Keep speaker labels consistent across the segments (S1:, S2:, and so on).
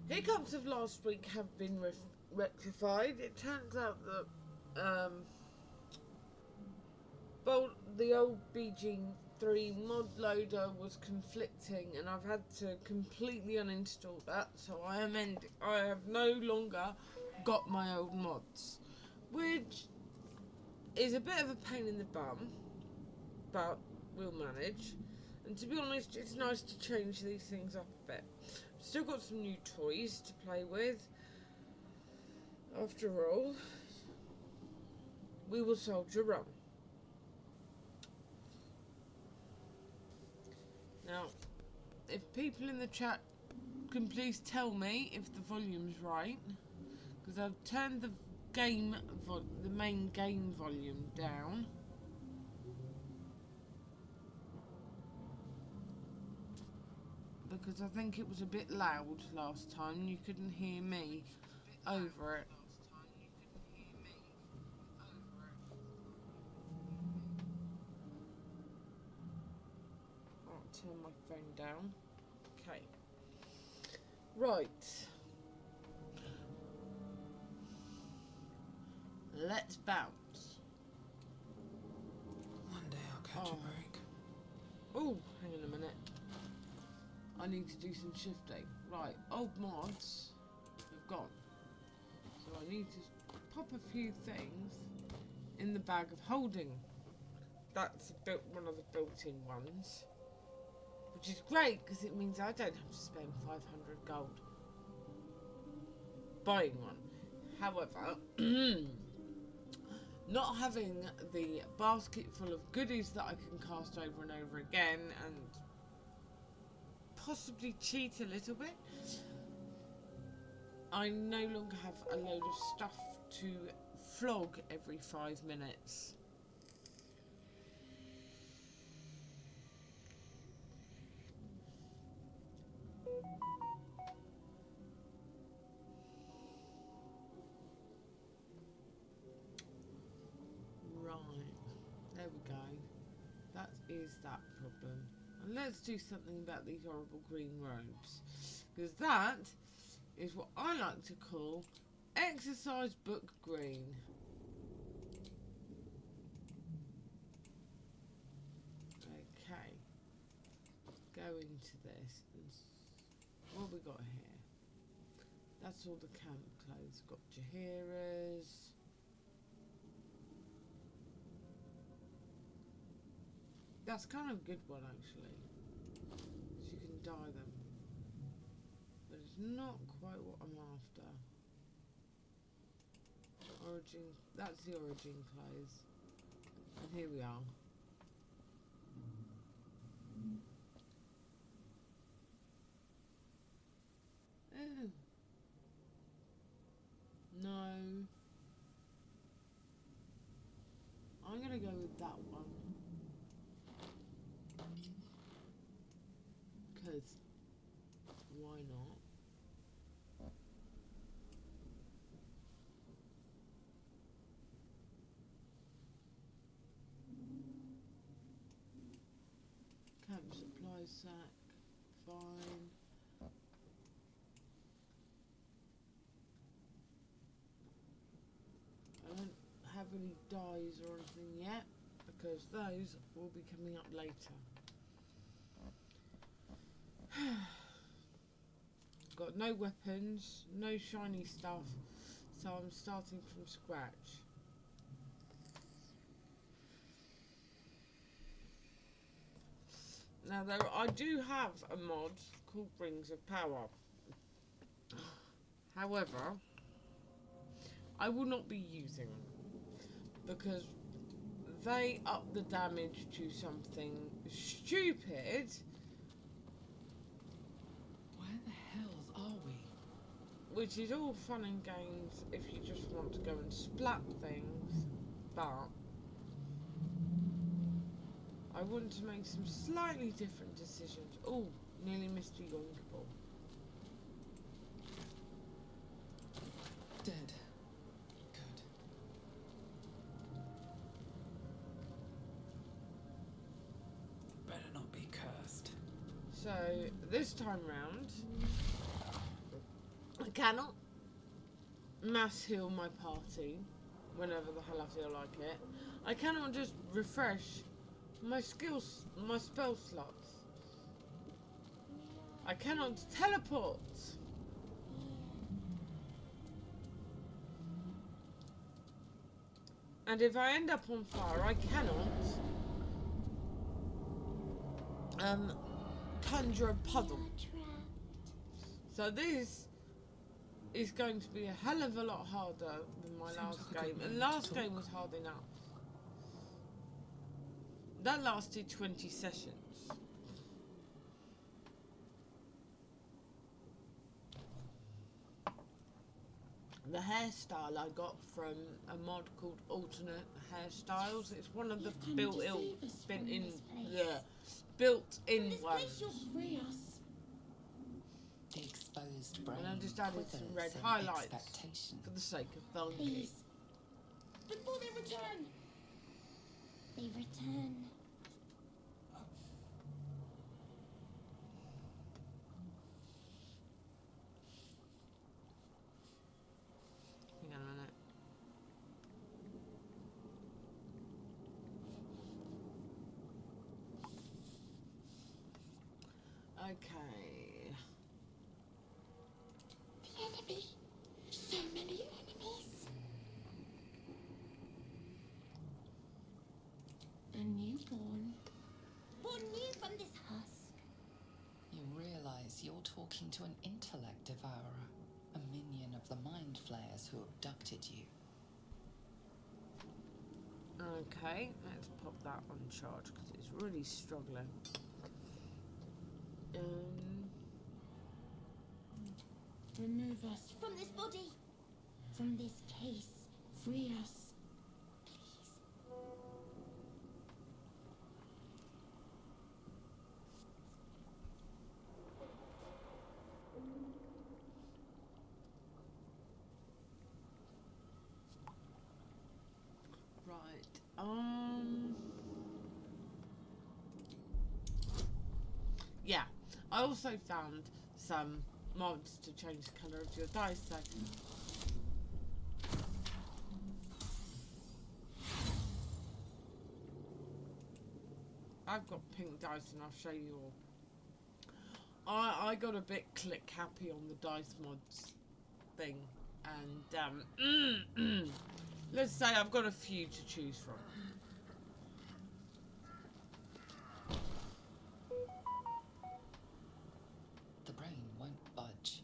S1: hiccups of last week have been rectified. It turns out that the old BG3 mod loader was conflicting, and I've had to completely uninstall that. So I have no longer got my old mods, which is a bit of a pain in the bum, but we'll manage. And to be honest, it's nice to change these things up a bit. Still got some new toys to play with. After all, we will soldier on. Now, if people in the chat can please tell me if the volume's right, because I've turned the main game volume down. Because I think it was a bit loud last time. You couldn't hear me over it. I'll turn my phone down. Okay. Right. Let's bounce.
S2: One day I'll catch a break.
S1: Oh, hang on a minute. I need to do some shifting. Right, old mods have gone. So I need to pop a few things in the bag of holding. That's one of the built-in ones. Which is great, because it means I don't have to spend 500 gold buying one. However, not having the basket full of goodies that I can cast over and over again and possibly cheat a little bit, I no longer have a load of stuff to flog every 5 minutes. Right, there we go. That is that problem. And let's do something about these horrible green robes, because that is what I like to call exercise book green. Okay, go into this. And what have we got here? That's all the camp clothes. Got Jahiras. That's kind of a good one, actually. So you can dye them. But it's not quite what I'm after. Origin, that's the origin clothes. And here we are. Oh. No. I'm gonna go with that one. Because why not? Camp supply sack, fine. I don't have any dyes or anything yet, because those will be coming up later. Got no weapons, no shiny stuff, so I'm starting from scratch. Now I do have a mod called Rings of Power. However, I will not be using them because they up the damage to something stupid.
S2: Where the hells are we?
S1: Which is all fun and games if you just want to go and splat things, but I want to make some slightly different decisions. Oh, nearly missed a yoink ball.
S2: Dead. Good. Better not be cursed.
S1: So this time round, cannot mass heal my party whenever the hell I feel like it. I cannot just refresh my skills, my spell slots. I cannot teleport. And if I end up on fire, I cannot conjure a puzzle. So this is going to be a hell of a lot harder than my last
S2: like a
S1: game.
S2: good
S1: And
S2: moment to
S1: last game
S2: talk.
S1: was hard enough. That lasted 20 sessions. The hairstyle I got from a mod called Alternate Hairstyles. It's one of the built-in ones.
S3: Free us.
S2: The exposed brain
S1: And I just added some red
S2: quivers in
S1: highlights
S2: expectation.
S1: for the sake of funky.
S3: Please. Before they return. They return.
S1: Hang on a minute. Okay.
S3: The enemy. So many enemies. A newborn. Born new from this husk.
S2: You realize you're talking to an intellect devourer, a minion of the mind flayers who abducted you.
S1: Okay, let's pop that on charge because it's really struggling.
S3: Remove us from this body. From this case. Free us. Please.
S1: Right. Yeah. I also found some mods to change the colour of your dice, so I've got pink dice and I'll show you all. I got a bit click happy on the dice mods thing, and let's say I've got a few to choose from.
S2: The brain won't budge.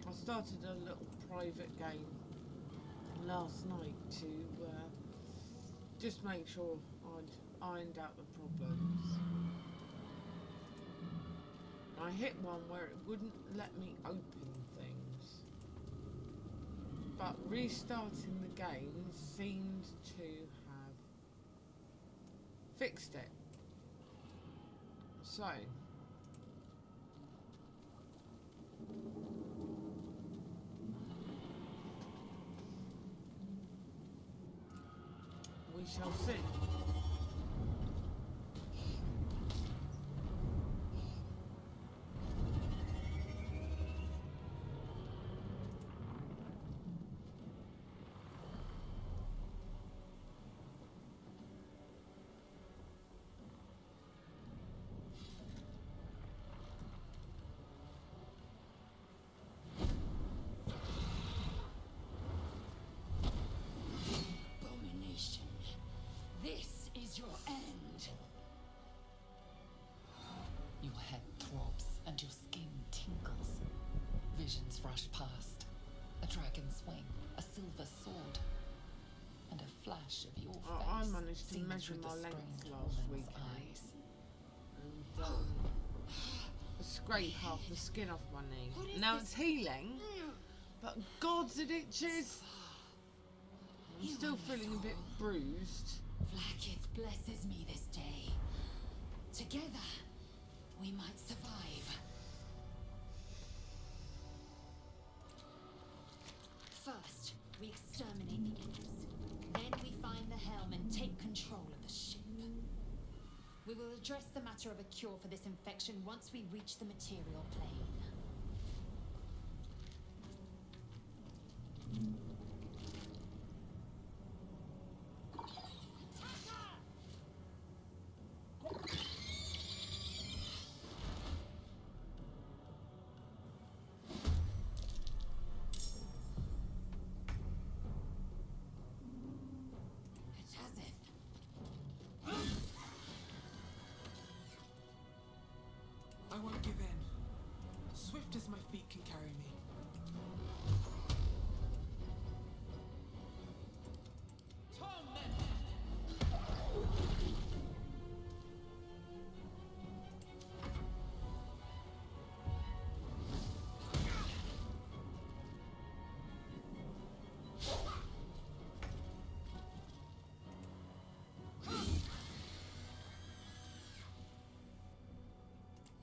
S1: I started a little private game last night to just make sure I'd ironed out the problems. I hit one where it wouldn't let me open things, but restarting the game seemed to have fixed it. So we shall see.
S3: Abomination. This is
S2: is your end. Your head throbs and your skin tingles. Visions rush past. A dragon's wing, a silver sword, and a flash of your face.
S1: I managed to
S2: seen
S1: measure
S2: through the
S1: my length
S2: springed
S1: last
S2: woman's
S1: week.
S2: eyes.
S1: And scrape half the skin off my knee. Now it's healing, but gods it itches. I'm still feeling a bit bruised.
S3: Blackith blesses me this day. Together, we might survive. First, we exterminate the imps. Then we find the helm and take control of the ship. We will address the matter of a cure for this infection once we reach the material plane.
S4: I won't give in. Swift as my feet can carry me.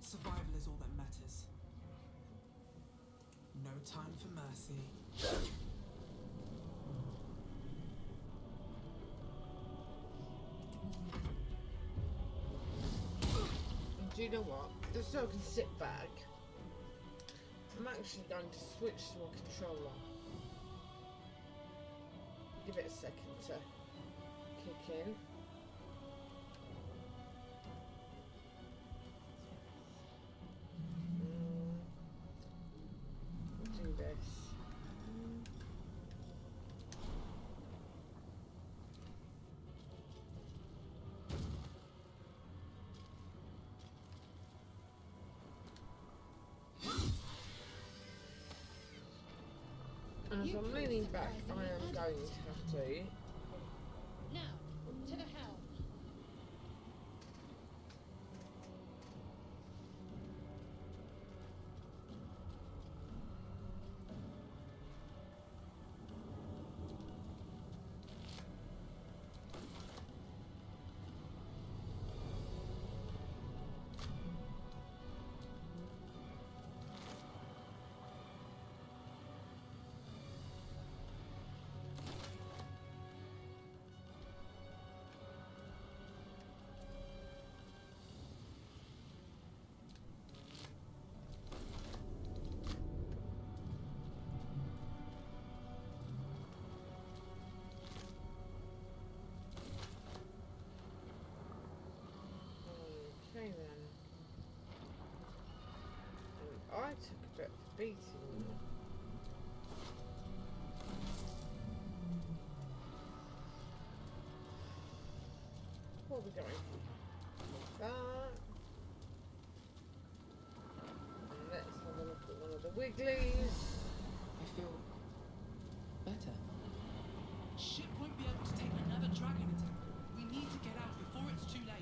S4: Survival is all that matters. No time for mercy.
S1: And do you know what? Just so I can sit back, I'm actually going to switch to a controller. Give it a second to kick in. Do this. As I'm leaning back, I am going to have to.
S3: Now, to the helm.
S1: Okay then. And I took a bit of a beating. What are we going for? That. And let's have a look at one of the wigglies.
S4: I feel better.
S5: Ship won't be able to take another dragon attack. We need to get out before it's too late.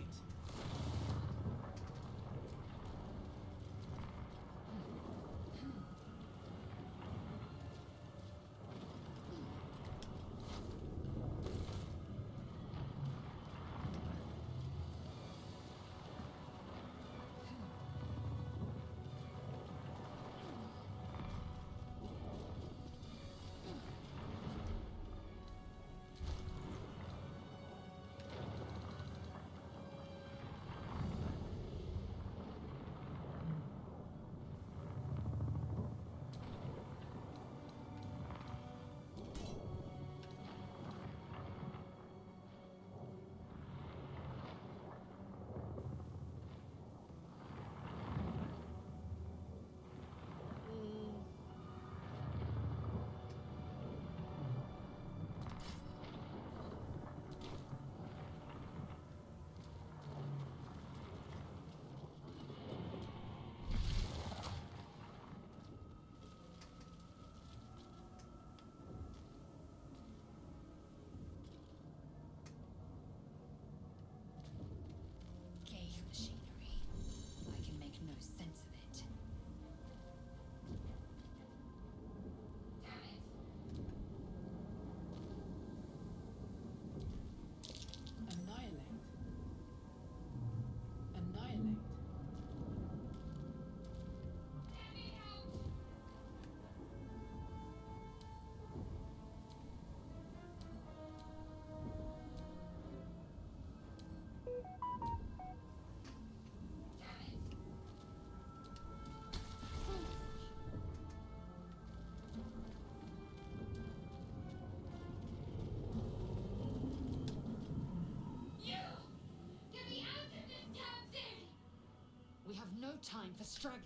S3: time for stragglers.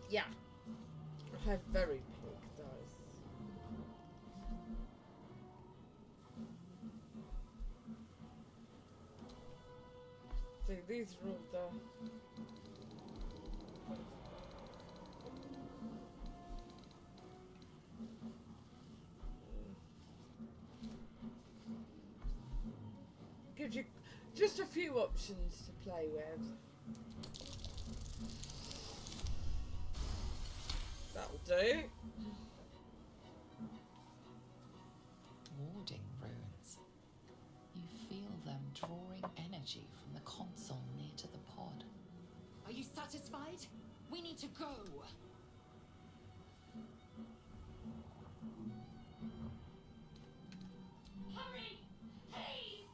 S1: Yeah. I have very big dice. See, these are all the... Gives you just a few options to play with. That'll do.
S2: Warding runes. You feel them drawing energy from the console near to the pod.
S3: Are you satisfied? We need to go. Hurry! Please!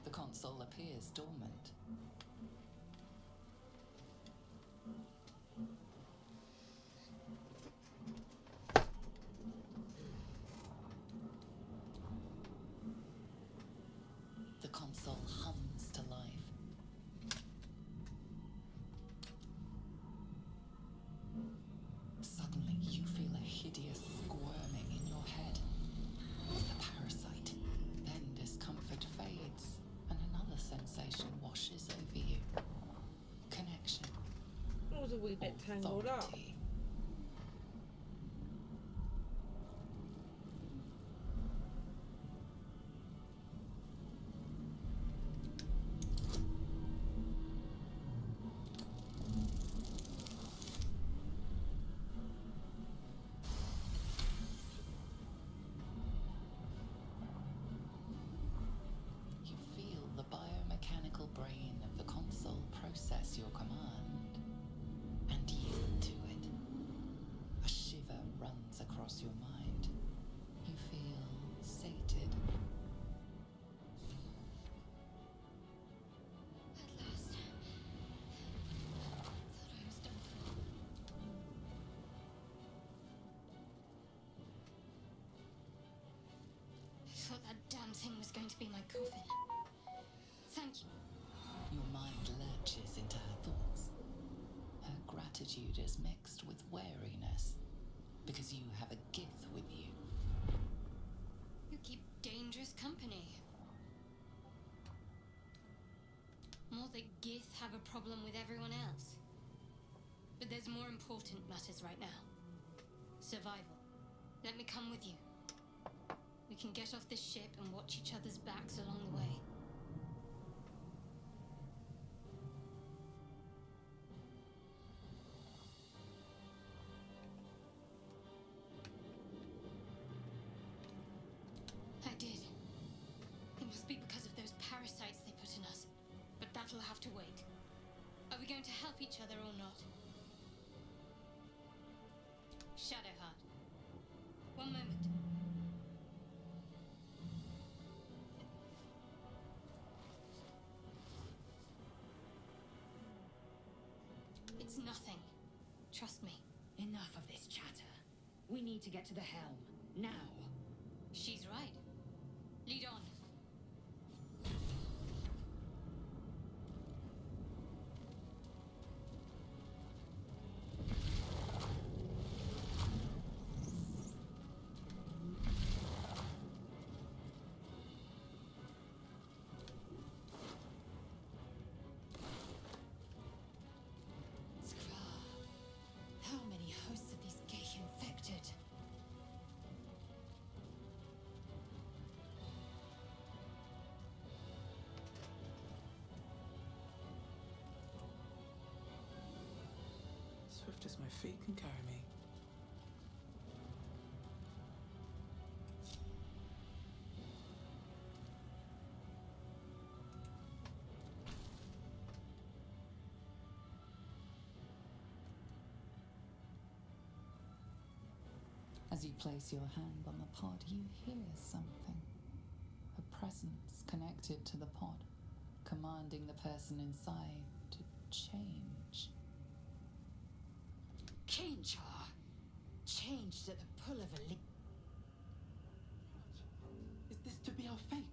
S2: The console appears dormant. The console hums to life. Suddenly, you feel a hideous squirming in your head. The parasite. Then discomfort fades, and another sensation washes over you. Connection.
S1: It was a wee bit tangled up.
S2: Authority. You feel the biomechanical brain of the console process your command and yield to it. A shiver runs across your mind. You feel sated.
S3: At last. Thought I was done for. I thought that damn thing was going to be my coffin. Thank you.
S2: Your mind lurches into her thoughts. Her gratitude is mixed with wariness because you have a Gith with you.
S3: You keep dangerous company. More that Gith have a problem with everyone else. But there's more important matters right now. Survival. Let me come with you. We can get off this ship and watch each other's backs along the way. I did. It must be because of those parasites they put in us. But that'll have to wait. Are we going to help each other or not? Shadowheart. One moment. It's nothing. Trust me.
S6: Enough of this chatter. We need to get to the helm. Now.
S3: She's right. Lead on.
S6: How many hosts of these gay infected?
S4: Swift as my feet can carry me.
S2: As you place your hand on the pod, you hear something. A presence connected to the pod, commanding the person inside to change.
S3: Kinchar, changed at the pull of a leaf.
S4: Is this to be our fate?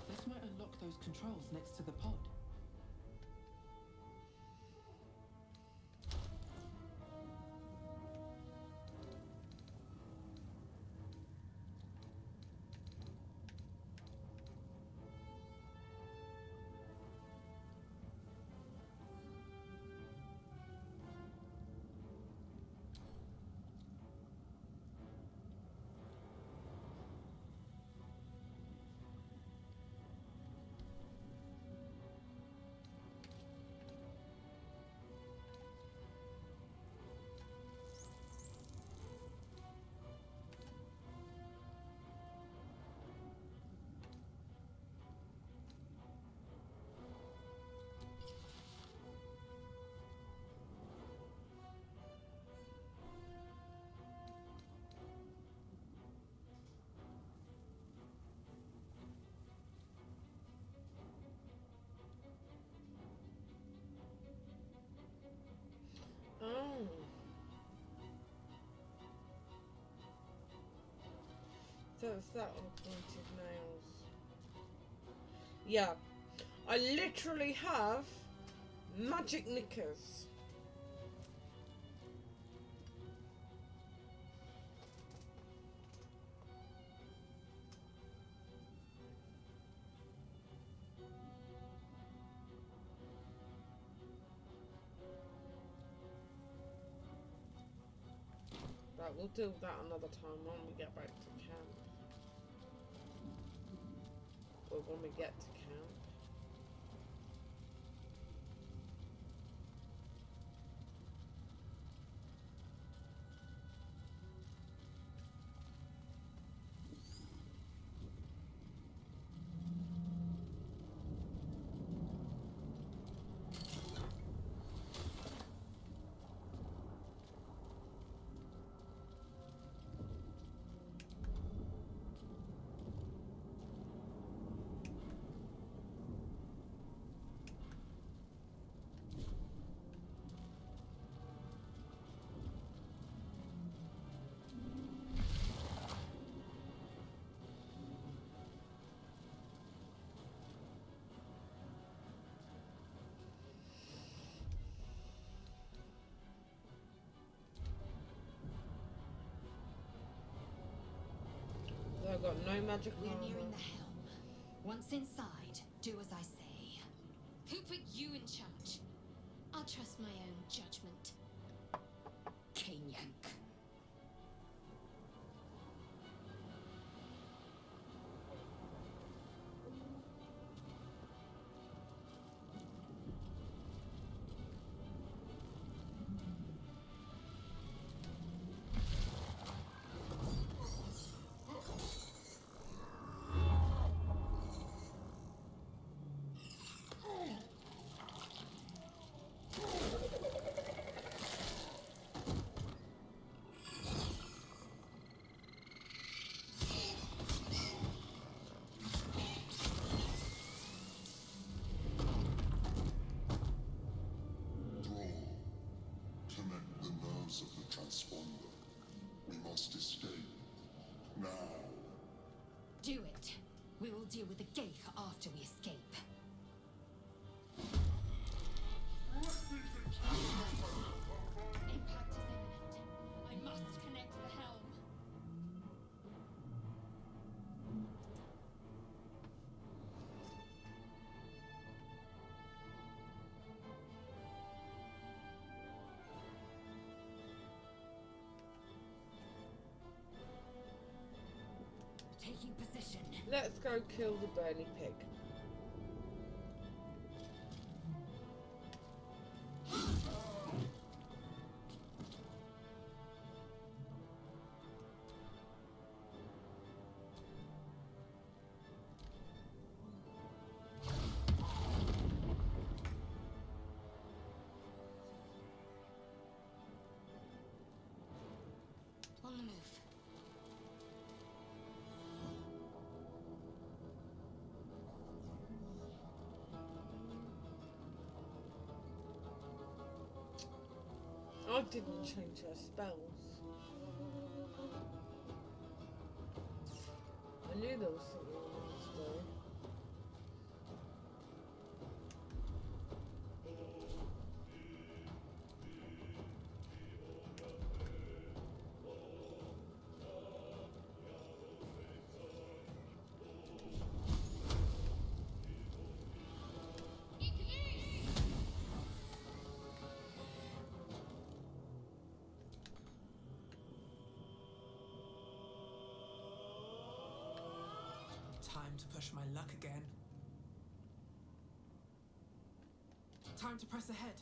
S4: This might unlock those controls next to the pod.
S1: Oh. So it's that on pointed nails. Yeah. I literally have magic knickers. Right, we'll do that another time when we get back to camp. Or when we get to camp. So I've got no magic
S3: We're
S1: armor.
S3: nearing the helm. Once inside, do as I say.
S6: Who put you in charge? I'll trust my own judgment.
S3: Cane yank.
S7: Drow, connect the nerves of the transponder. We must escape. Now.
S3: Do it. We will deal with the gate after we escape.
S6: Impact is imminent. I must connect the helm.
S3: Taking position.
S1: Let's go kill the burly pig. I didn't change her spells. I knew there was something I wanted to do.
S4: Time to push my luck again. Time to press ahead.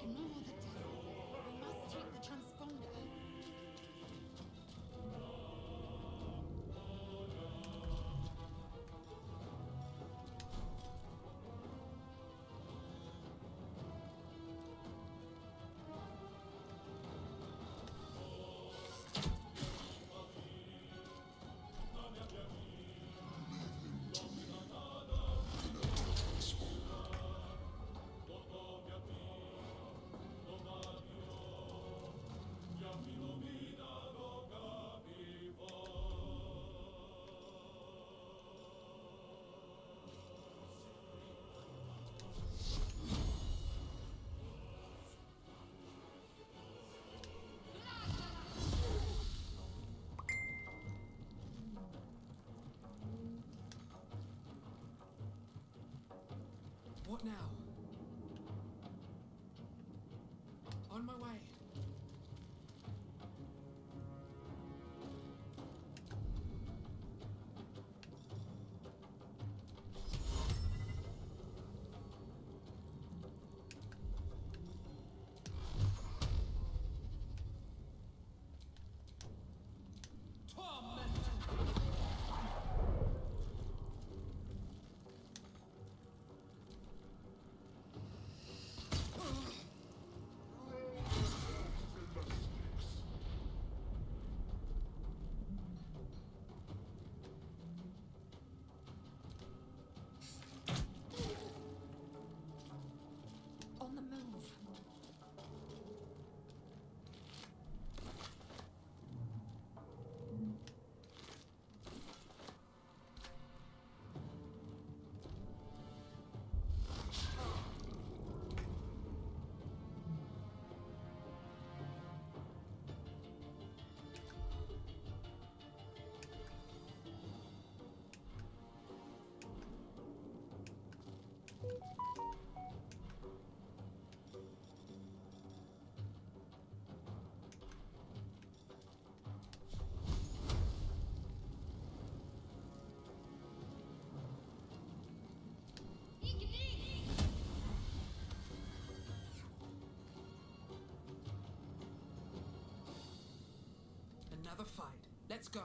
S3: Ignore the devil. We must take the transponder.
S4: What now? On my way.
S3: On the move.
S4: Another fight. Let's go.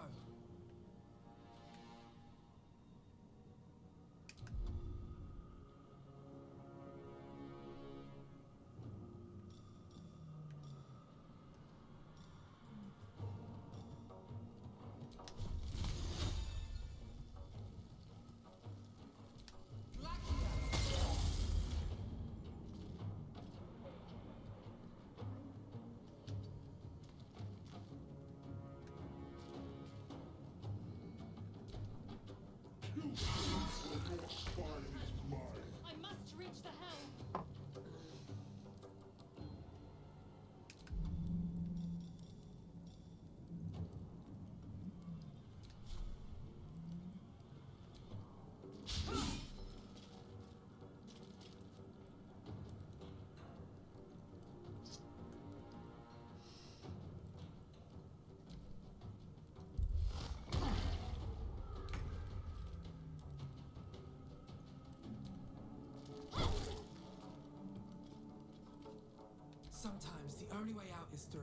S3: I must reach the helm.
S4: Sometimes the only way out is through.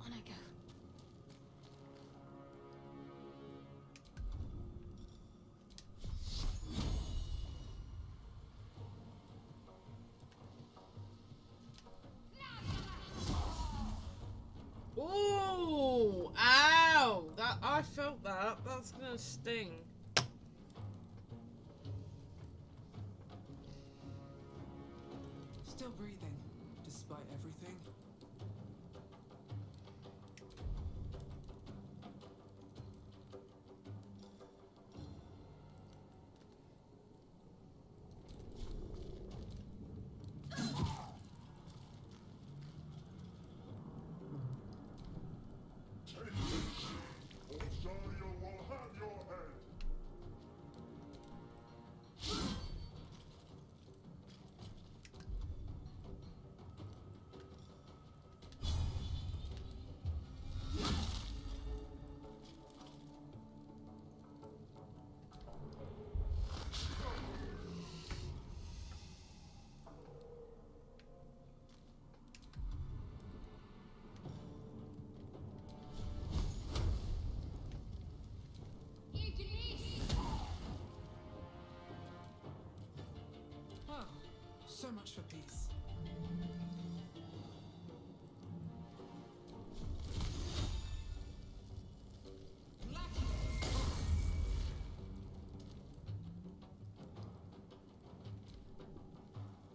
S6: On I go.
S1: Ooh! Ow! That I felt that. That's gonna sting.
S4: Still breathing, despite everything.
S7: Take this, or Zarya will have your head.
S4: Oh, so much for peace.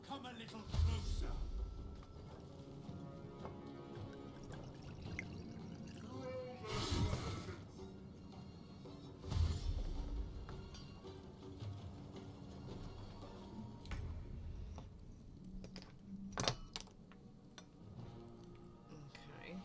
S5: Come a little closer.
S1: Okay.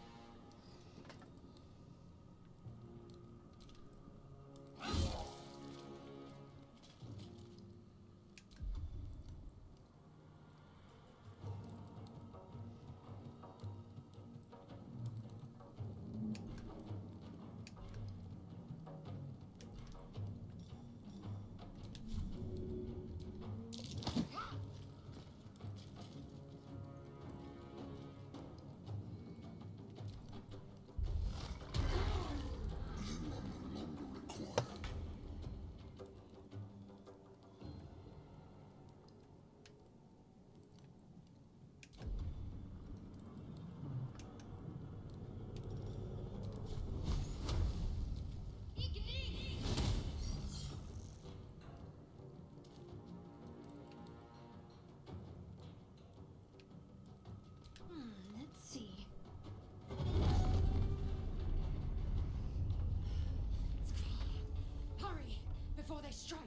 S7: You are no longer required.
S3: Let's see. Hurry, before they strike.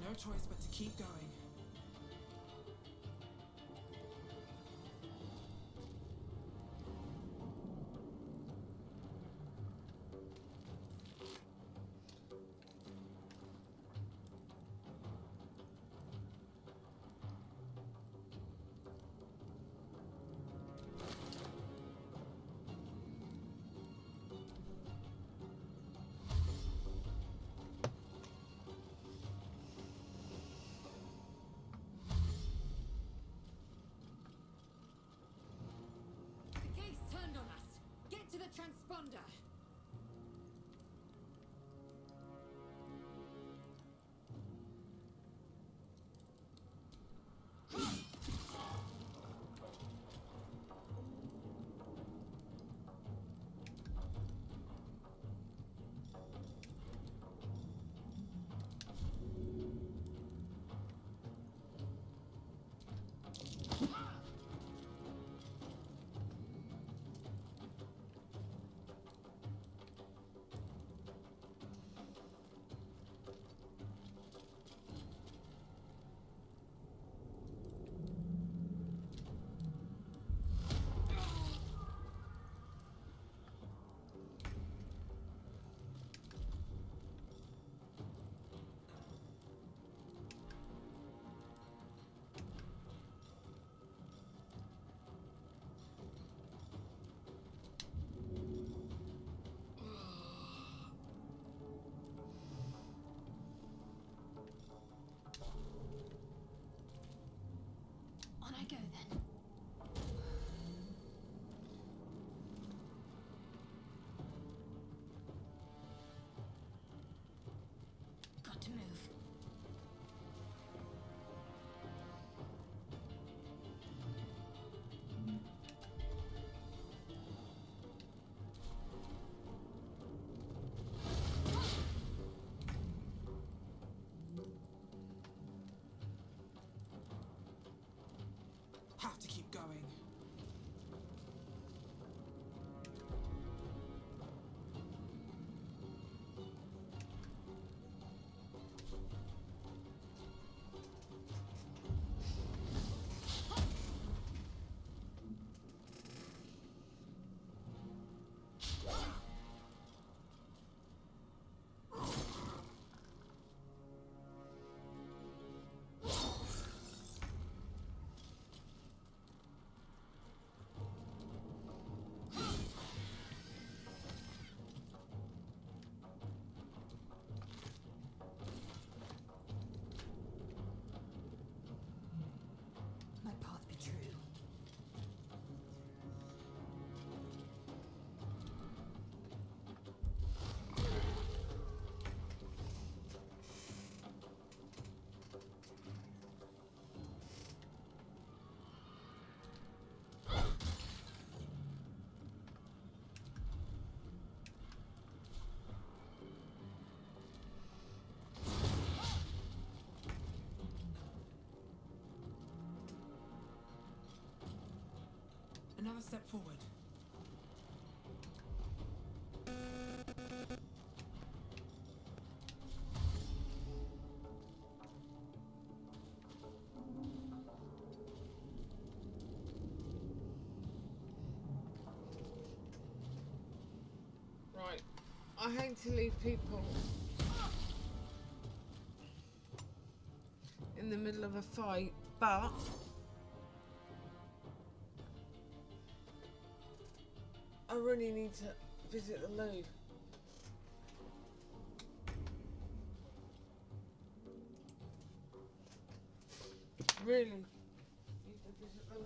S4: No choice but to keep going.
S3: yonder. On I go then. Got to move.
S4: Have to keep going. My path be true. Another step forward.
S1: Right. I hate to leave people in the middle of a fight, but I really need to visit the loo. Really need to visit the loo.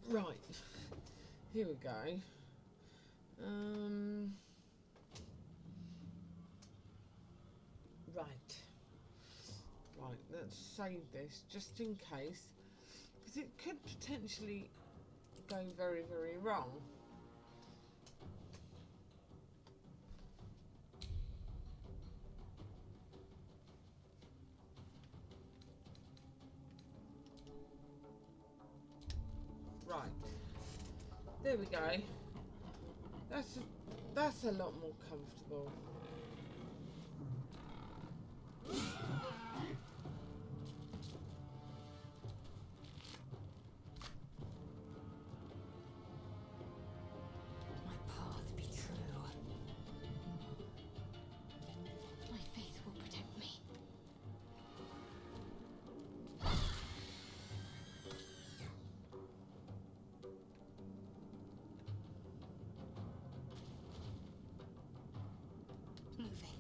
S1: Right, here we go. Right. Right, let's save this just in case, because it could potentially go very, very wrong. There we go. That's a lot more comfortable.
S3: My path be true.
S6: My faith will protect me. Moving.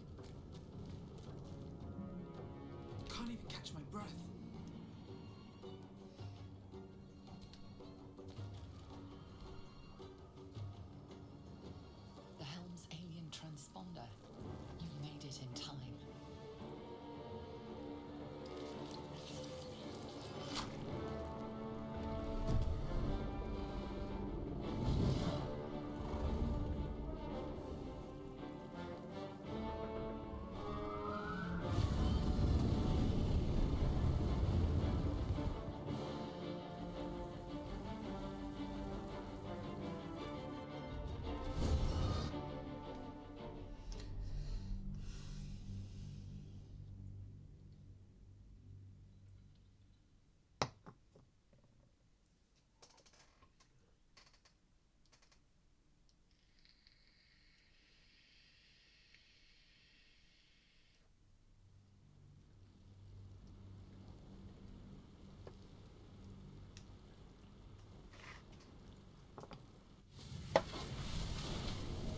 S4: Can't even catch my breath.
S2: The helm's alien transponder. You've made it in time.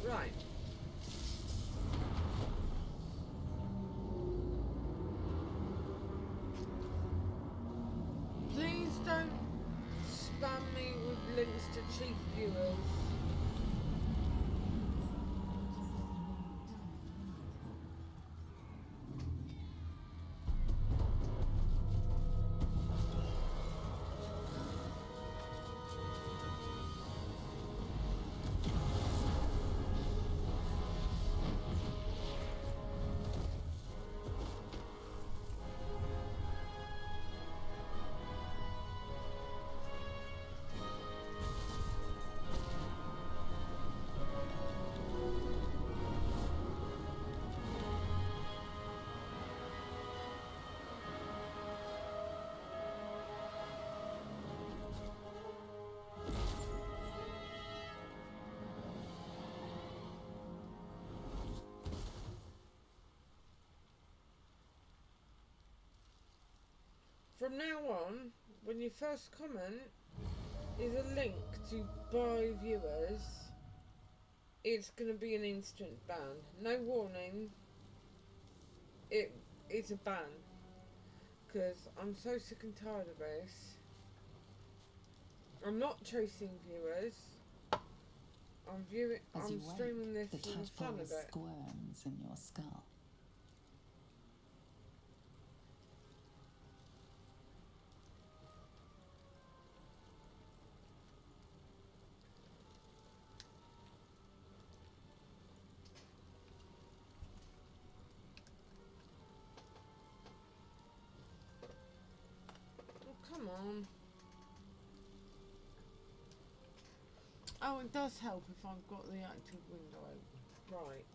S1: Right. Please don't spam me with links to cheap viewers. From now on, when you first comment is a link to buy viewers, it's going to be an instant ban. No warning. It's a ban. Because I'm so sick and tired of this. I'm not chasing viewers. I'm
S2: As you
S1: streaming
S2: wake,
S1: this
S2: the
S1: for the fun
S2: tadpole
S1: of it.
S2: squirms in your skull.
S1: Oh, come on. Oh, it does help if I've got the active window open. Right.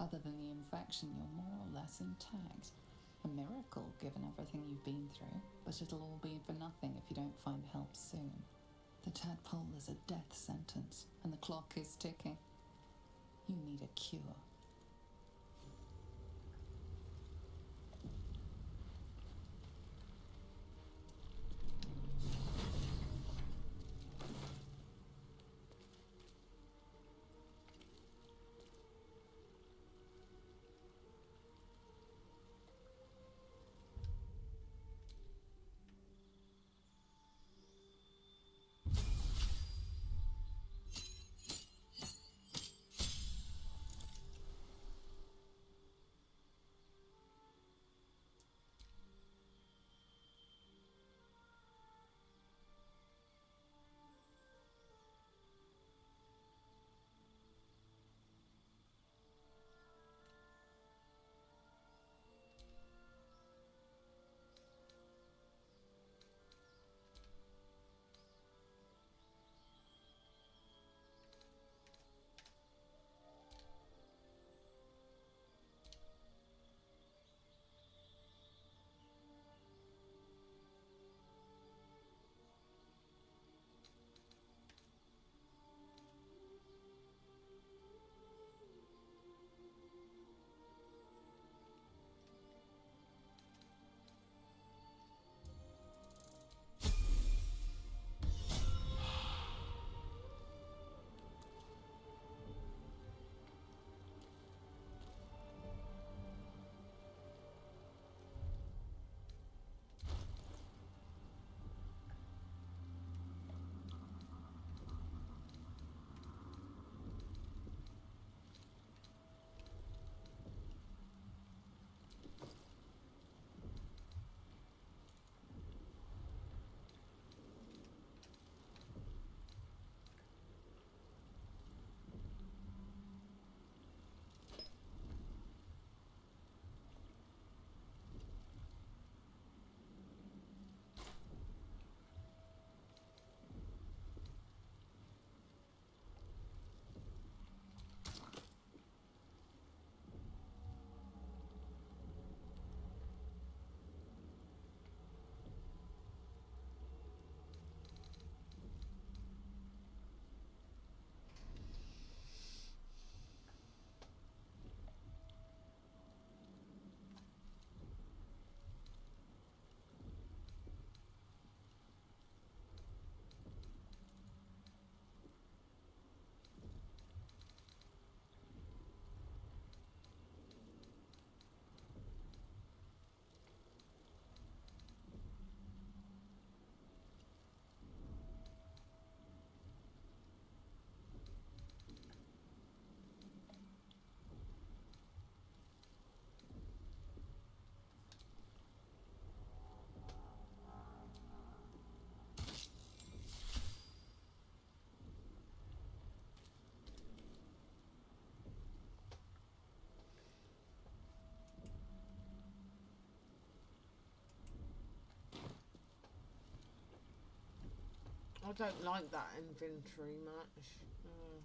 S2: Other than the infection, you're more or less intact. A miracle, given everything you've been through, but it'll all be for nothing if you don't find help soon. The tadpole is a death sentence, and the clock is ticking. You need a cure.
S1: I don't like that inventory much. No.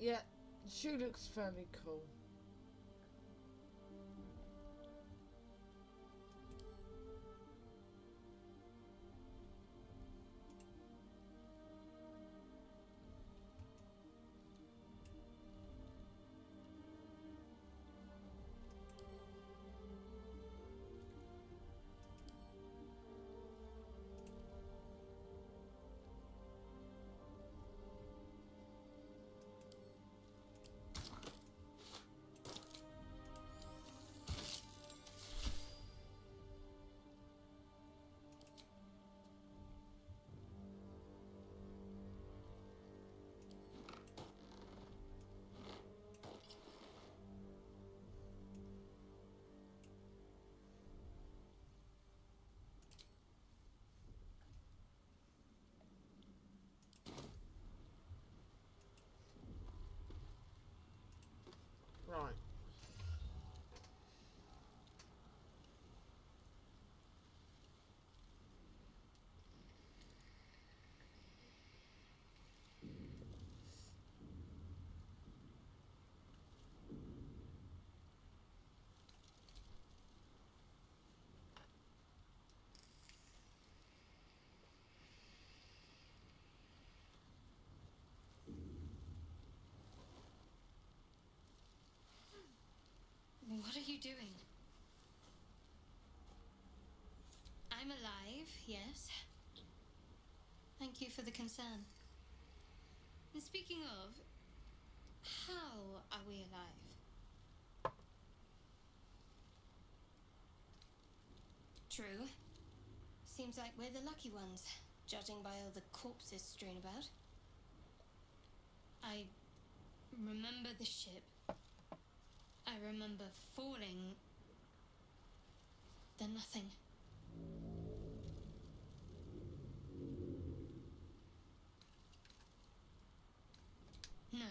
S1: Yeah, shoe looks fairly cool. Right.
S6: What are you doing? I'm alive, yes. Thank you for the concern. And speaking of, how are we alive? True. Seems like we're the lucky ones, judging by all the corpses strewn about. I remember the ship. I remember falling. Then nothing. No,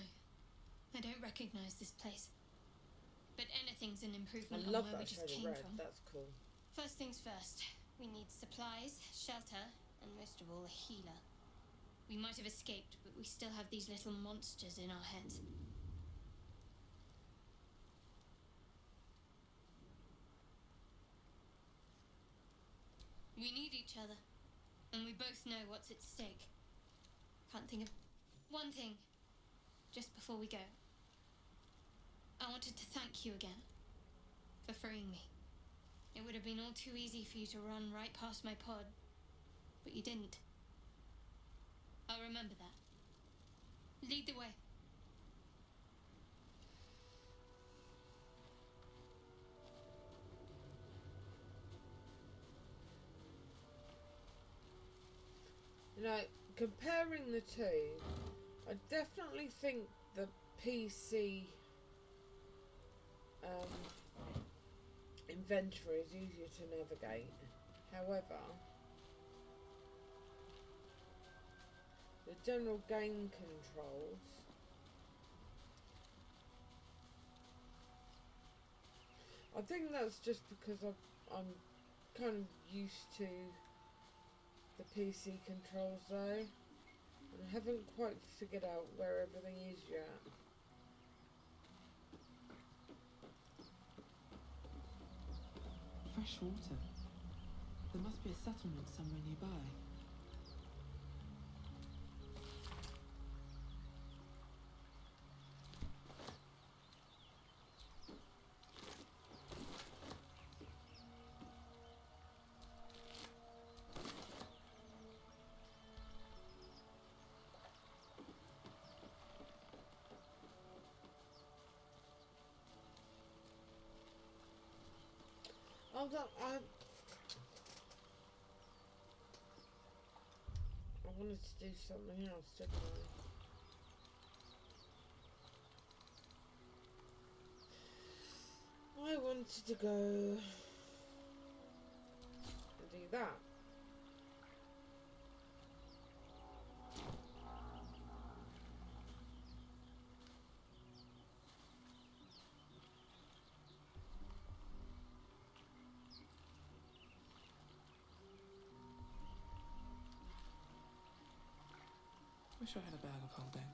S6: I don't recognize this place. But anything's an
S1: I
S6: improvement
S1: love
S6: on where we
S1: that
S6: just
S1: shade of
S6: came
S1: red.
S6: from.
S1: That's cool.
S6: First things first, we need supplies, shelter, and most of all, a healer. We might have escaped, but we still have these little monsters in our heads. We need each other, and we both know what's at stake. Can't think of one thing just before we go. I wanted to thank you again. for freeing me. It would have been all too easy for you to run right past my pod, but you didn't. I'll remember that. Lead the way.
S1: You know, comparing the two, I definitely think the PC inventory is easier to navigate. However, the general game controls, I think that's just because I'm kind of used to the PC controls though, and I haven't quite figured out where everything is yet.
S4: Fresh water. There must be a settlement somewhere nearby.
S1: Hold on, I wanted to do something else, didn't I? I wanted to go and do that.
S4: Wish I had a bag of holding.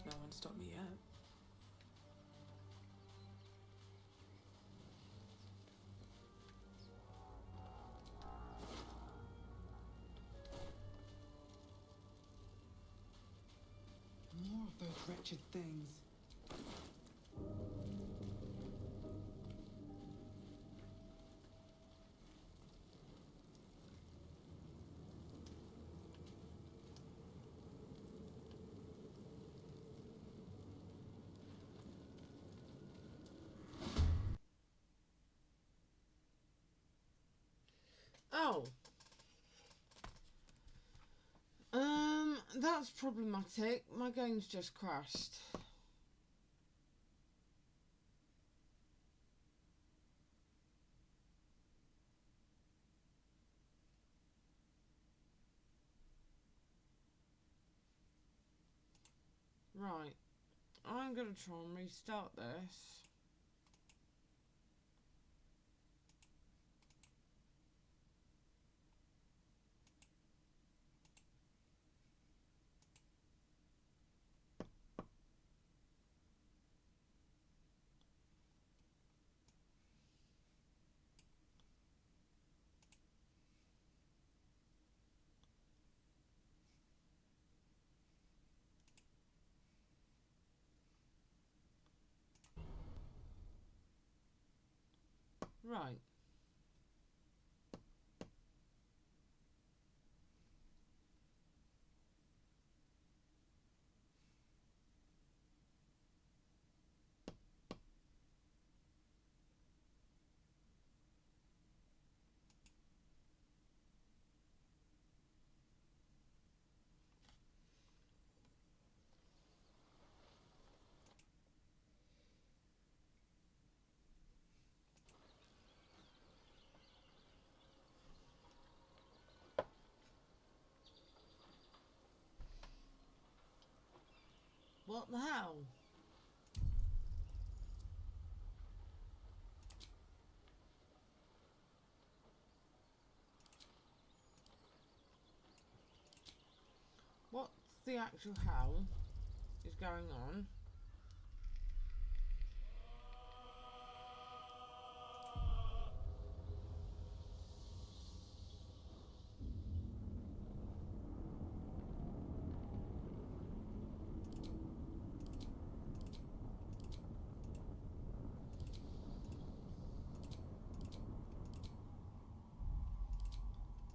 S4: No one stopped me yet. More of those wretched things.
S1: Oh. That's problematic. My game's just crashed. Right. I'm going to try and restart this. Right. What the hell? What the actual hell is going on?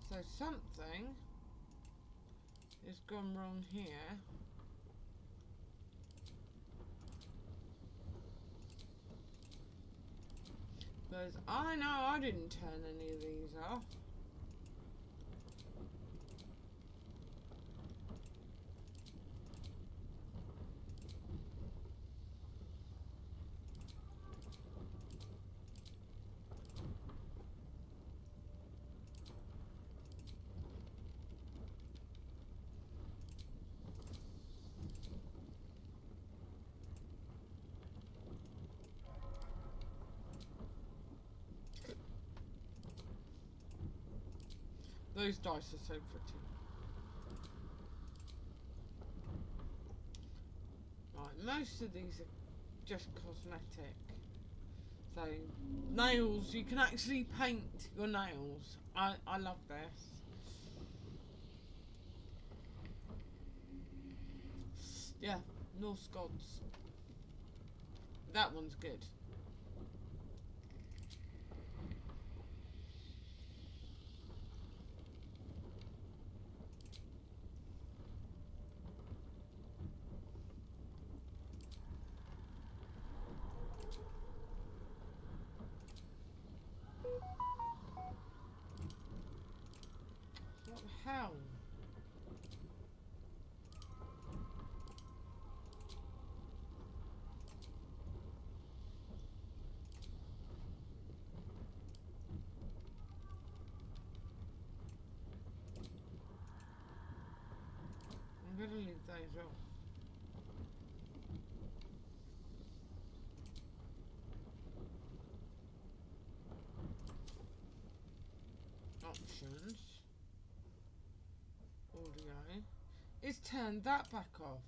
S1: So something has gone wrong here. Because I know I didn't turn any of these off. Those dice are so pretty. Right, most of these are just cosmetic. So, nails, you can actually paint your nails. I love this. Yeah, Norse gods. That one's good. What the hell? I'm gonna leave those off. Options. Audio. It's turned that back off.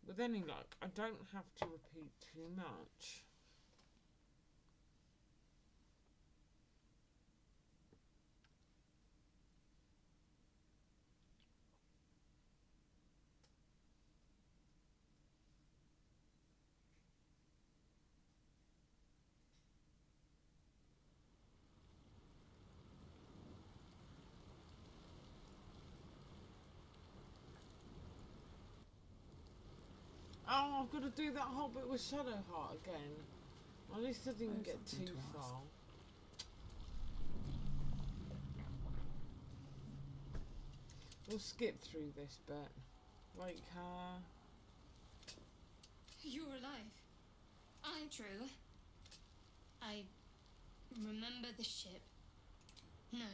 S1: With any luck, I don't have to repeat too much. Oh, I've got to do that whole bit with Shadowheart again. At least I didn't
S2: I have
S1: get
S2: something
S1: too
S2: to ask.
S1: far. We'll skip through this bit. Wake her.
S6: You're alive. I'm true. I remember the ship. No.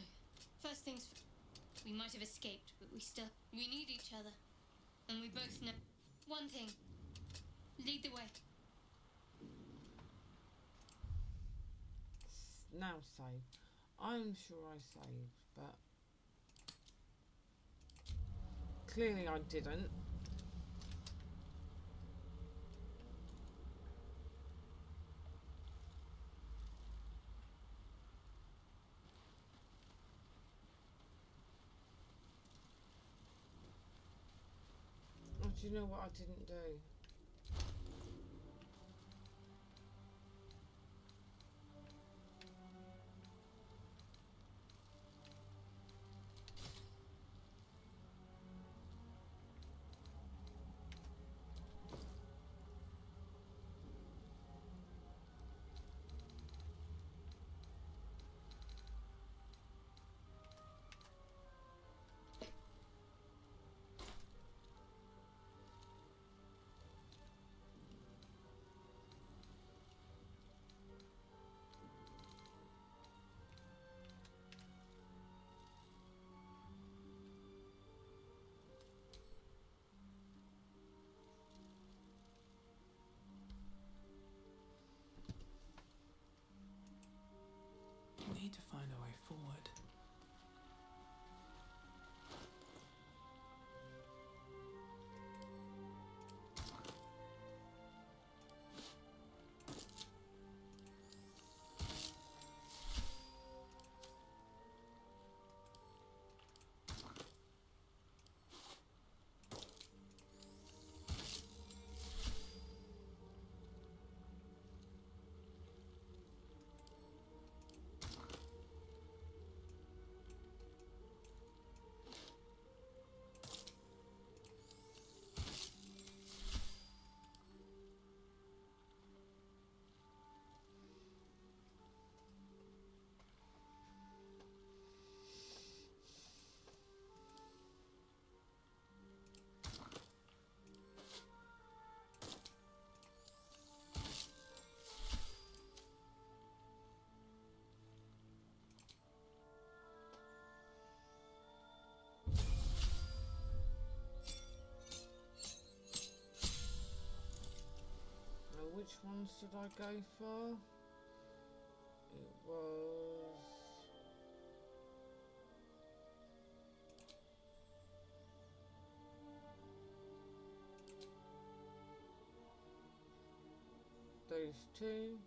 S6: First things first. We might have escaped, but we need each other. And we both know one thing. Lead the way.
S1: Now save. I'm sure I saved, but clearly I didn't. Oh, do you know what I didn't do?
S4: We need to find a way forward.
S1: Which ones did I go for? It was... those two.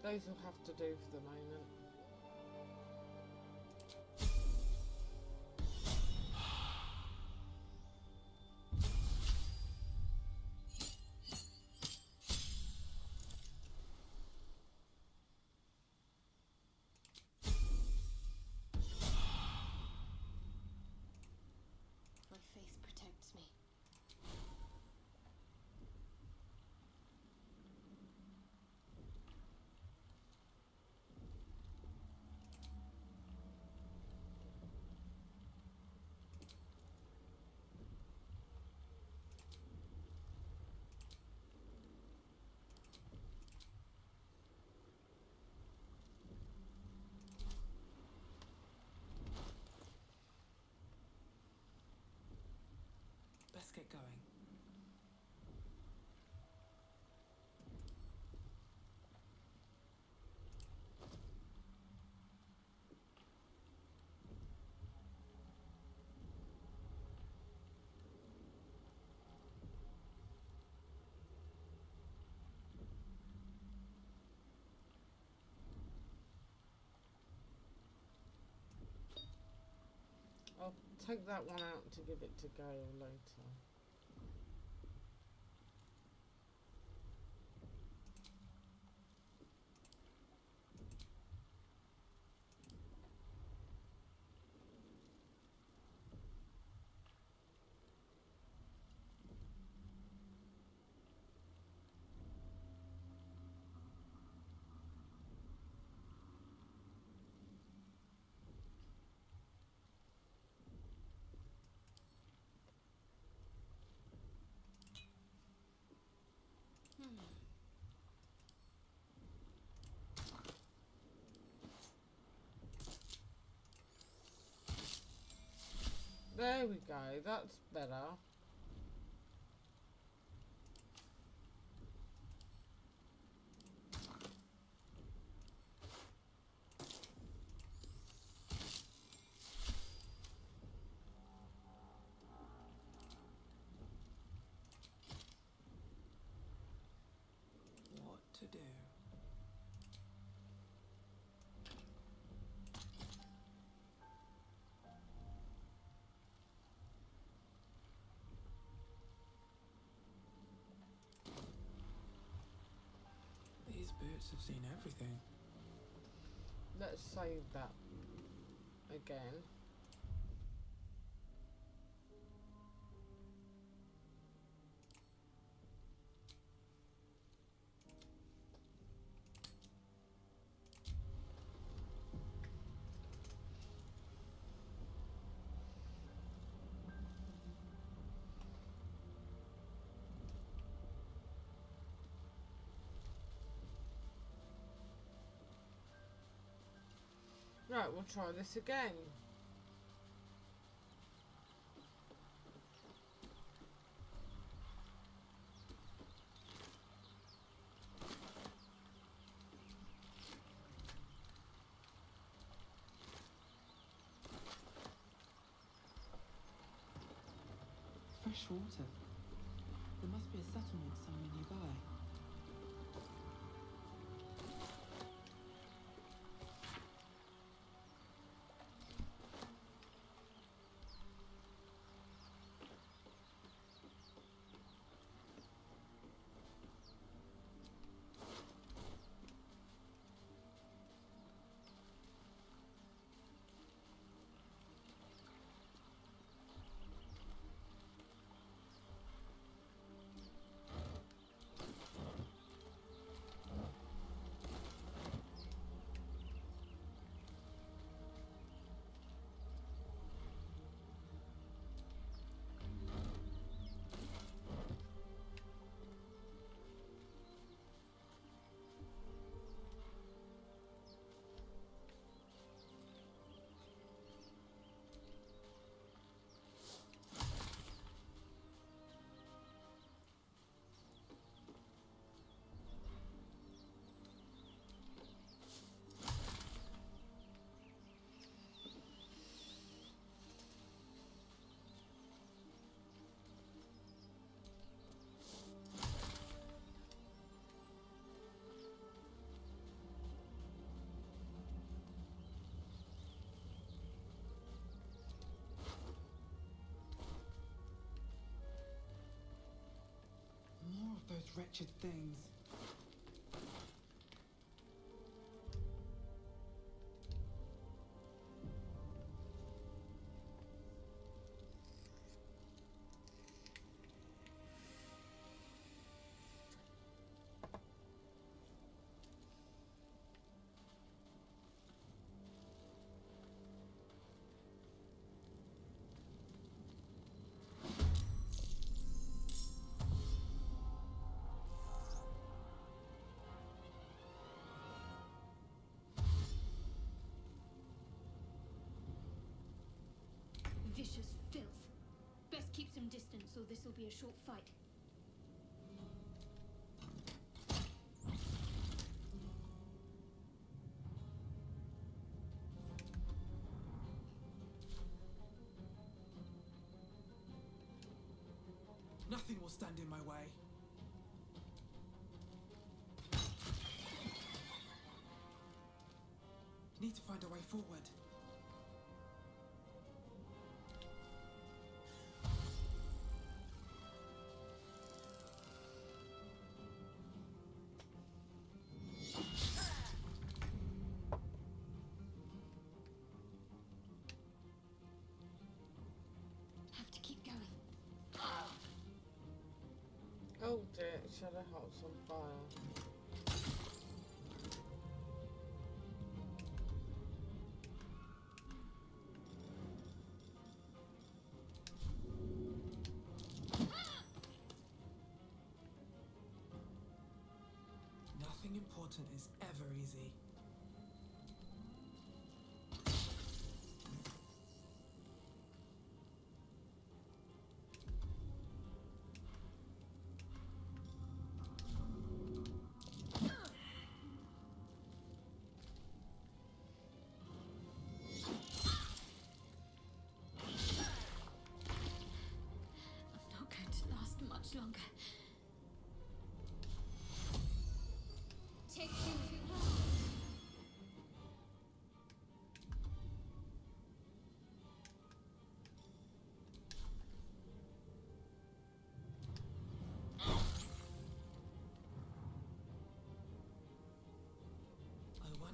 S1: Those will have to do for the moment.
S6: My faith protects me.
S4: Let's get going.
S1: I'll take that one out to give it to Gale later. There we go, that's better.
S4: What to do? These boots have seen everything.
S1: Let's save that again. Right, we'll try this again.
S4: Fresh water. There must be a settlement somewhere nearby. More of those wretched things.
S6: Vicious filth. Best keep some distance or this will be a short fight.
S4: Nothing will stand in my way. Need to find a way forward.
S6: Have to keep going.
S1: Oh dear, Shadow Heart's on fire.
S4: Nothing important is ever easy.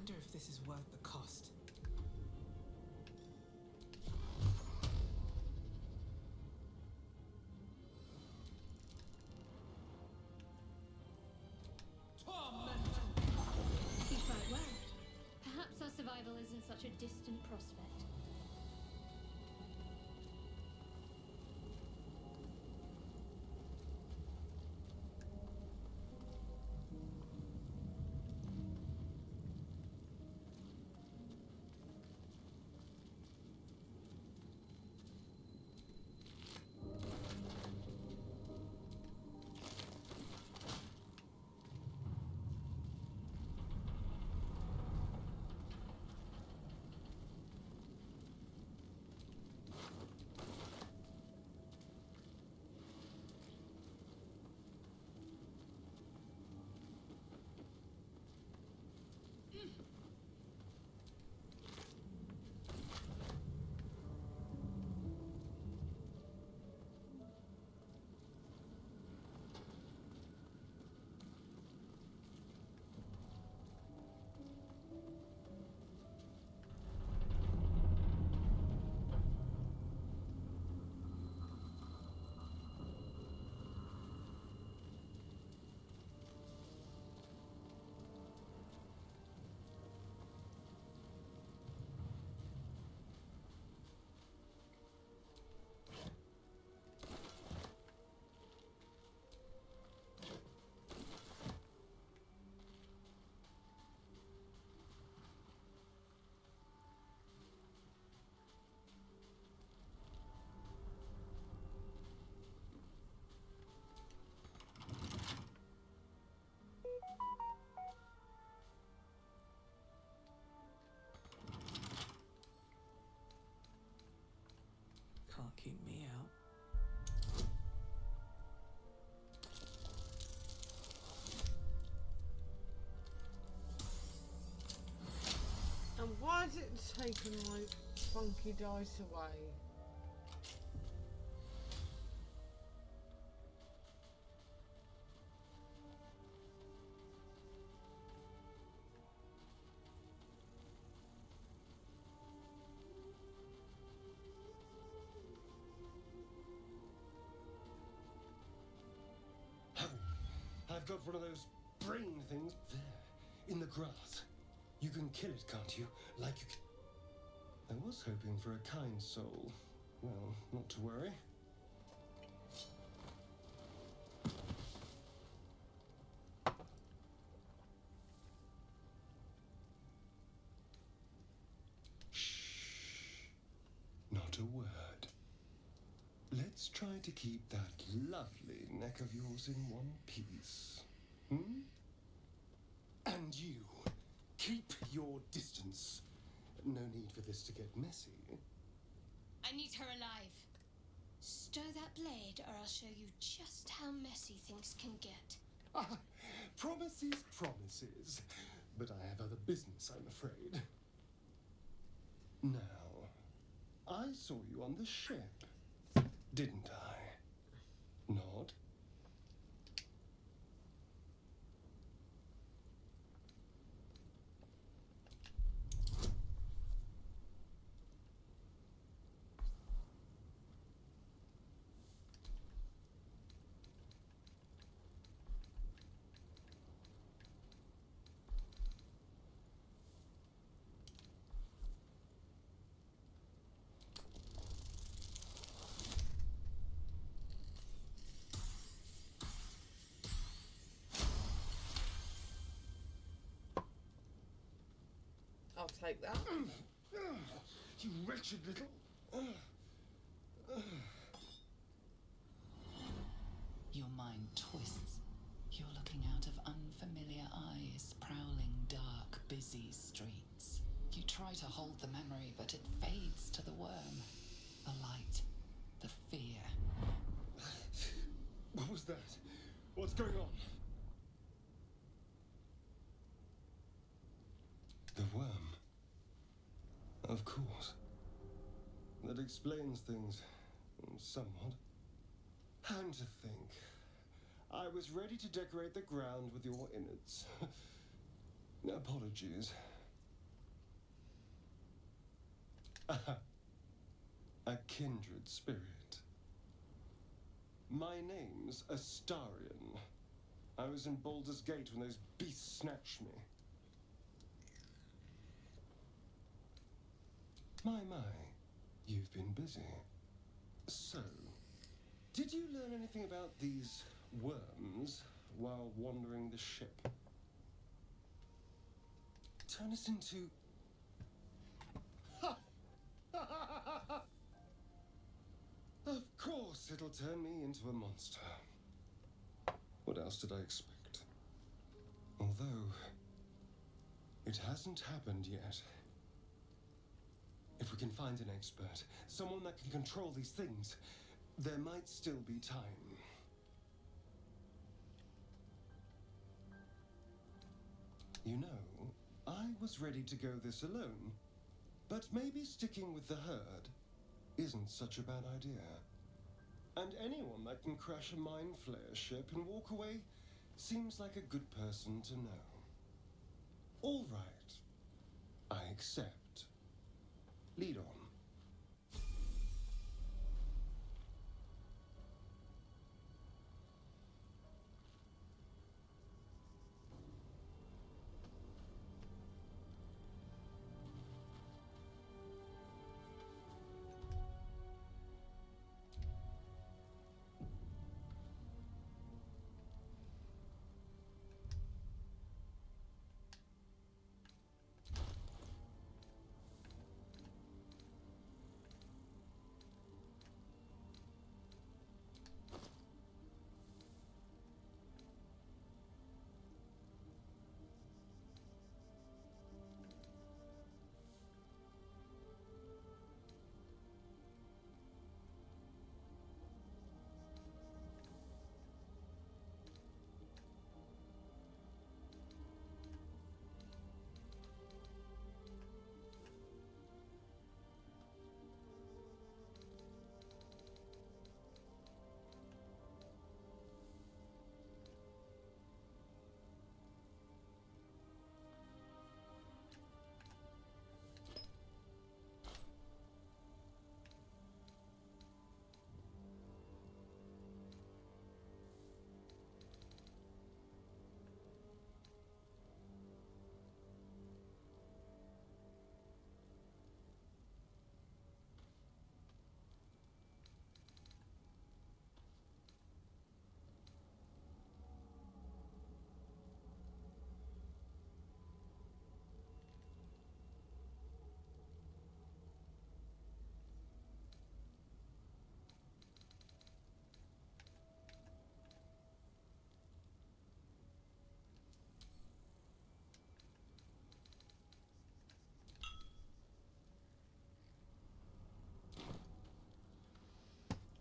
S4: wonder if this is worth the cost.
S6: You fight well. Perhaps our survival isn't such a distant prospect.
S4: Can't keep me out.
S1: And why has it taken my funky dice away?
S8: I've got one of those brain things there, in the grass. You can kill it, can't you? Like you can... I was hoping for a kind soul. Well, not to worry. Shh. Not a word. Let's try to keep that lovely neck of yours in one piece. Hmm? And you, keep your distance. No need for this to get messy.
S6: I need her alive. Stow that blade, or I'll show you just how messy things can get.
S8: Ah, promises, promises. But I have other business, I'm afraid. Now, I saw you on the ship, didn't I? Nod.
S1: I'll take that.
S8: You wretched little...
S2: Your mind twists. You're looking out of unfamiliar eyes, prowling dark, busy streets. You try to hold the memory, but it fades to the worm. The light, the fear.
S8: What was that? What's going on? The worm. Of course. That explains things somewhat. And to think, I was ready to decorate the ground with your innards. Apologies. A kindred spirit. My name's Astarion. I was in Baldur's Gate when those beasts snatched me. My, you've been busy. So, did you learn anything about these worms while wandering the ship? Turn us into... Of course it'll turn me into a monster. What else did I expect? Although, it hasn't happened yet. If we can find an expert, someone that can control these things, there might still be time. You know, I was ready to go this alone, but maybe sticking with the herd isn't such a bad idea. And anyone that can crash a mind flayer ship and walk away seems like a good person to know. All right, I accept. Lead on.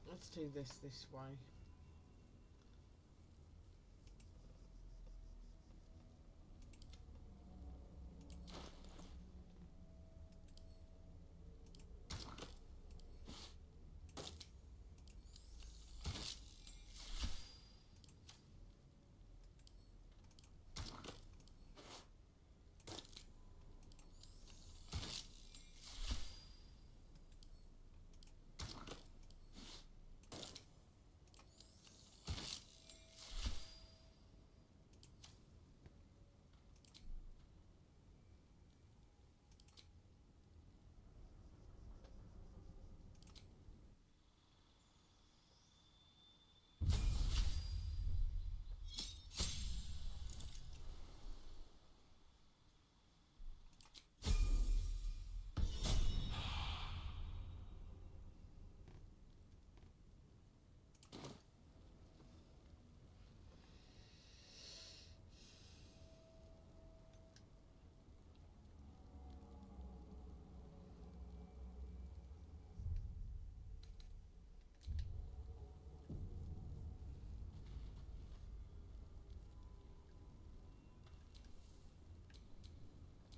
S1: Let's do this way.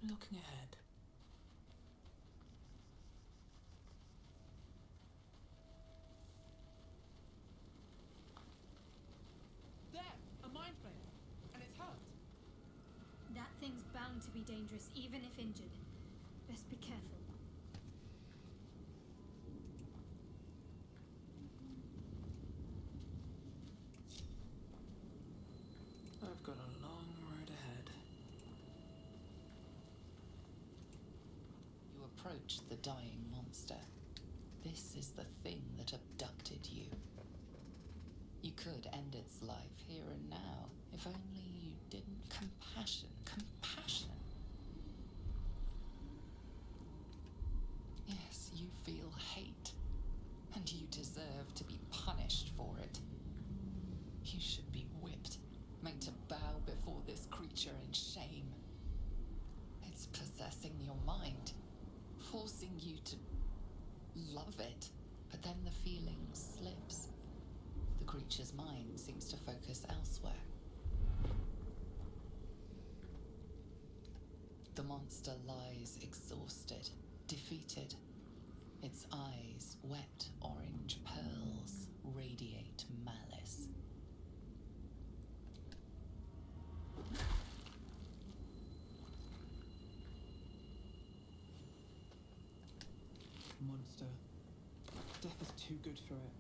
S5: Looking ahead. There! A mind flayer! And it's hurt!
S6: That thing's bound to be dangerous, even if injured. Best be careful.
S2: approach the dying monster. This is the thing that abducted you. You could end its life here and now, if only you didn't. Compassion. Yes, you feel hate, and you deserve to be punished for it. You should be whipped, made to bow before this creature in shame. It's possessing your mind, forcing you to love it, but then the feeling slips. The creature's mind seems to focus elsewhere. The monster lies exhausted, defeated. Its eyes, wet orange pearls, radiate malice.
S4: Monster. Death is too good for it.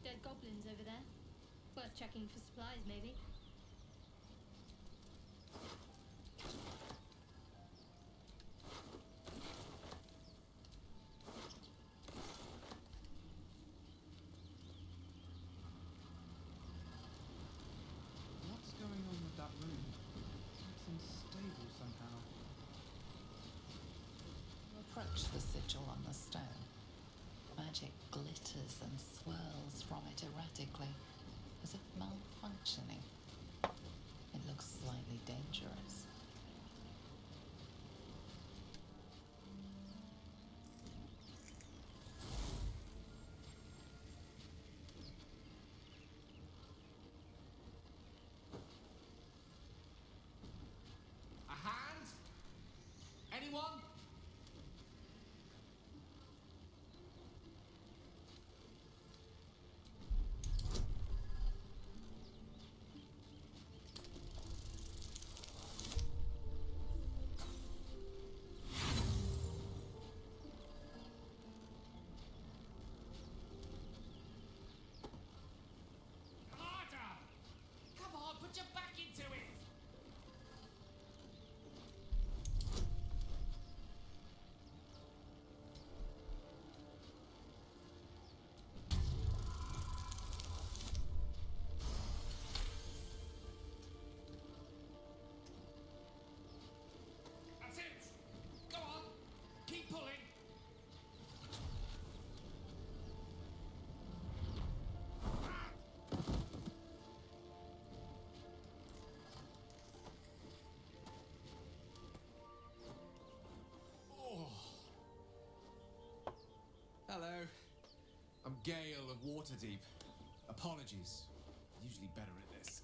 S6: Dead goblins over there. Worth checking for supplies, maybe.
S4: What's going on with that room? It's unstable somehow.
S2: You approach the sigil on the stone. Magic glitters and swirls from it erratically, as if malfunctioning. It looks slightly dangerous.
S5: A hand? Anyone? Harder! Come on, put your back into it! That's it! Go on! Keep pulling! Oh. Hello. I'm Gale of Waterdeep. Apologies. Usually better at this.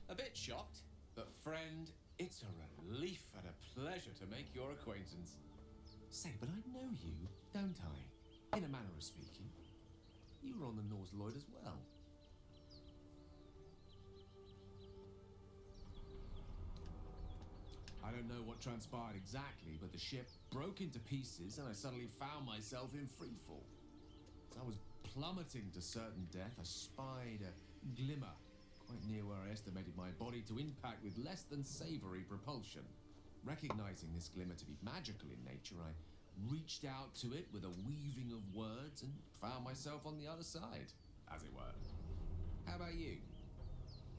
S5: A bit shocked, but friend, it's a relief and a pleasure to make your acquaintance. Say, but I know you, don't I? In a manner of speaking. You were on the Norse Lloyd as well. I don't know what transpired exactly, but the ship broke into pieces and I suddenly found myself in freefall. As I was plummeting to certain death, I spied a glimmer quite near where I estimated my body to impact with less than savoury propulsion. Recognizing this glimmer to be magical in nature, I reached out to it with a weaving of words and found myself on the other side, as it were. How about you?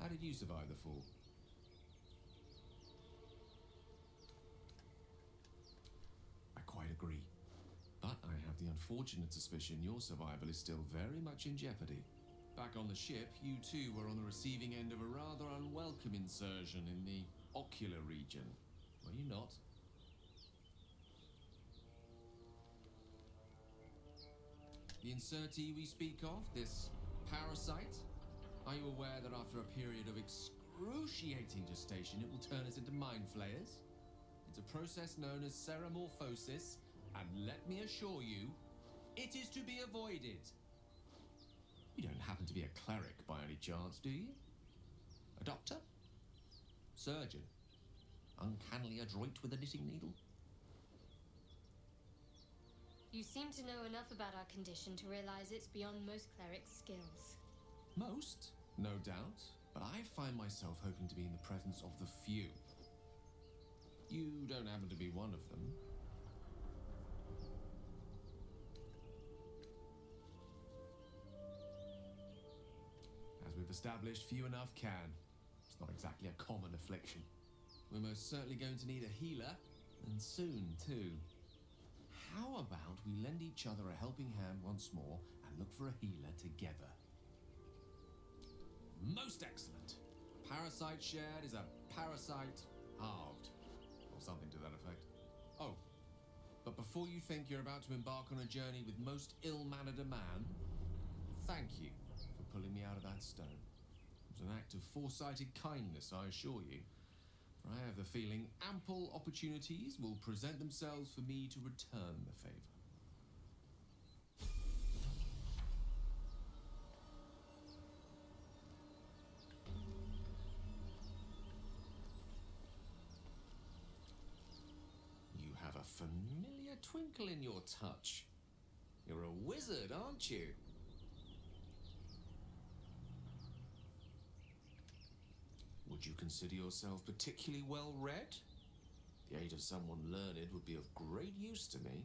S5: How did you survive the fall? I quite agree. But I have the unfortunate suspicion your survival is still very much in jeopardy. Back on the ship, you too were on the receiving end of a rather unwelcome insertion in the ocular region, were you not? The insertee we speak of, this parasite, are you aware that after a period of excruciating gestation, it will turn us into mind flayers? It's a process known as ceramorphosis, and let me assure you, it is to be avoided. You don't happen to be be a cleric by any chance, do you? A doctor? Surgeon? Uncannily adroit with a knitting needle?
S6: You seem to know enough about our condition to realize it's beyond most clerics' skills.
S5: Most, no doubt, but I find myself hoping to be in the presence of the few. You don't happen to be one of them. As we've established, few enough can. It's not exactly a common affliction. We're most certainly going to need a healer, and soon too. How about we lend each other a helping hand once more and look for a healer together? Most excellent. A parasite shared is a parasite halved, or something to that effect. Oh, but before you think you're about to embark on a journey with most ill-mannered a man, thank you for pulling me out of that stone. It was an act of foresighted kindness, I assure you. For I have the feeling ample opportunities will present themselves for me to return the favor. You have a familiar twinkle in your touch. You're a wizard, aren't you? Would you consider yourself particularly well read? The aid of someone learned would be of great use to me.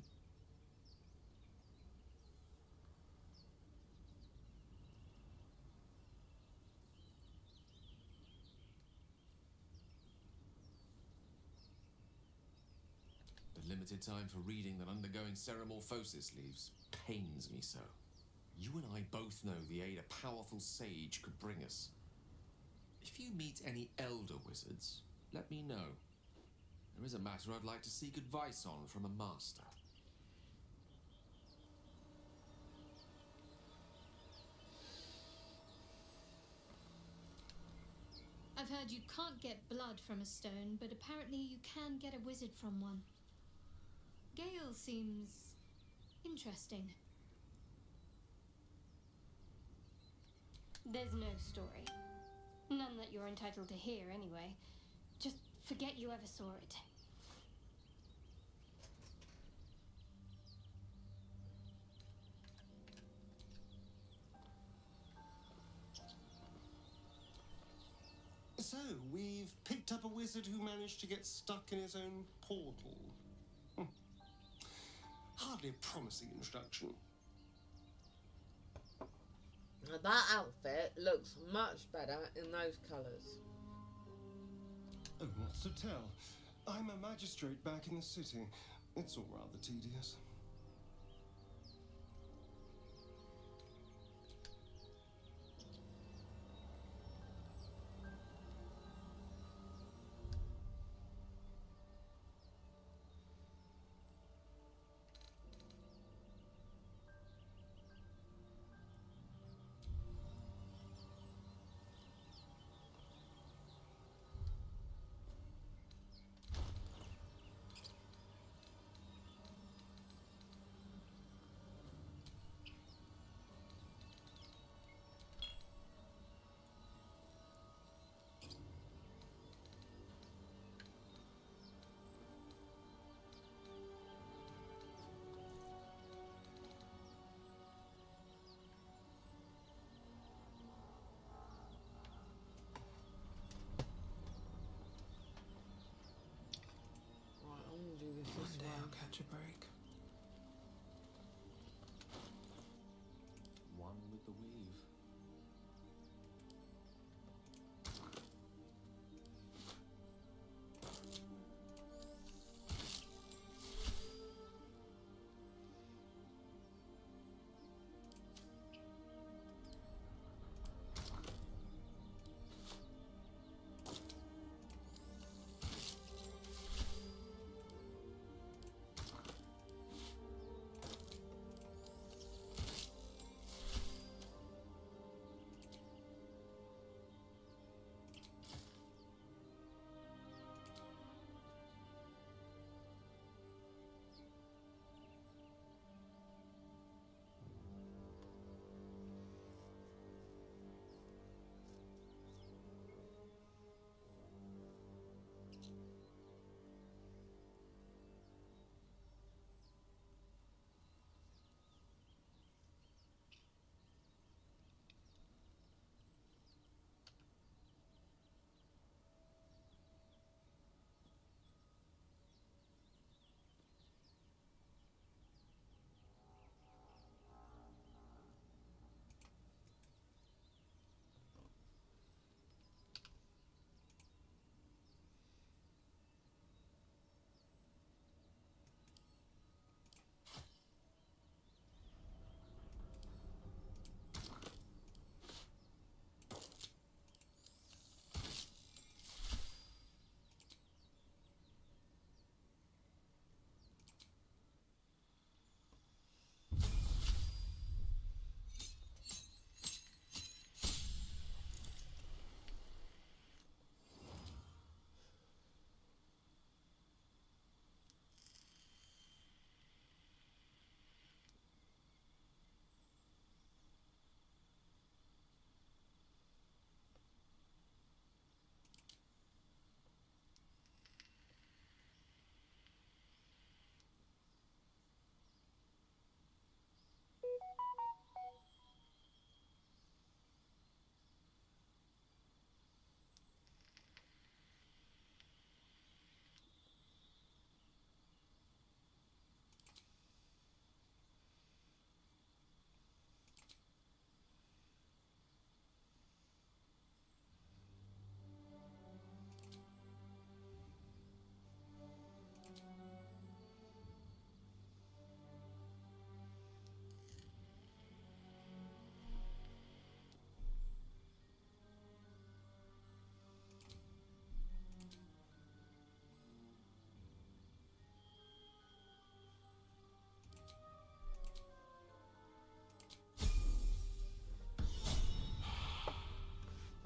S5: The limited time for reading that undergoing ceramorphosis leaves pains me so. You and I both know the aid a powerful sage could bring us. If you meet any elder wizards, let me know. There is a matter I'd like to seek advice on from a master.
S6: I've heard you can't get blood from a stone, but apparently you can get a wizard from one. Gale seems interesting. There's no story. None that you're entitled to hear, anyway. Just forget you ever saw it.
S8: So, we've picked up a wizard who managed to get stuck in his own portal. Hardly a promising introduction.
S1: Now that outfit looks much better in those colours.
S8: Oh, what's to tell? I'm a magistrate back in the city. It's all rather tedious.
S1: Right, I'm gonna do this
S4: One
S1: this
S4: day
S1: way.
S4: I'll catch a break.
S5: One with the weave.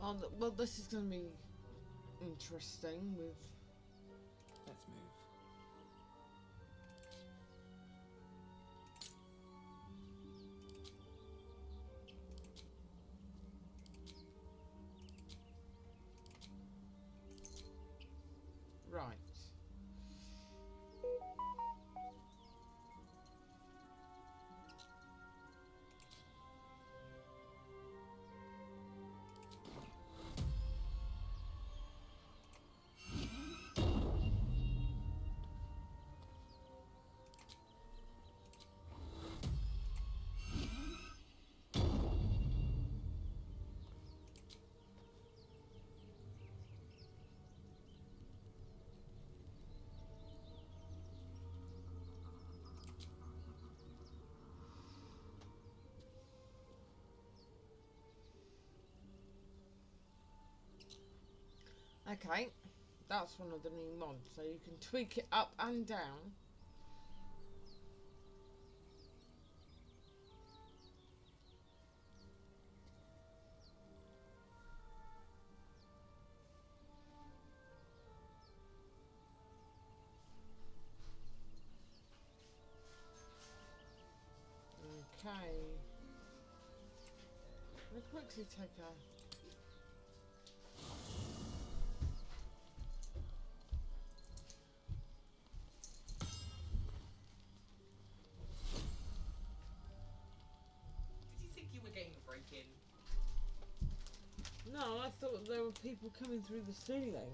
S1: Oh, well, this is going to be interesting with...
S4: Let's move.
S1: Right. Okay, that's one of the new mods, so you can tweak it up and down. Okay. Let's quickly take a...
S9: Did you think you were getting a break in?
S1: No, I thought there were people coming through the ceiling.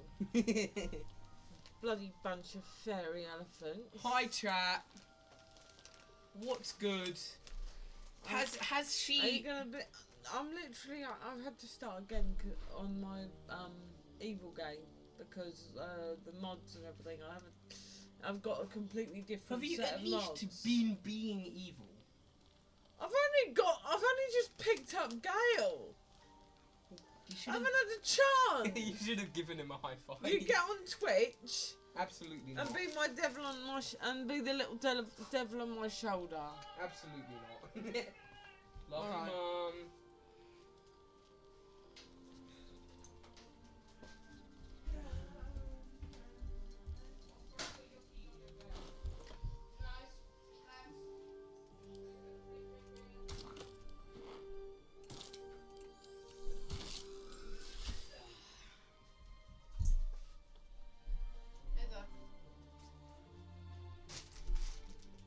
S1: Bloody bunch of fairy elephants.
S9: Hi, chat. What's good? Has
S1: Are
S9: she?
S1: you gonna be... I'm literally... I've had to start again on my evil game because the mods and everything. I've got a completely different
S9: Have you
S1: set
S9: at
S1: of
S9: least
S1: mods.
S9: been being evil?
S1: I've only just picked up Gale.
S9: You
S1: I
S9: should
S1: haven't
S9: have.
S1: had a
S9: You
S1: chance.
S9: should have given him a high five.
S1: You get on Twitch
S9: Absolutely not.
S1: and be my devil on my and be the little devil on my shoulder.
S9: Absolutely not. Love you,
S1: Alright.
S9: Mum.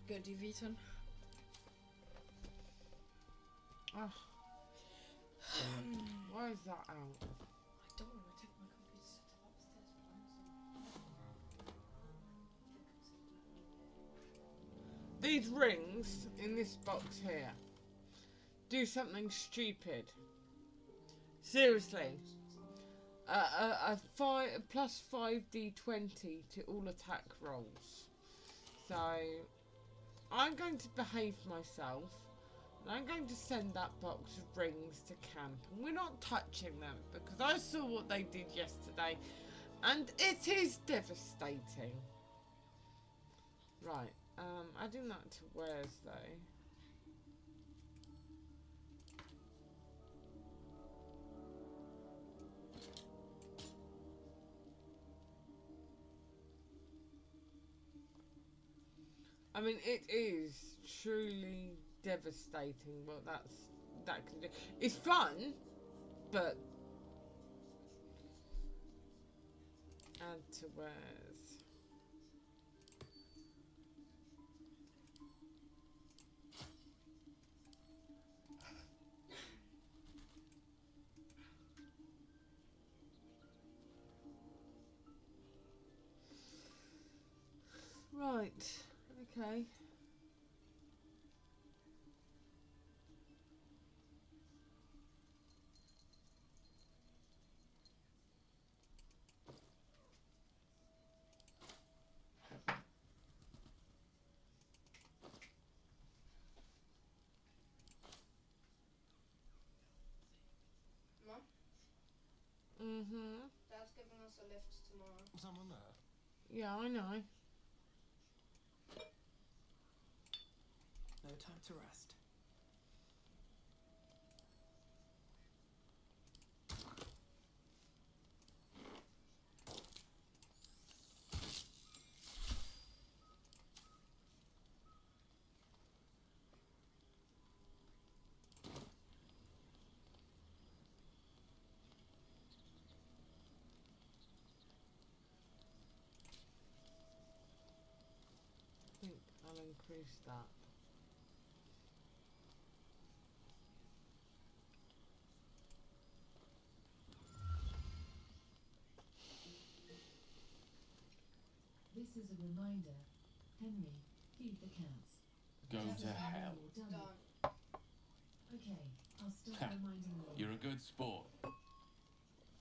S10: Good, you've eaten.
S1: Oh. Why is that out?
S10: I don't know, I took my computer set up upstairs for
S1: These rings in this box here do something stupid. Seriously. A plus 5d20 to all attack rolls. So I'm going to behave myself. And I'm going to send that box of rings to camp. And we're not touching them because I saw what they did yesterday. And it is devastating. Right. Adding that to where's though. I mean, it is truly devastating what that can do. It's fun, but add to where's. Right. Okay.
S10: Mum,
S1: Mhm.
S10: Dad's giving us a lift tomorrow.
S8: Someone there?
S1: Yeah, I know.
S4: No time to rest.
S1: increase that.
S11: This is a reminder. Henry, feed the cats.
S12: Go
S11: Just
S12: to
S11: let me know
S12: hell.
S11: you're done.
S10: Don't.
S11: Okay, I'll stop
S12: Ha.
S11: reminding you.
S12: You're a good sport.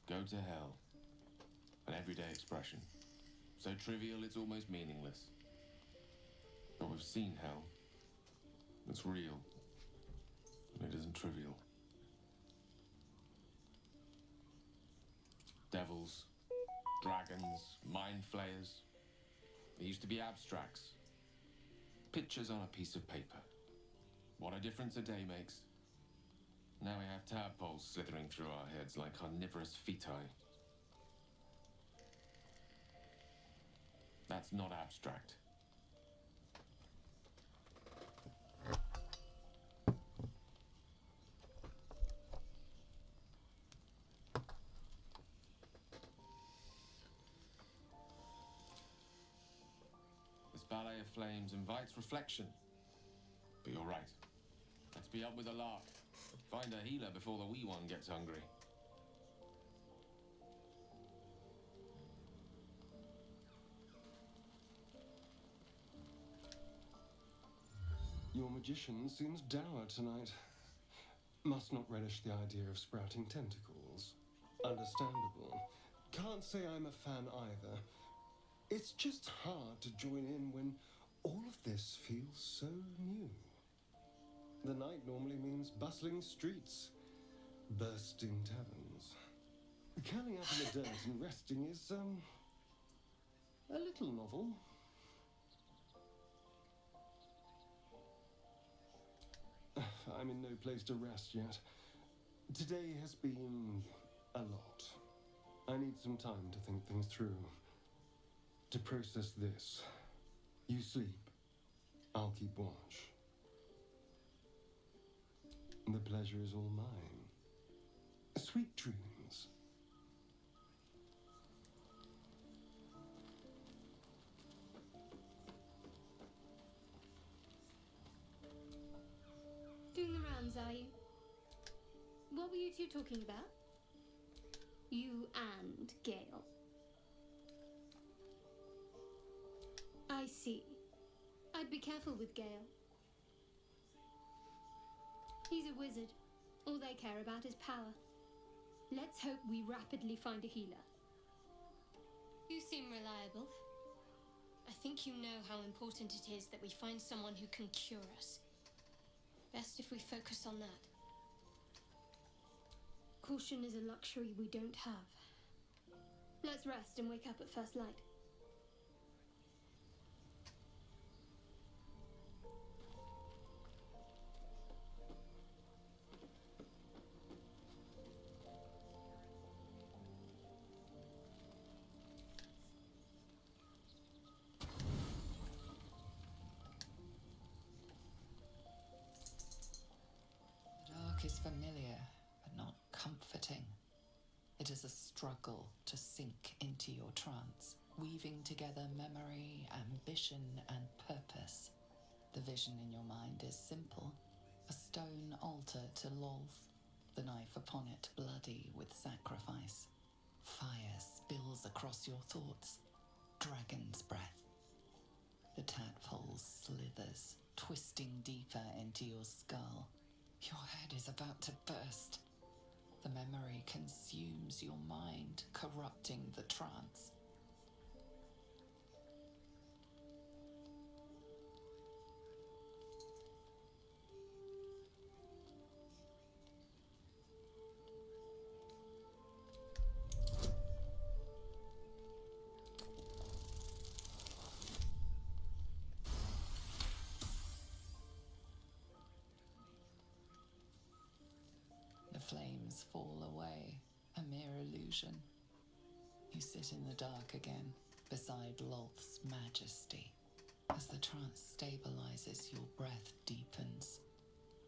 S12: Go to hell. An everyday expression. So trivial it's almost meaningless. But we've seen hell. It's real. And it isn't trivial. Devils, dragons, mind flayers. They used to be abstracts. Pictures on a piece of paper. What a difference a day makes. Now we have tadpoles slithering through our heads like carnivorous feti. That's not abstract. This ballet of flames invites reflection. But you're right. Let's be up with a lark. Find a healer before the wee one gets hungry.
S8: Your magician seems dour tonight. Must not relish the idea of sprouting tentacles. Understandable. Can't say I'm a fan either. It's just hard to join in when all of this feels so new. The night normally means bustling streets, bursting taverns. Curling up in the dirt and resting is, a little novel. I'm in no place to rest yet. Today has been a lot. I need some time to think things through. To process this. You sleep. I'll keep watch. The pleasure is all mine. Sweet dreams.
S6: Doing the rounds, are you? What were you two talking about? You and Gale. I see. I'd be careful with Gale. He's a wizard. All they care about is power. Let's hope we rapidly find a healer. You seem reliable. I think you know how important it is that we find someone who can cure us. Best if we focus on that. Caution is a luxury we don't have. Let's rest and wake up at first light.
S2: The dark is familiar, but not comforting. It is a struggle to sink into your trance, weaving together memory, ambition, and purpose. The vision in your mind is simple. A stone altar to Lolth, the knife upon it bloody with sacrifice. Fire spills across your thoughts. Dragon's breath. The tadpole slithers, twisting deeper into your skull. Your head is about to burst. The memory consumes your mind, corrupting the trance. The flames fall away, a mere illusion. You sit in the dark again, beside Lolth's majesty. As the trance stabilizes, your breath deepens.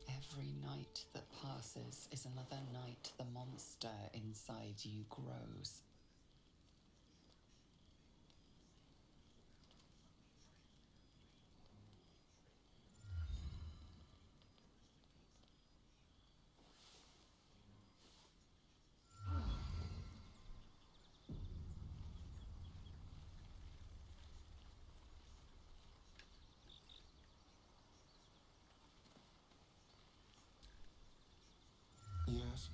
S2: Every night that passes is another night the monster inside you grows.
S5: us?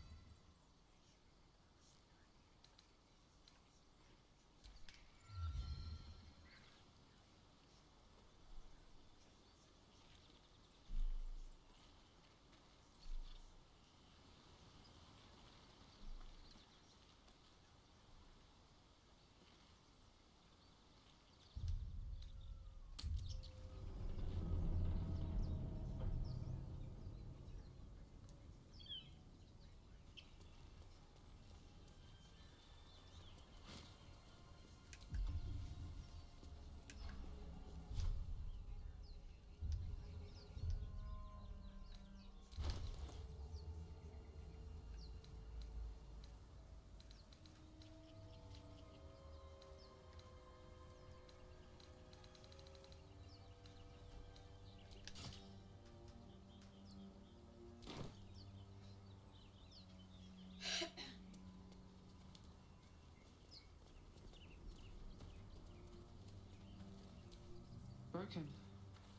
S4: Broken.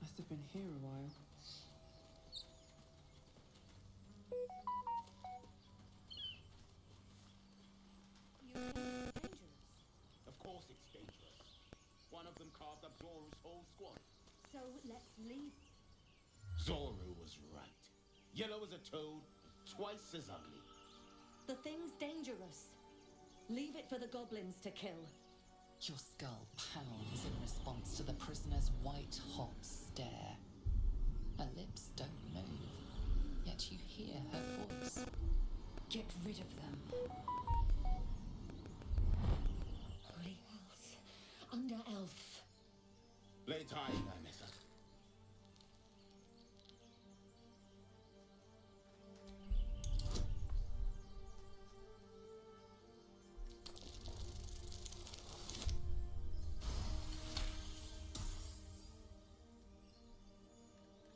S4: Must have been here a while.
S13: Of course it's dangerous. One of them carved up Zoru's whole squad.
S3: So let's leave.
S13: Zoru was right. Yellow as a toad, twice as ugly.
S14: The thing's dangerous. Leave it for the goblins to kill.
S2: Your skull pounds in response to the prisoner's white-hot stare. Her lips don't move, yet you hear her voice.
S3: Get rid of them. Holy house. Under elf.
S13: Lay time, Nymessa.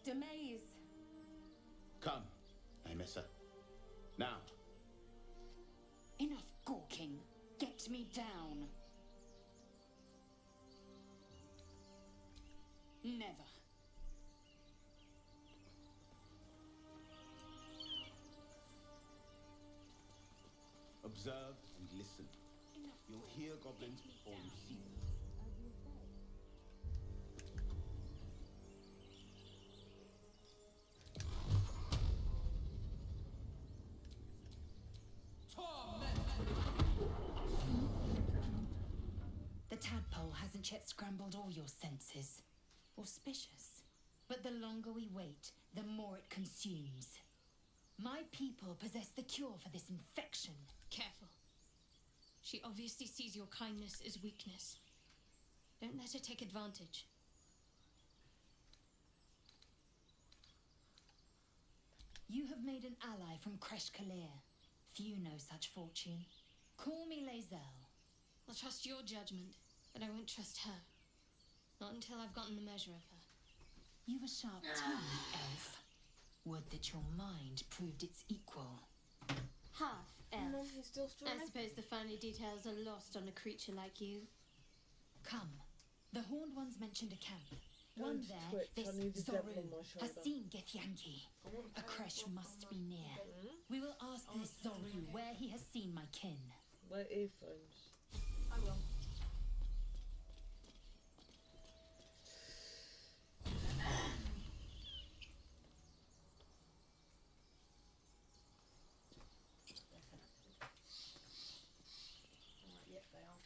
S14: Demaze.
S13: Come, Nymessa. Now.
S3: Enough gawking. Get me down. Never.
S13: Observe and listen. You'll hear goblins before you see them.
S3: The tadpole hasn't yet scrambled all your senses. Auspicious. But the longer we wait, the more it consumes. My people possess the cure for this infection.
S6: Careful. She obviously sees your kindness as weakness. Don't let her take advantage.
S3: You have made an ally from Kresh Kalir. Few know such fortune. Call me Lae'zel.
S6: I'll trust your judgment, but I won't trust her. Not until I've gotten the measure of her.
S3: You've a sharp tongue, elf. Would that your mind proved its equal.
S6: Half elf.
S1: No, he's still
S6: I
S1: struggling.
S6: suppose the finer details are lost on a creature like you.
S3: Come. The Horned Ones mentioned a camp.
S1: Go
S3: One
S1: into
S3: there,
S1: Twitch, I
S3: this
S1: need a devil
S3: Zoru,
S1: on my shoulder.
S3: has seen Githyanki. A Kresh must be near. We will ask this Zoru where he has seen my kin.
S1: My earphones.
S10: I will. Alright, yep, they are.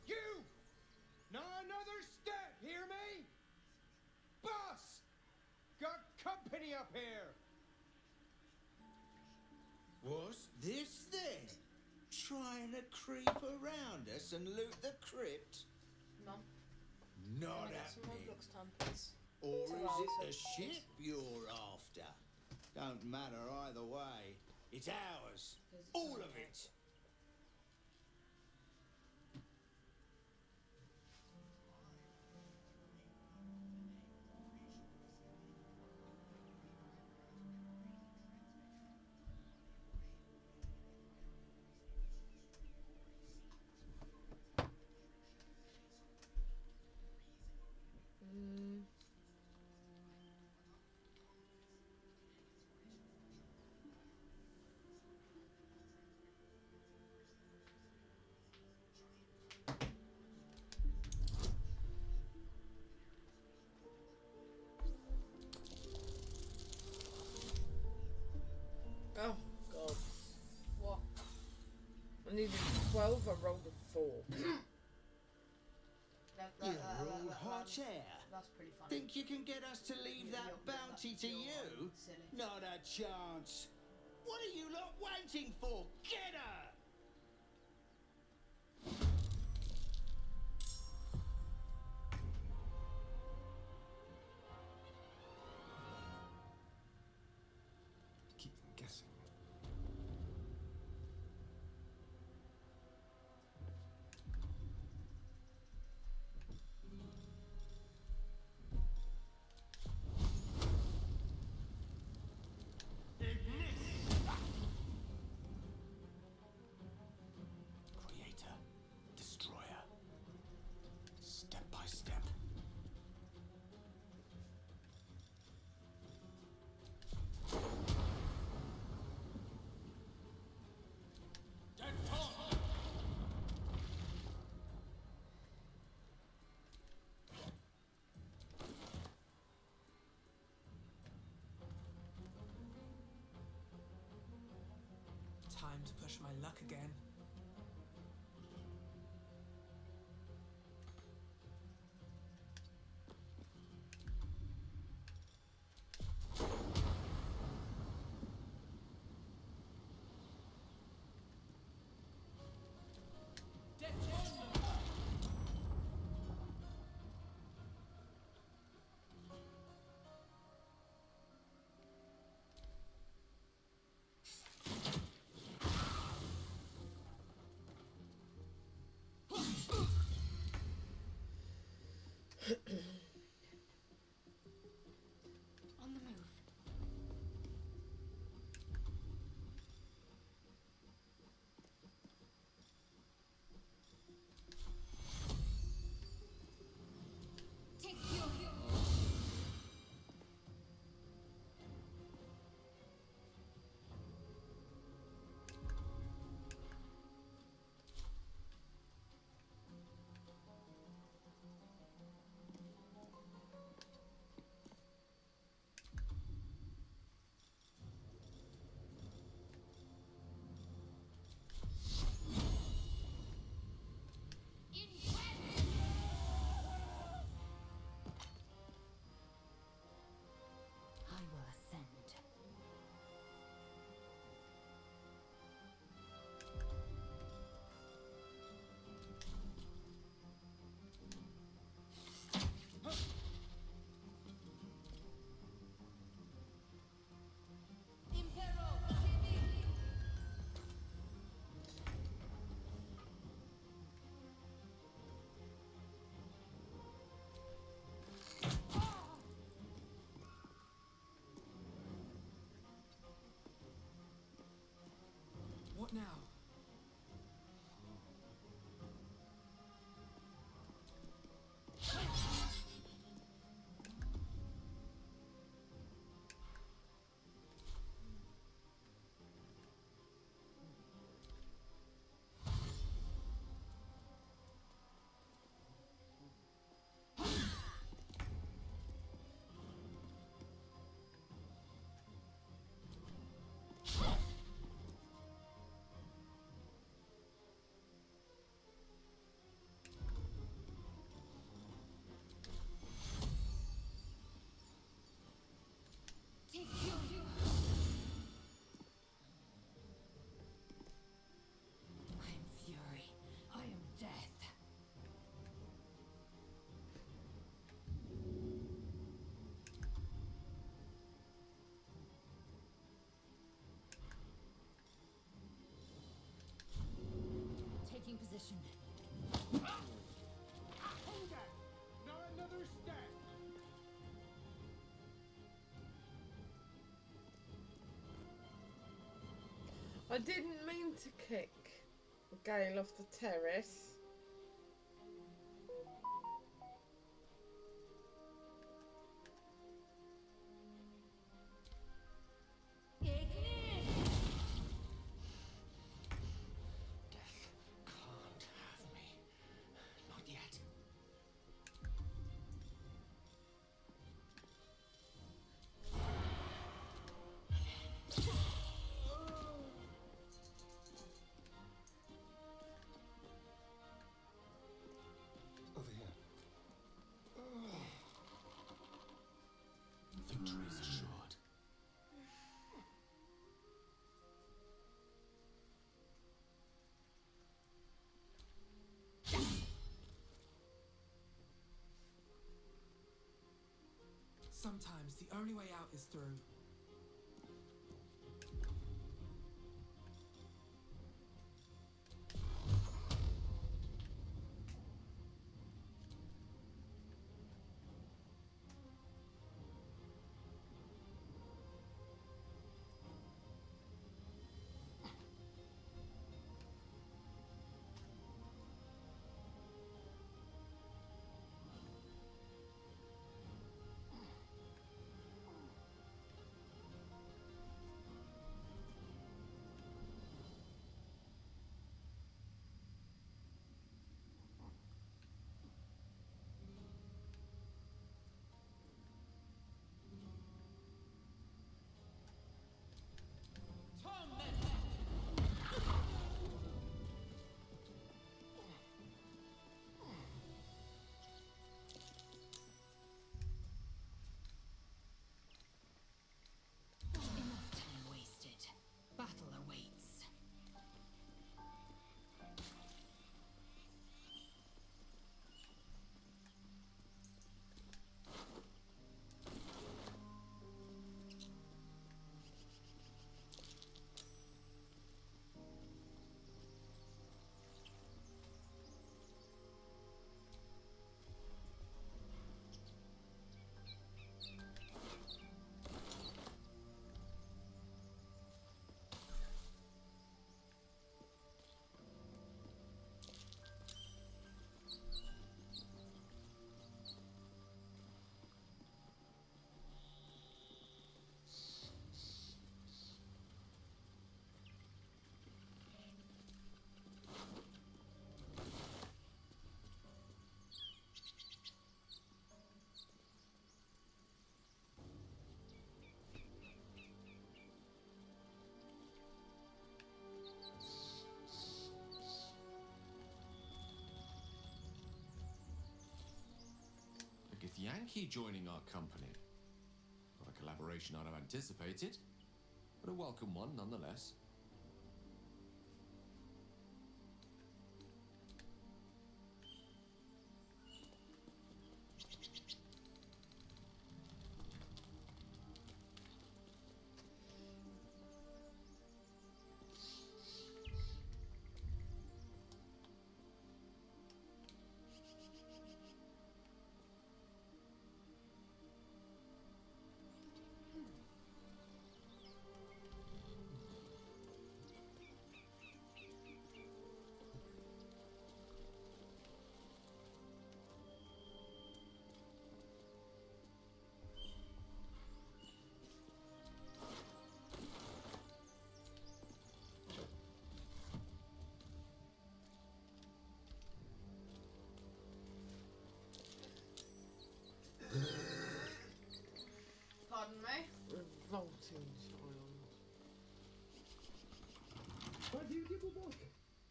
S13: You! Not another step, hear me? Boss! Got company up here!
S15: What's this then? Trying to creep around us and loot the crypt?
S10: Mum,
S15: Not
S10: can I get some more
S15: happening.
S10: books time, please?
S15: Or
S10: To
S15: is it the
S10: answer.
S15: ship you're after? Don't matter either way. It's ours. All of it.
S1: rolled a 4.
S15: You're all hot air.
S10: That's pretty funny.
S15: Think you can get us to leave
S10: Yeah,
S15: that
S10: you're-
S15: bounty to
S10: you're
S15: you?
S10: silly.
S15: Not a chance. What are you lot waiting for? Get her!
S4: Keep them guessing.
S13: Creator, destroyer. Step by step.
S16: Time to push my luck again.
S6: On the move. Take your
S3: I will ascend.
S16: What now?
S6: take your
S3: I am fury. I am death. Taking position.
S15: Hold that! Not another step!
S1: I didn't mean to kick Gale off the terrace.
S13: Can't have me. Not yet.
S16: Sometimes the only way out is through.
S3: Enough time wasted. Battle awaits.
S5: A Githyanki joining our company. Not a collaboration I'd have anticipated, but a welcome one nonetheless.
S1: Pardon me? Revolting child.
S17: What do you give a book?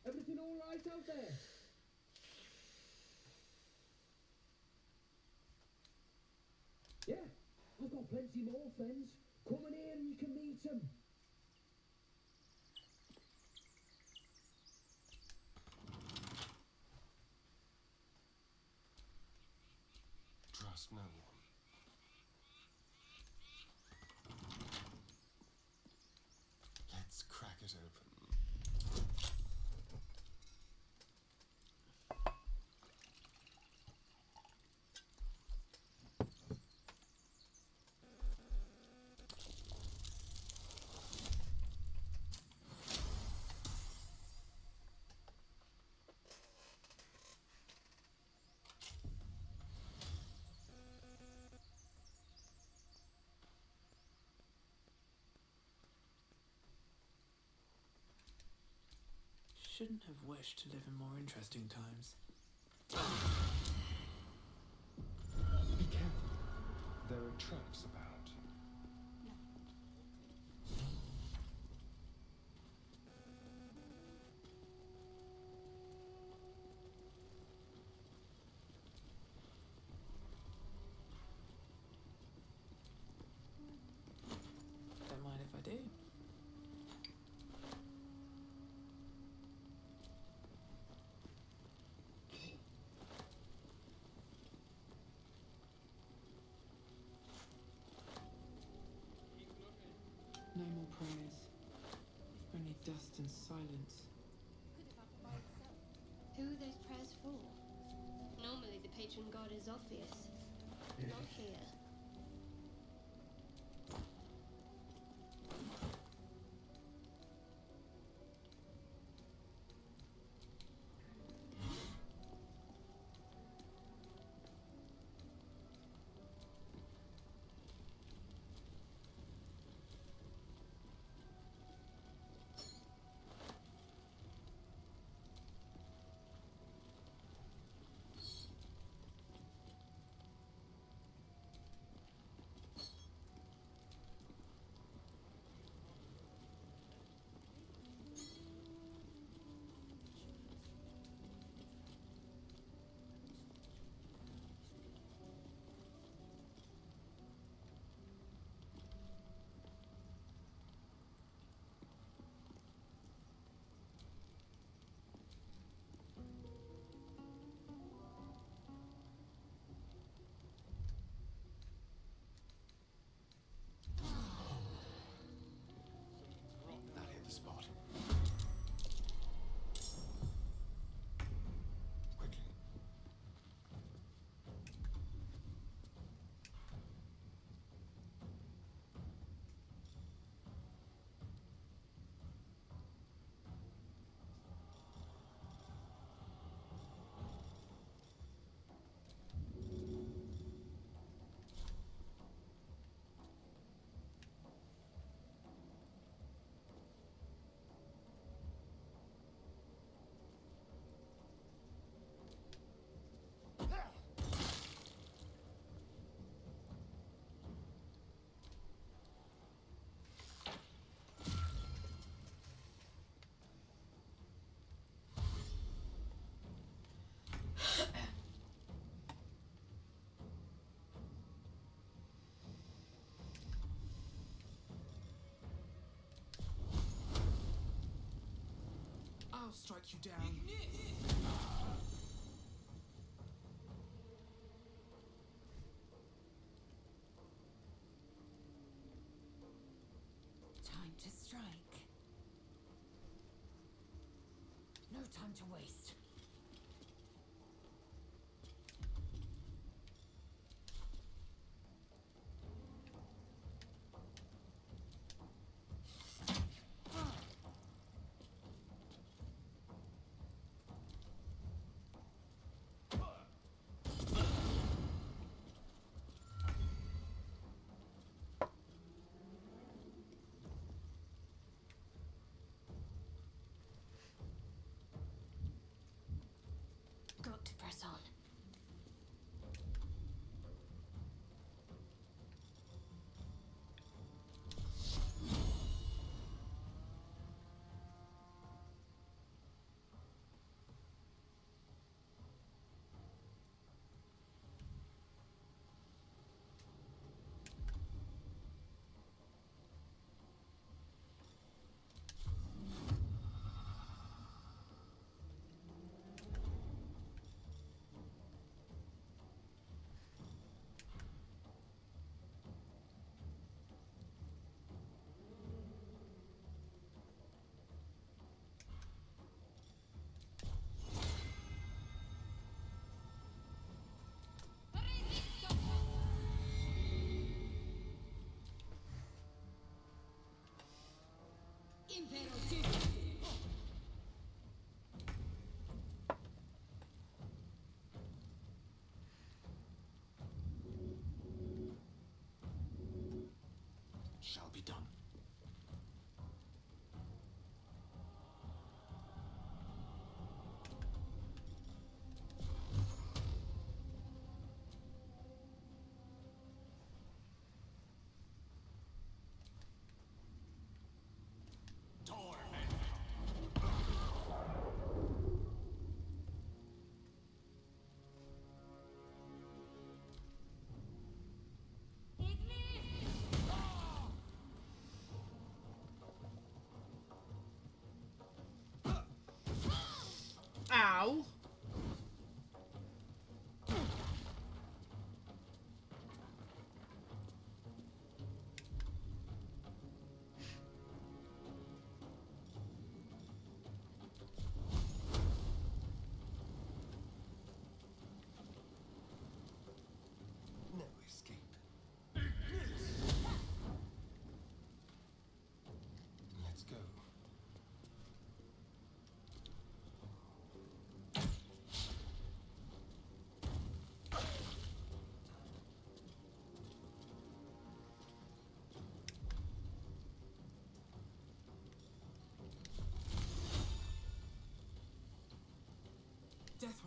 S17: Everything all right out there? Yeah, I've got plenty more friends. Come in here and you can meet them.
S8: Trust no one. Let's crack it open.
S16: Shouldn't have wished to live in more interesting times.
S8: Be careful. There are traps about.
S16: Don't mind if I do. dust and silence.
S6: Who are those prayers for? Normally the patron god is obvious. Not here.
S12: That hit the spot. Quickly.
S16: I'll strike you down.
S3: Time to strike. No time to waste.
S6: Got to press on.
S12: Shall be done.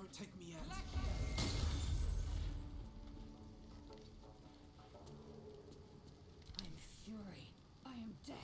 S16: won't take me yet.
S3: I am fury. I am death.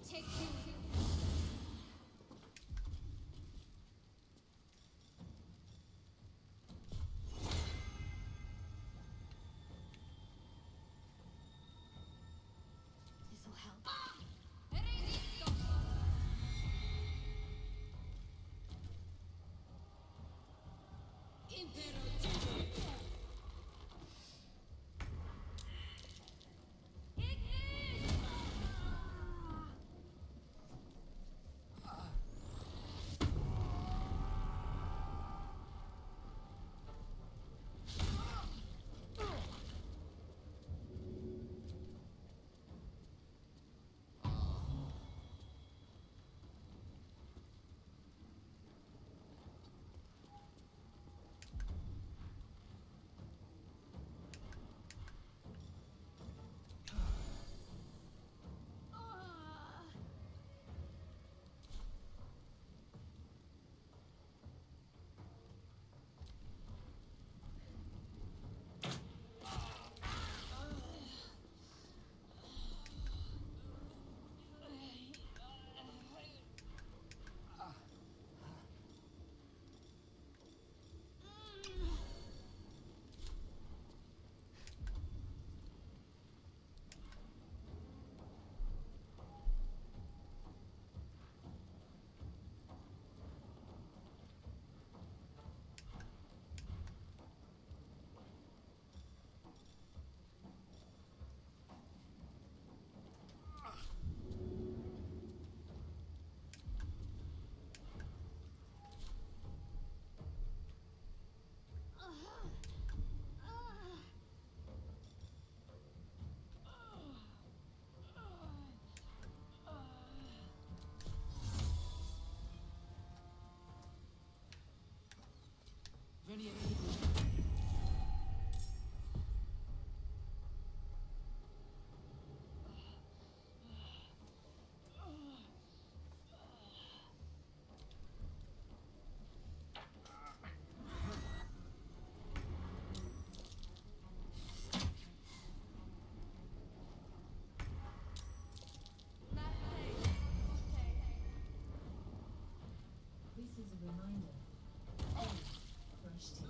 S6: Take two. This will help.
S16: Only
S11: This is a reminder. Fresh tea.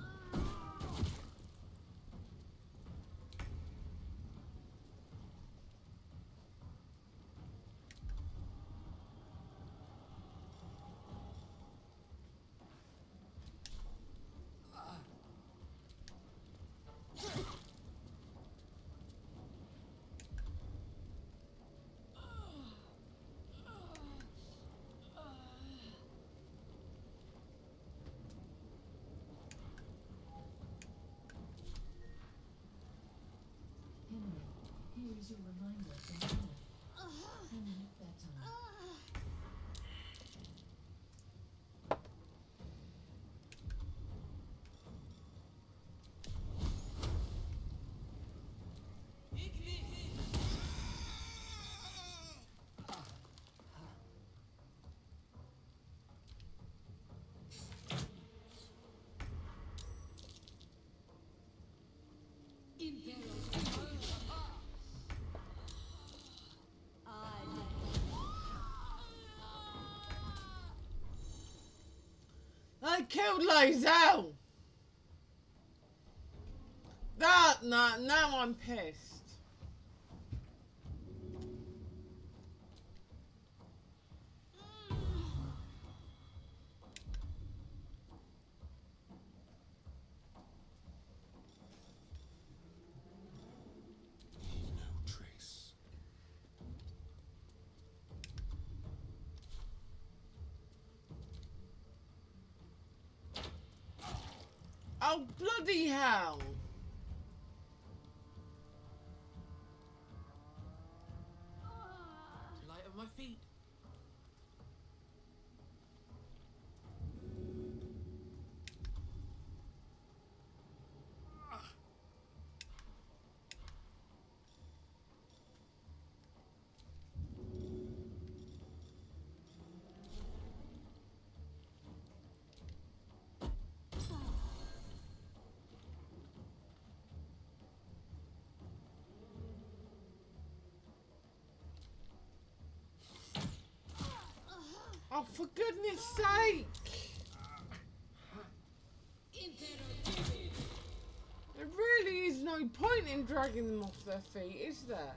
S11: Henry, here is your reminder from Hannah. Henry, bedtime.
S1: I killed Lozelle! Now I'm pissed. Oh, bloody hell!
S16: Light on my feet.
S1: Oh, for goodness sake! There really is no point in dragging them off their feet, is there?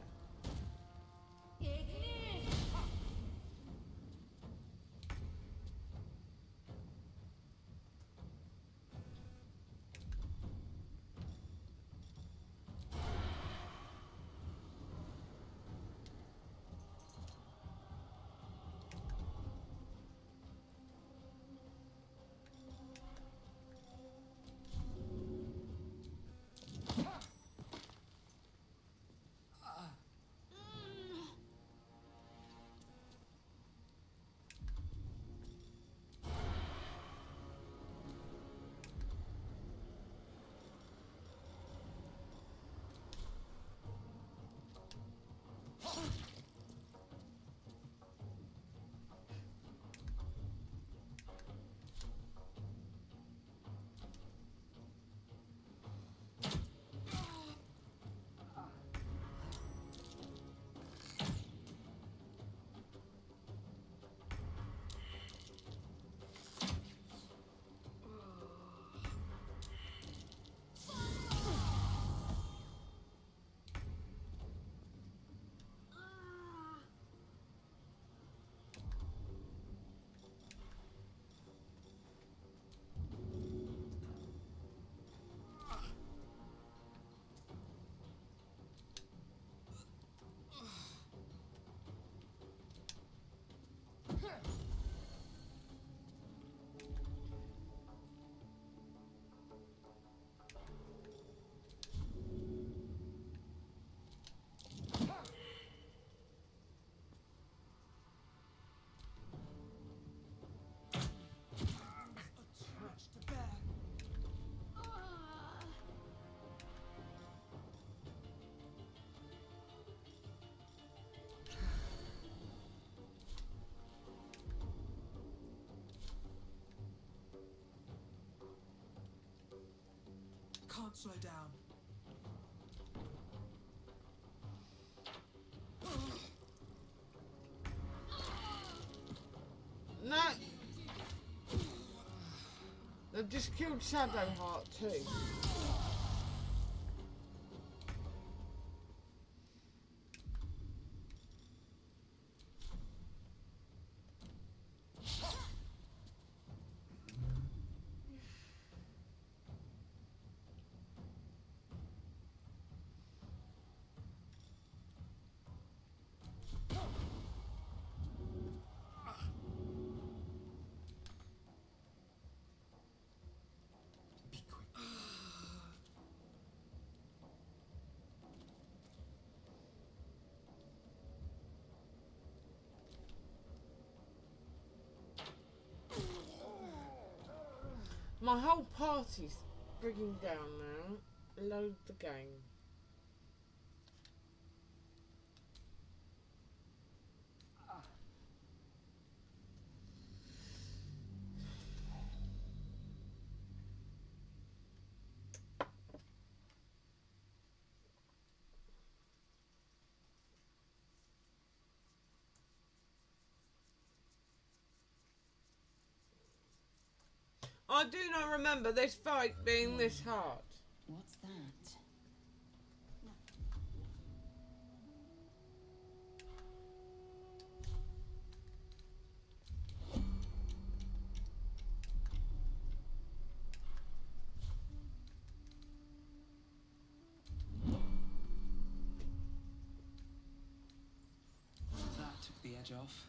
S16: Can't slow down.
S1: No! They've just killed Shadowheart too. My whole party's frigging down now. Load the game. I do not remember this fight being this hard.
S2: What's that?
S16: That took the edge off.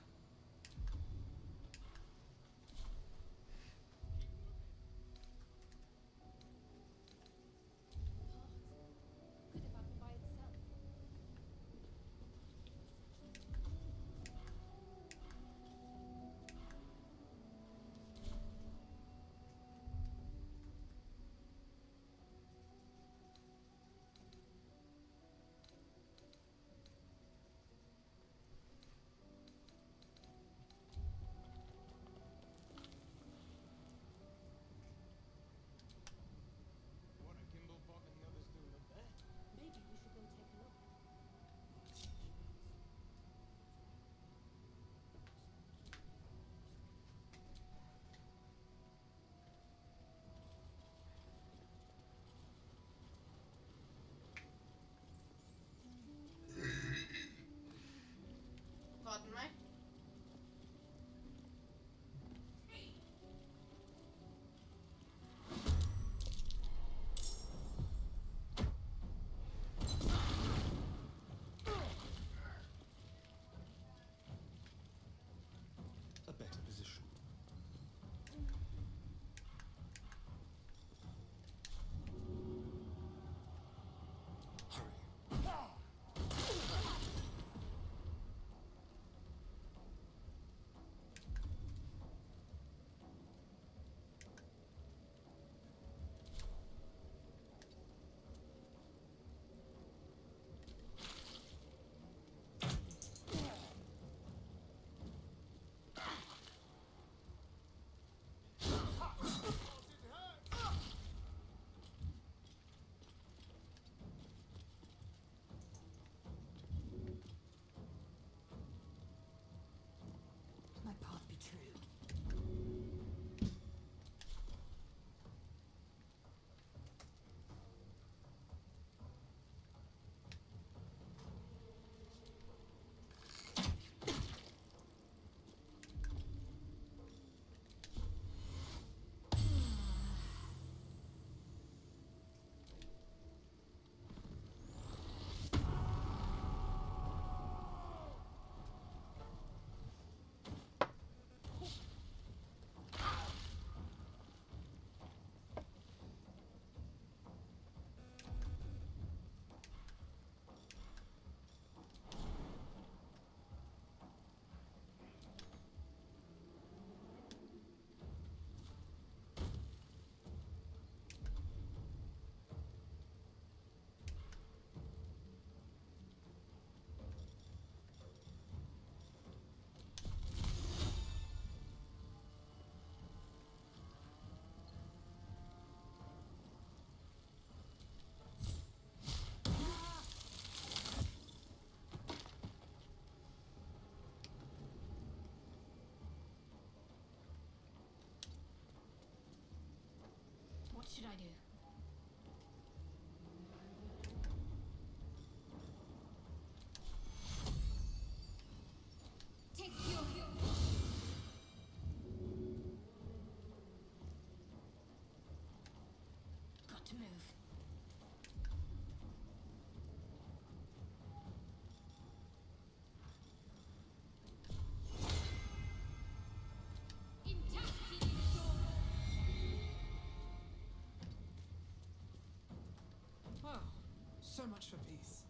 S6: to move.
S16: Well, so much for peace.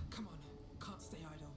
S16: Come on, can't stay idle.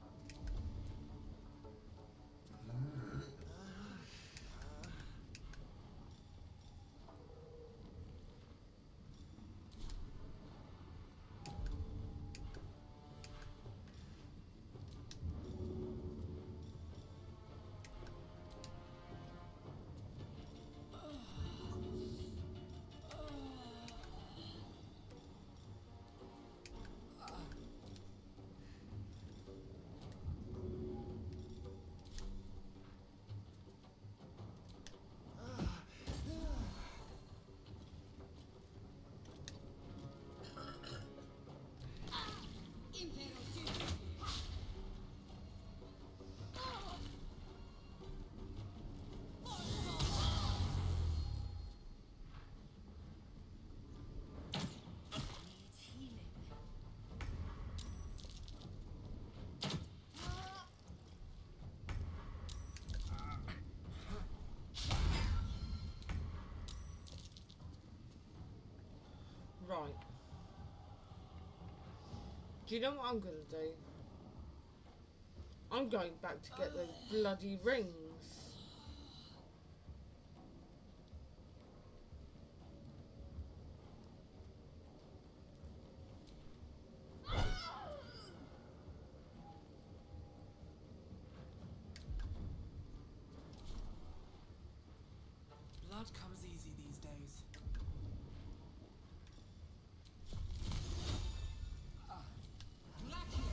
S1: Right. Do you know what I'm gonna do? I'm going back to get those bloody rings.
S16: Blood comes easy these days.
S6: I'm not going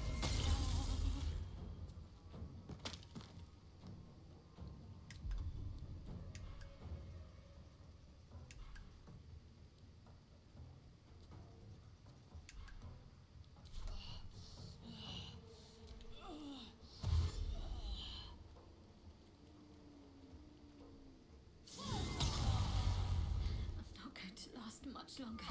S6: to last much longer.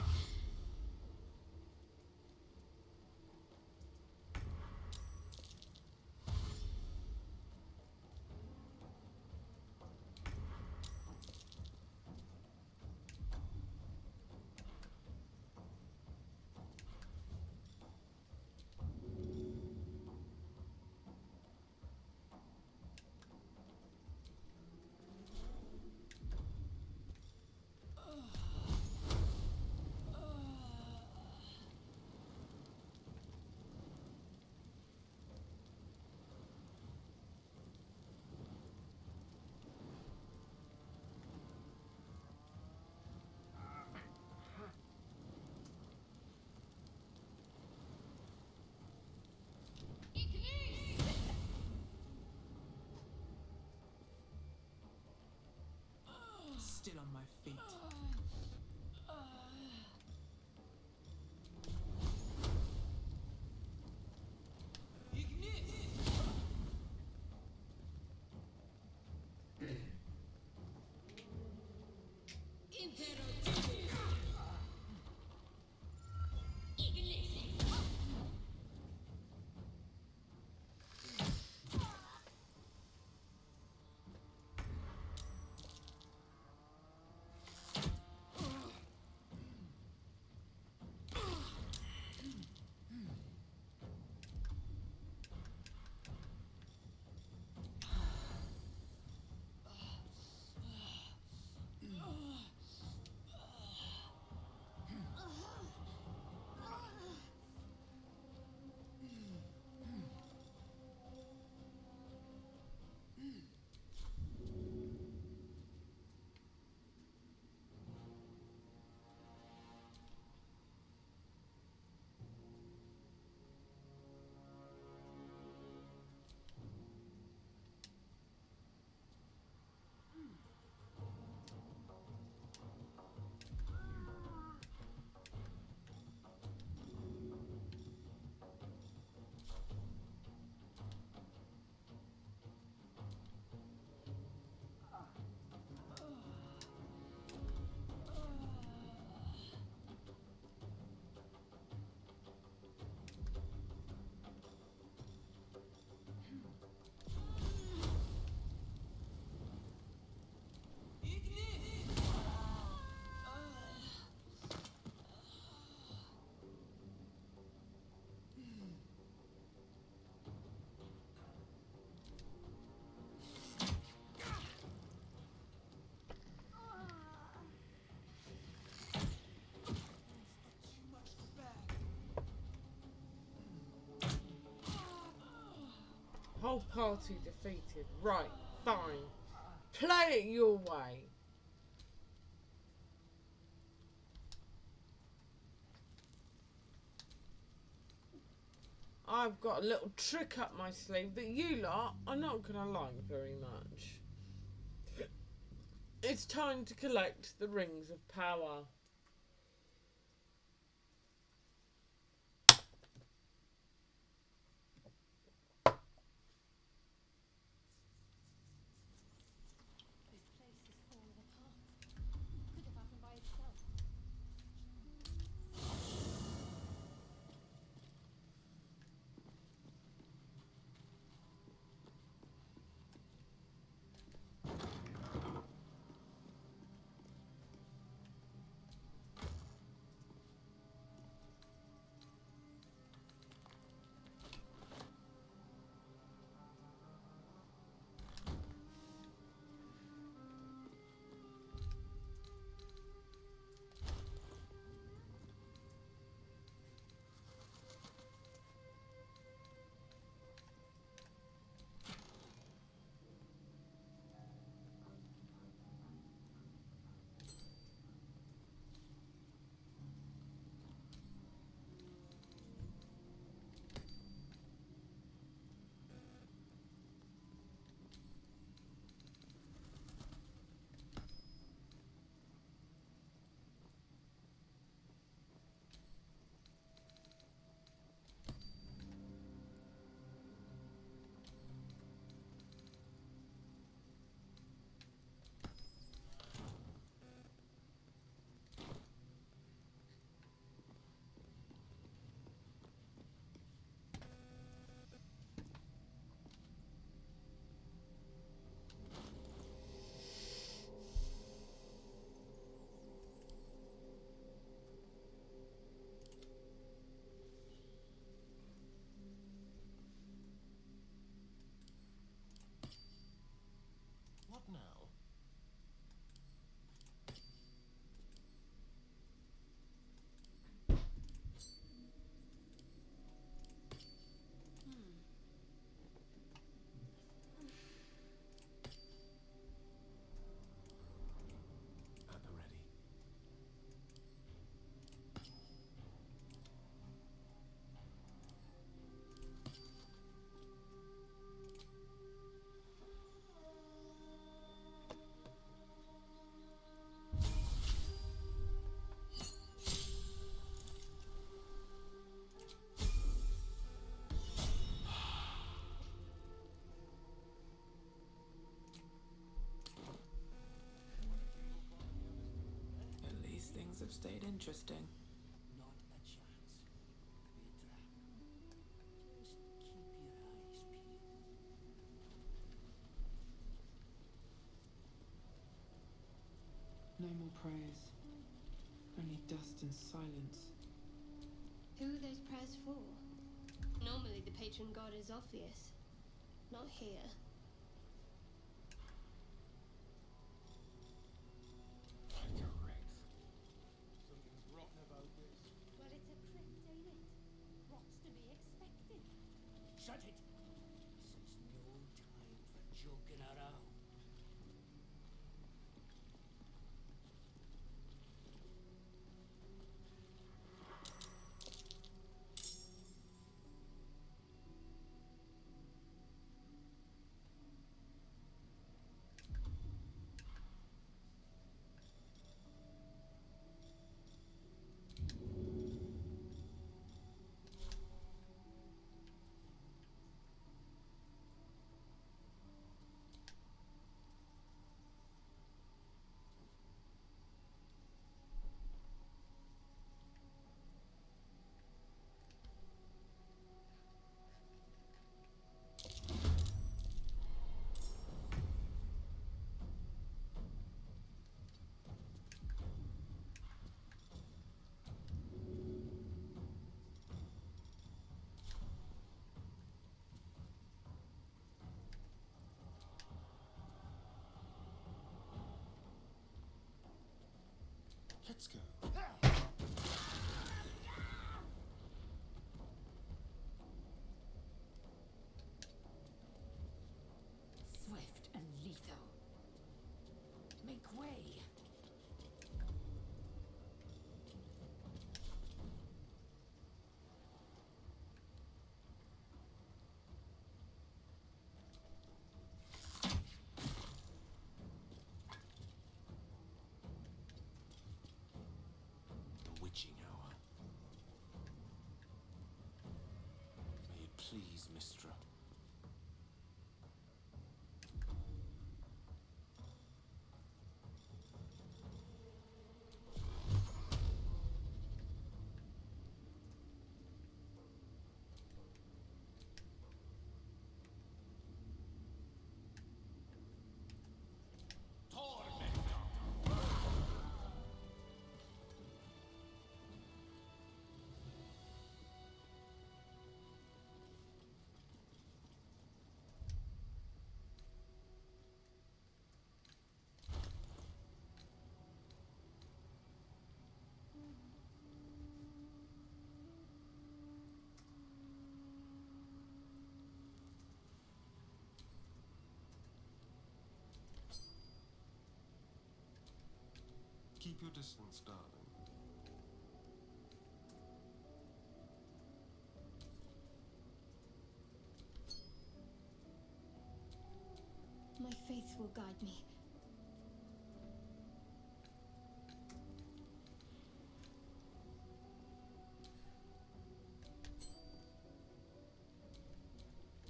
S1: Whole party defeated. Right, fine. Play it your way. I've got a little trick up my sleeve that you lot are not going to like very much. It's time to collect the rings of power.
S6: This place is falling apart. Could have happened by itself.
S18: What now? At the ready.
S16: At least things have stayed interesting.
S15: Not a chance. We're trapped. Just keep your eyes peeled.
S16: No more praise. Only dust and silence.
S6: Who are those prayers for? Normally the patron god is obvious. Not here.
S15: Something's rotten about this.
S3: Well, it's a crypt, ain't it? What's to be expected?
S15: Shut it! This is no time for joking around.
S18: Let's go. witching hour. May it please, Mistra.
S8: Keep your distance, darling.
S6: My faith will guide me.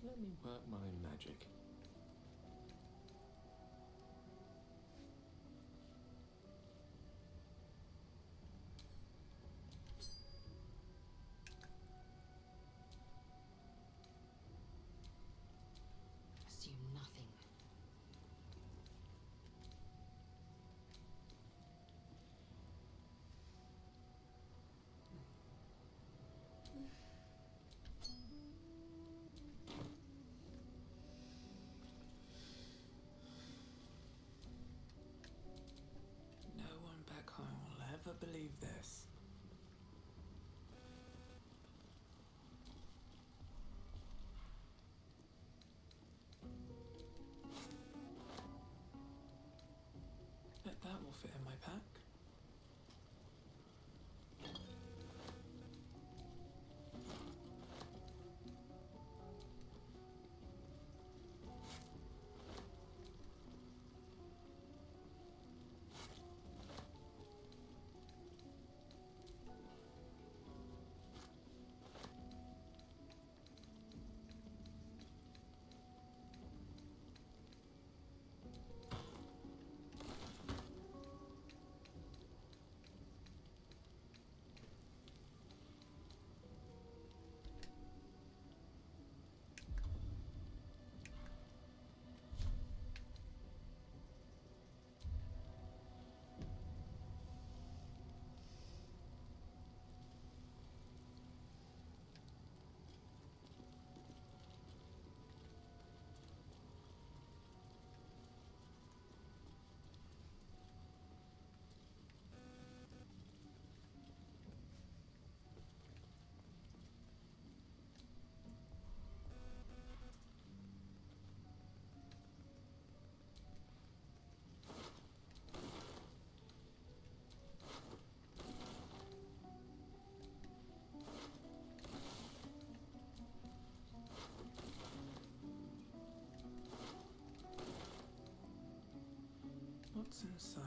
S18: Let me work my magic.
S3: Assume nothing.
S16: No one back home will ever believe this. Bet that will fit in my pack. What's inside?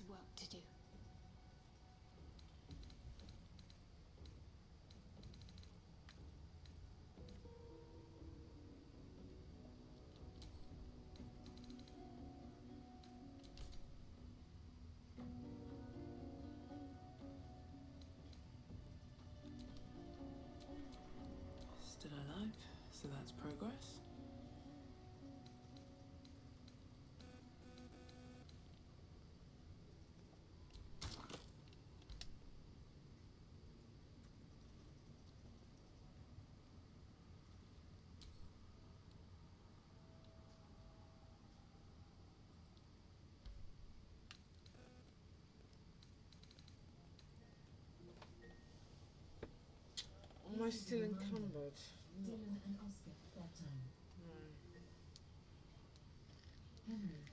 S6: is work to do.
S16: Still alive, so that's progress.
S1: Am I still encumbered?
S11: Dylan and Oscar, bedtime.
S1: No.
S11: Henry,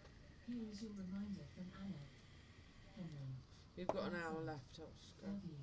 S11: here is your reminder from Anna. Henry.
S1: We've got an
S11: That's
S1: hour
S11: it.
S1: left, Oscar.
S11: Love you.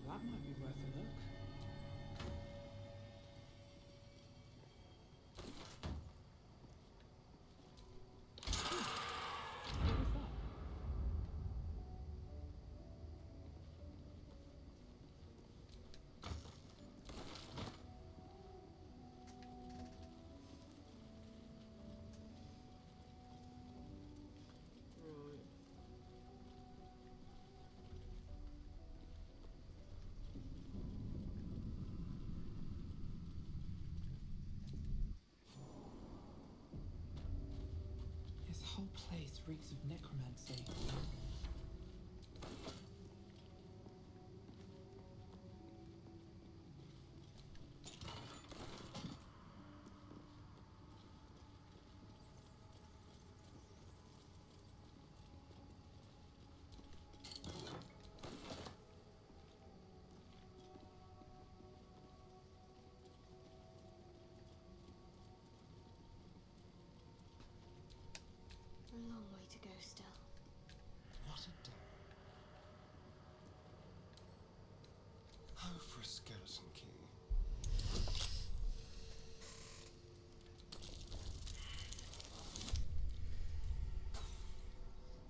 S16: That might be worth a look. What was that?
S1: Right.
S16: This whole place reeks of necromancy.
S6: A long way to go still.
S8: What a day. Oh, for a skeleton key.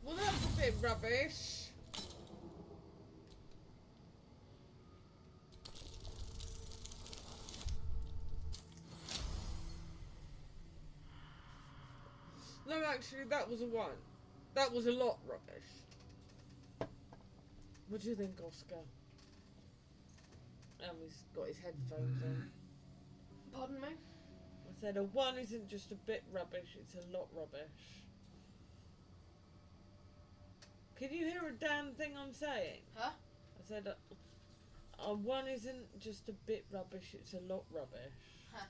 S1: Well, that's a bit rubbish. No, actually, that was a 1. That was a lot rubbish. What do you think, Oscar? He's got his headphones on.
S10: Pardon me?
S1: I said a 1 isn't just a bit rubbish, it's a lot rubbish. Can you hear a damn thing I'm saying?
S10: Huh?
S1: I said, one isn't just a bit rubbish, it's a lot rubbish.
S10: Huh.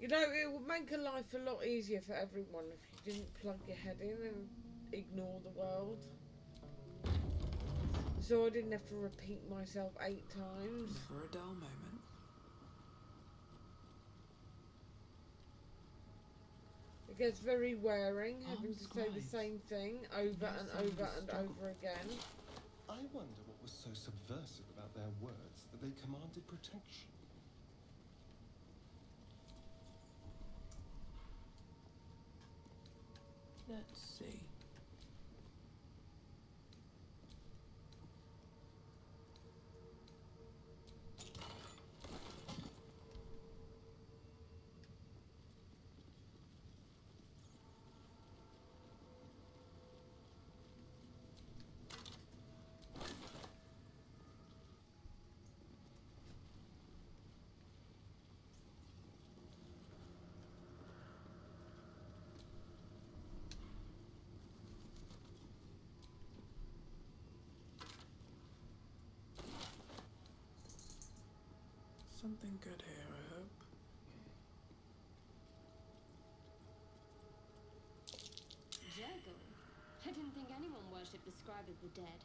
S1: You know, it would make a life a lot easier for everyone if you didn't plug your head in and ignore the world. So I didn't have to repeat myself 8 times.
S16: Never a dull moment.
S1: It gets very wearing, having to say the
S8: scribes.
S1: same thing over
S8: No
S1: and
S8: sign of
S1: over
S8: a
S1: and
S8: struggle.
S1: over again.
S8: I wonder what was so subversive about their words that they commanded protection.
S16: Let's see. Something good here, I hope.
S3: Juggle. I didn't think anyone worshipped the scribe of the dead.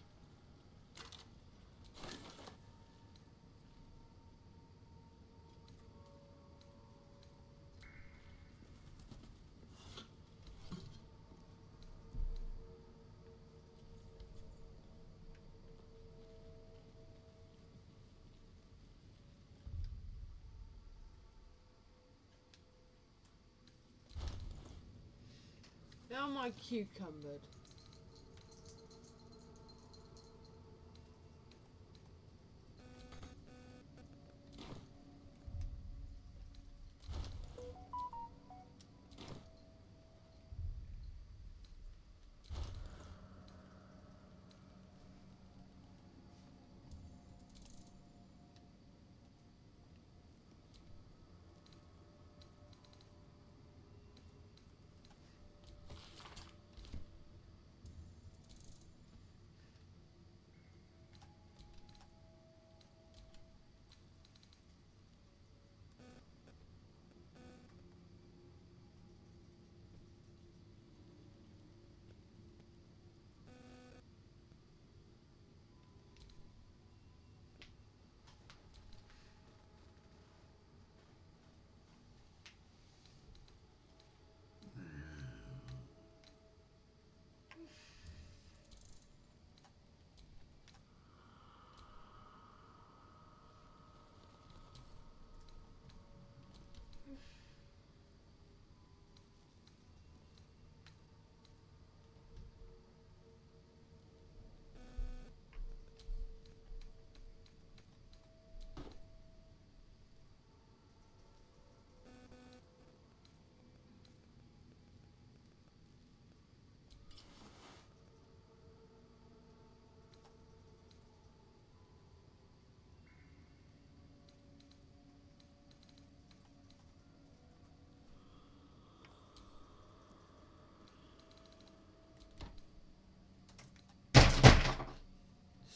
S1: Now my cucumbered.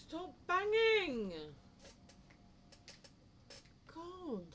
S1: Stop banging! God.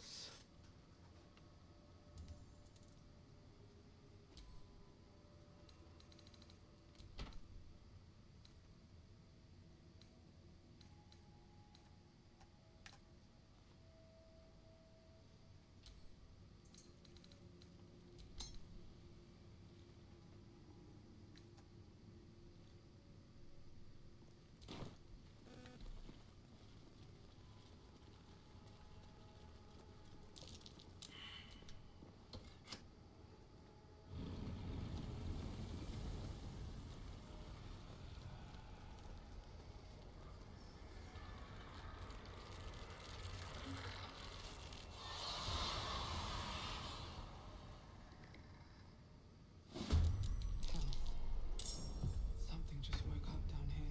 S16: Something just woke up down here.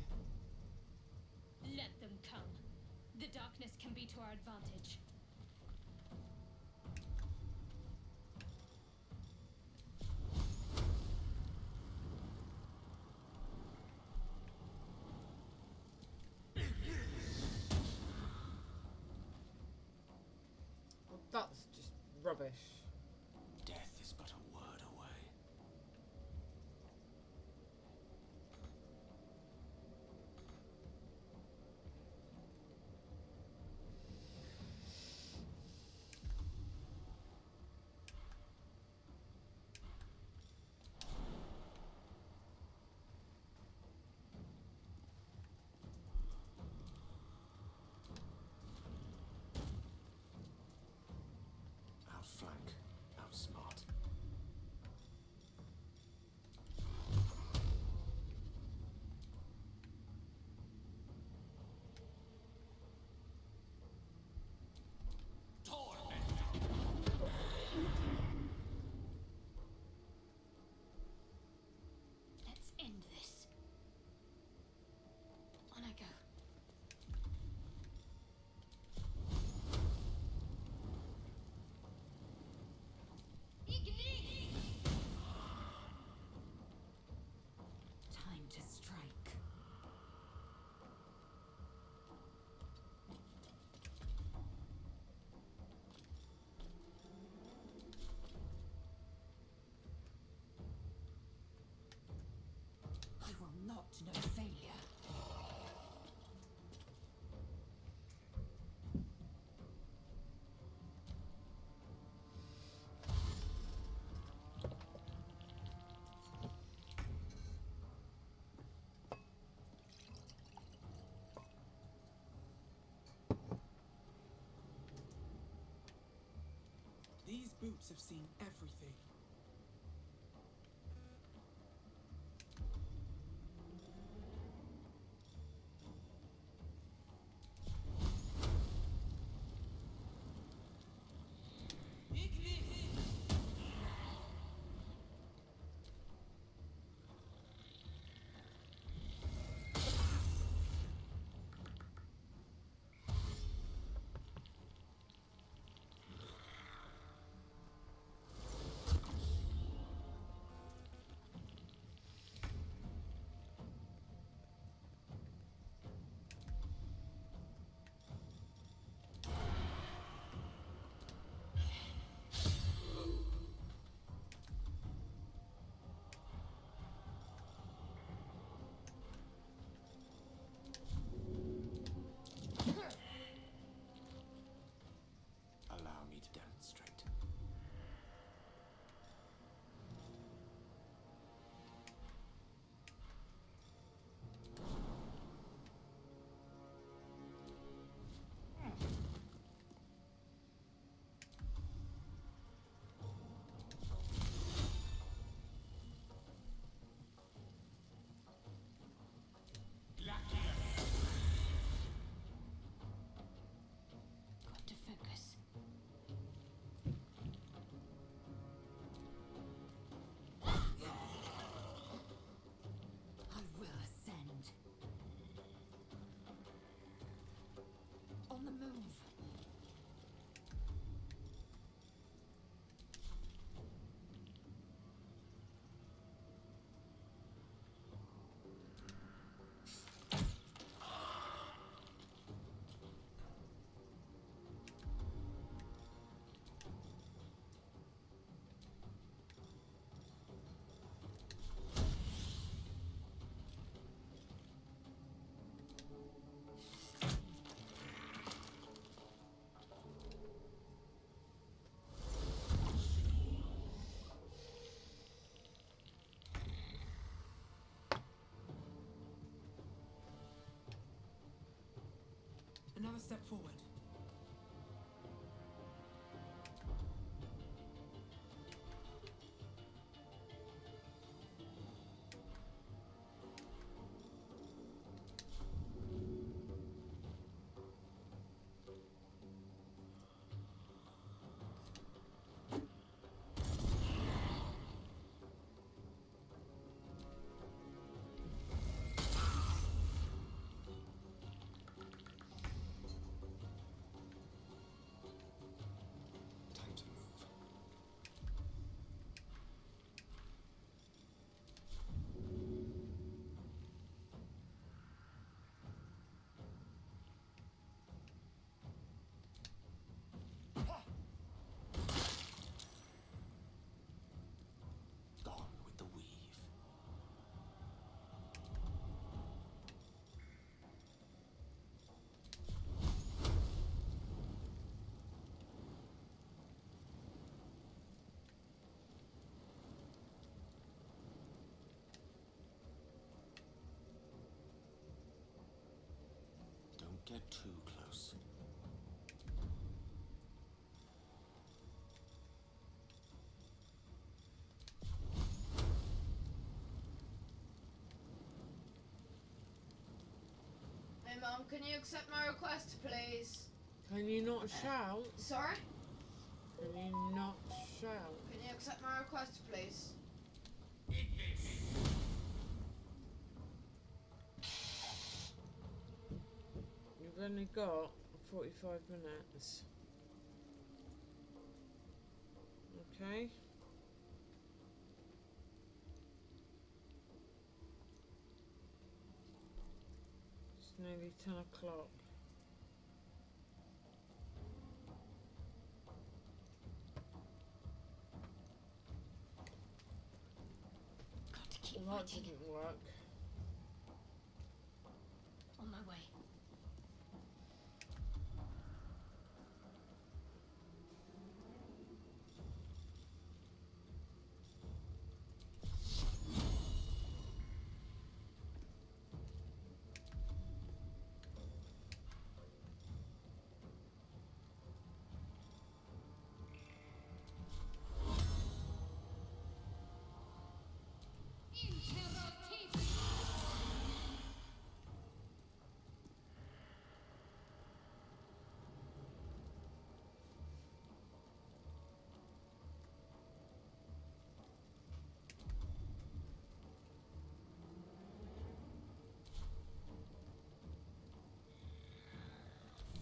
S3: Let them come. The darkness can be to our advantage.
S1: rubbish.
S16: Death is but a word away.
S18: Outflank, outsmart.
S6: Let's end this. On I go.
S3: Time to strike. I will not know failure.
S16: These boots have seen everything.
S18: Allow me to demonstrate.
S6: Got to focus.
S3: I will ascend. On the move.
S16: Another step forward.
S18: get too close.
S10: Hey Mum, can you accept my request, please?
S1: Can you not shout?
S10: Sorry?
S1: Can you not shout?
S10: Can you accept my request, please?
S1: You've only got 45 minutes. Okay. It's nearly 10 o'clock.
S6: Got to keep
S1: Well, that
S6: fighting.
S1: didn't work.
S6: On my way.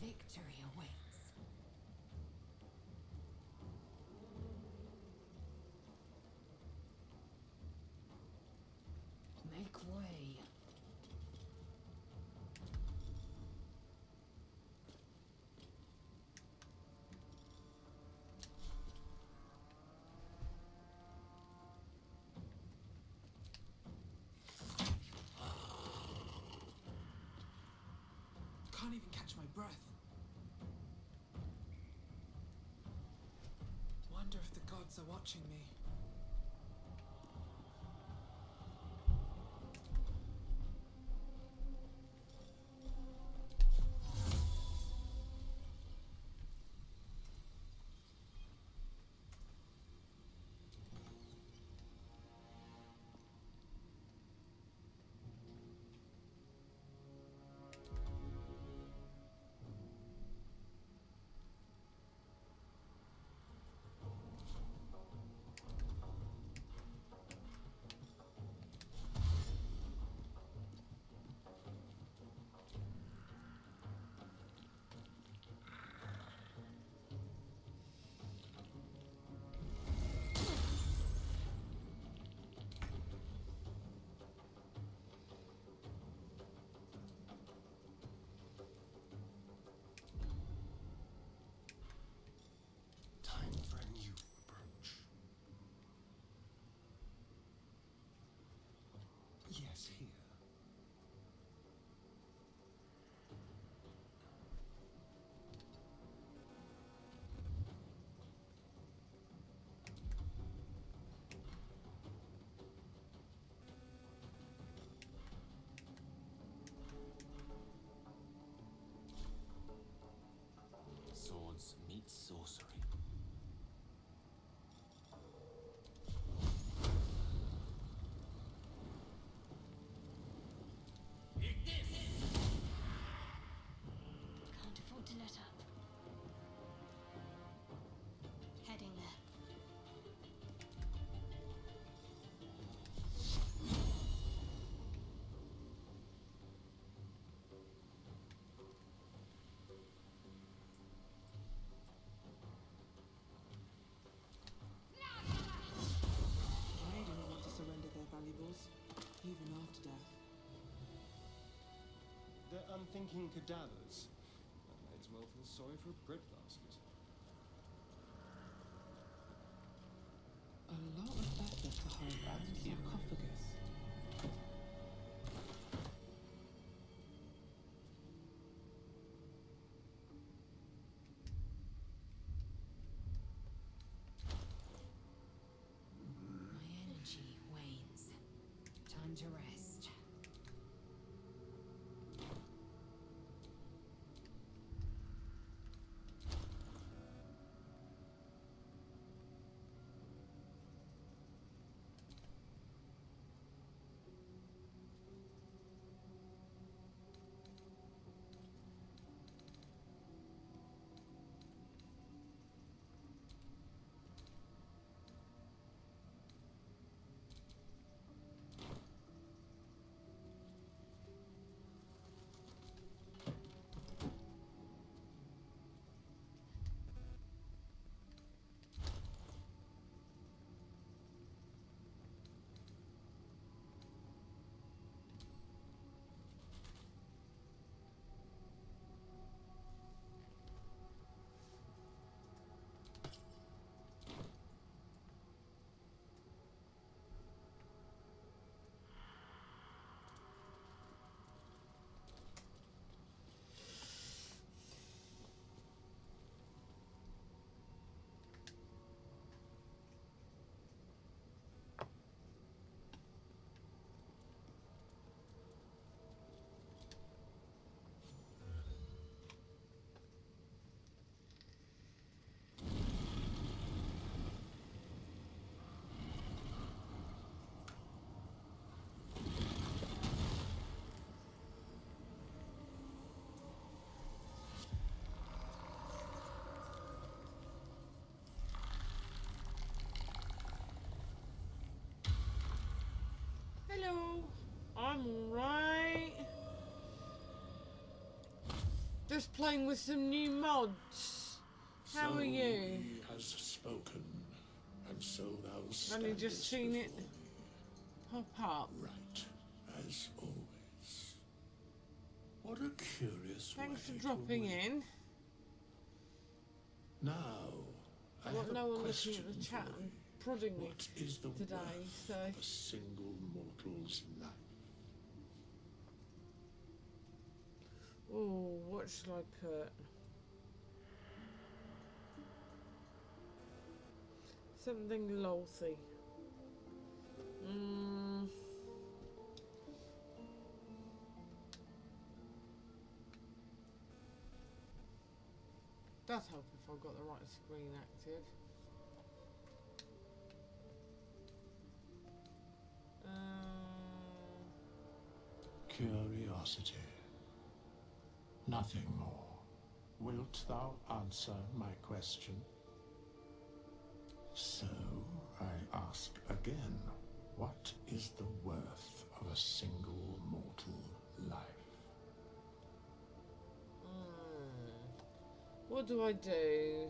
S3: Victory awaits. Make way.
S16: Can't even catch my breath. Wonder if the gods are watching me.
S8: Time for a new approach. Yes, here.
S18: Swords meet sorcery.
S6: Can't afford to let up. Heading there.
S16: I didn't want to surrender their valuables, even after death.
S8: They're unthinking cadavers. I may as well feel sorry for a breadbasket.
S16: A lot of effort behind that sarcophagus.
S3: My energy wanes. Time to rest.
S1: I'm alright. Just playing with some new mods. How are you?
S19: He has spoken, and so thou
S1: Only just
S19: standest
S1: seen it
S19: before
S1: pop up.
S19: me, right as always. What a curious
S1: Thanks for
S19: way
S1: dropping
S19: to awake.
S1: in.
S19: Now, I
S1: I've got
S19: have
S1: no
S19: a
S1: one looking
S19: question
S1: at the chat
S19: for
S1: and
S19: you.
S1: prodding me
S19: What is the
S1: today,
S19: worth
S1: so
S19: of a single mortal's life?
S1: oh, what shall I put? Something lolthy. Does help if I've got the right screen active.
S19: Curiosity. Nothing more. Wilt thou answer my question? So, I ask again, what is the worth of a single mortal life?
S1: What do I do?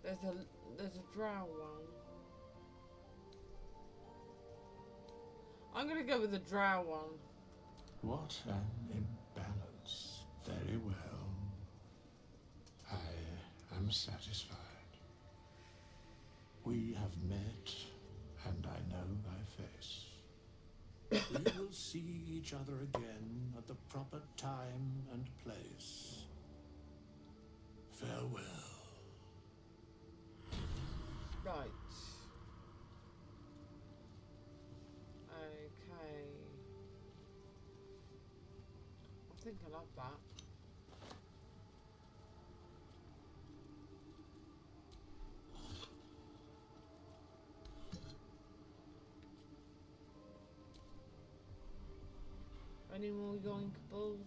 S1: There's a Drow one. I'm gonna go with the Drow one.
S19: What an imbalance. Very well. I am satisfied. We have met, and I know thy face. We will see each other again at the proper time and place. Farewell.
S1: Right. Okay. I think I love that. Any more yoinkables?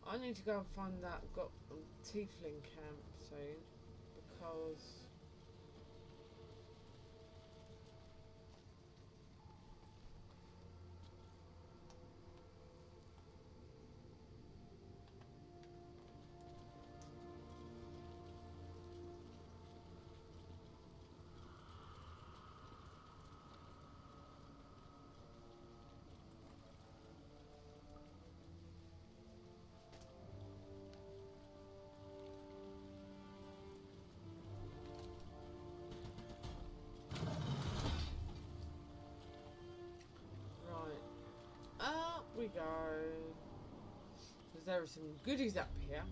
S1: I need to go and find that tiefling camp soon because we go. Because there are some goodies up here.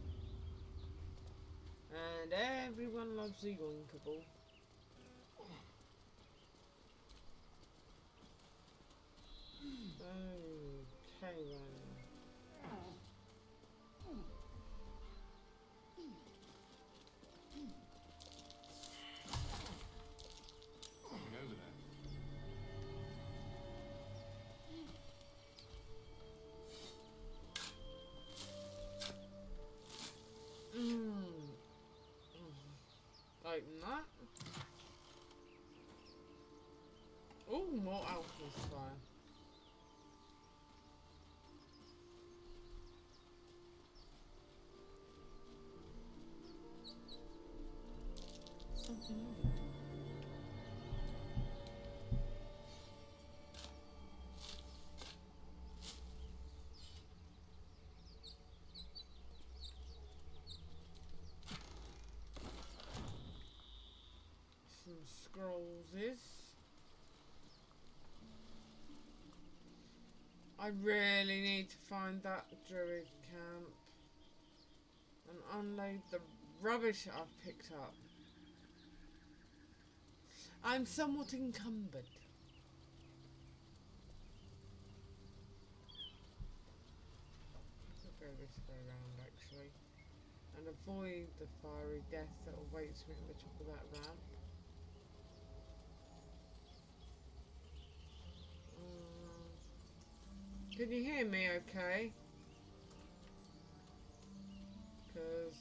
S1: And everyone loves a yoinkable. Okay then.
S12: Over there.
S1: Like that. Oh, more alchemist fire. Something new. Some scrolls is. I really need to find that druid camp and unload the rubbish I've picked up. I'm somewhat encumbered. I'll go this way round actually and avoid the fiery death that awaits me at the top of that ramp. Can you hear me okay? Because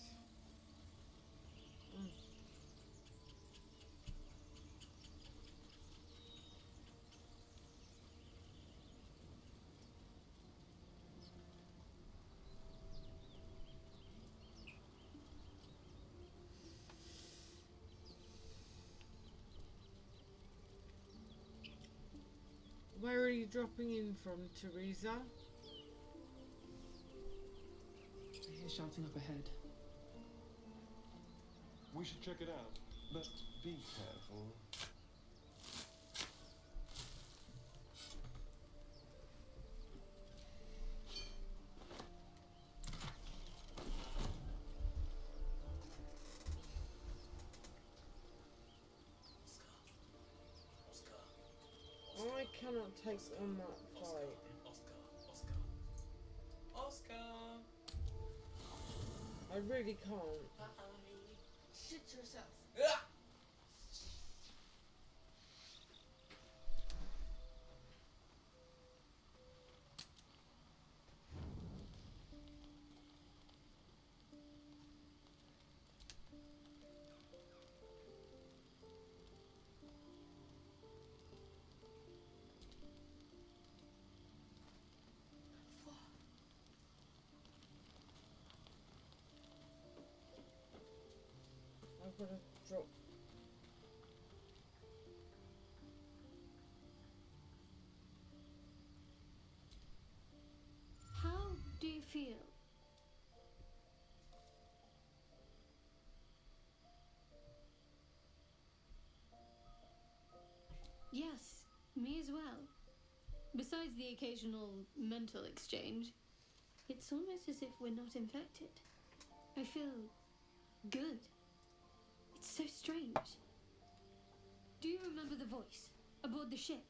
S1: Where are you dropping in from, Teresa?
S16: I hear shouting up ahead.
S8: We should check it out, but be careful.
S1: I cannot take on that fight.
S9: Oscar!
S1: I really can't.
S10: Shit yourself.
S1: I've got to drop.
S6: How do you feel? Yes, me as well. Besides the occasional mental exchange, it's almost as if we're not infected. I feel good. It's so strange. Do you remember the voice aboard the ship?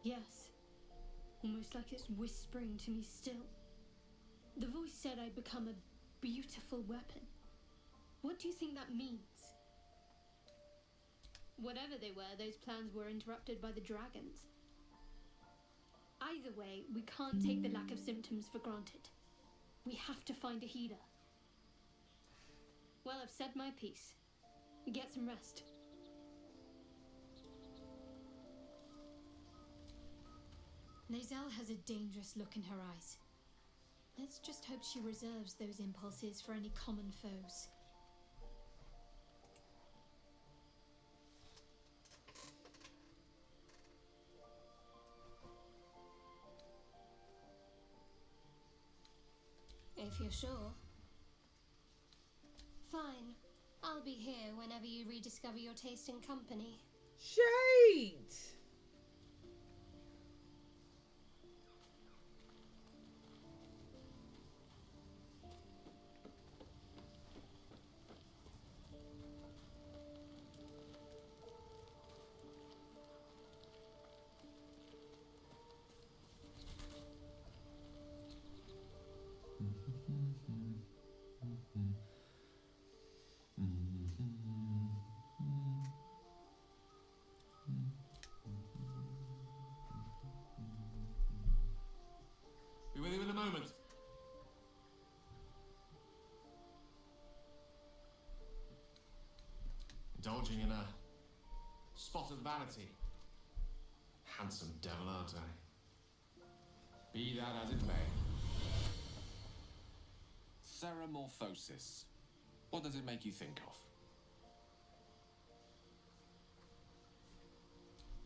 S6: Yes. Almost like it's whispering to me still. The voice said I'd become a beautiful weapon. What do you think that means? Whatever they were, those plans were interrupted by the dragons. Either way, we can't take the lack of symptoms for granted. We have to find a healer. Well, I've said my piece. Get some rest. Lazelle has a dangerous look in her eyes. Let's just hope she reserves those impulses for any common foes. If you're sure. Fine. I'll be here whenever you rediscover your taste in company.
S1: Shade!
S5: Be with you in a moment. Indulging in a spot of vanity. Handsome devil, aren't I? Be that as it may.
S12: Ceramorphosis. What does it make you think of?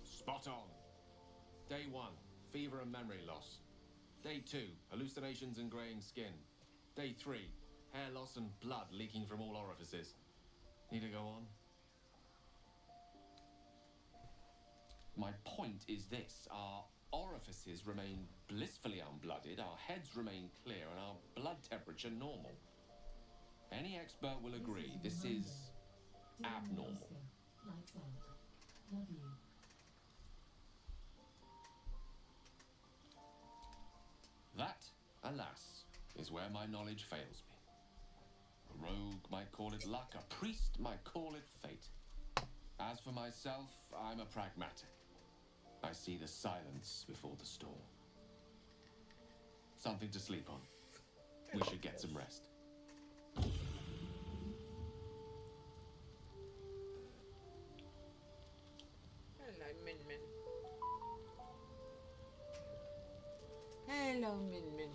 S12: Spot on. Day 1, fever and memory loss. Day 2, hallucinations and greying skin. Day 3, hair loss and blood leaking from all orifices. Need to go on? My point is this. Our orifices remain blissfully unblooded, our heads remain clear, and our blood temperature normal. Any expert will agree this is abnormal.
S11: Lights out. Love you.
S12: That, alas, is where my knowledge fails me. A rogue might call it luck, a priest might call it fate. As for myself, I'm a pragmatic. I see the silence before the storm. Something to sleep on. We should get some rest.
S1: Hello, Min Min. Hello, Min Min.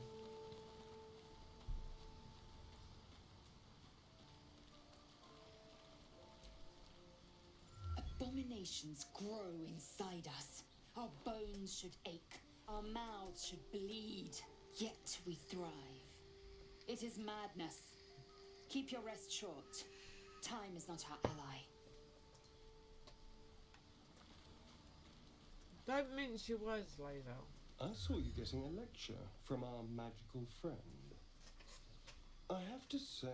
S14: Abomination. hallucinations grow inside us. Our bones should ache, our mouths should bleed, yet we thrive. It is madness. Keep your rest short. Time is not our ally.
S1: Don't mince your words, Lado.
S8: I saw you getting a lecture from our magical friend. I have to say,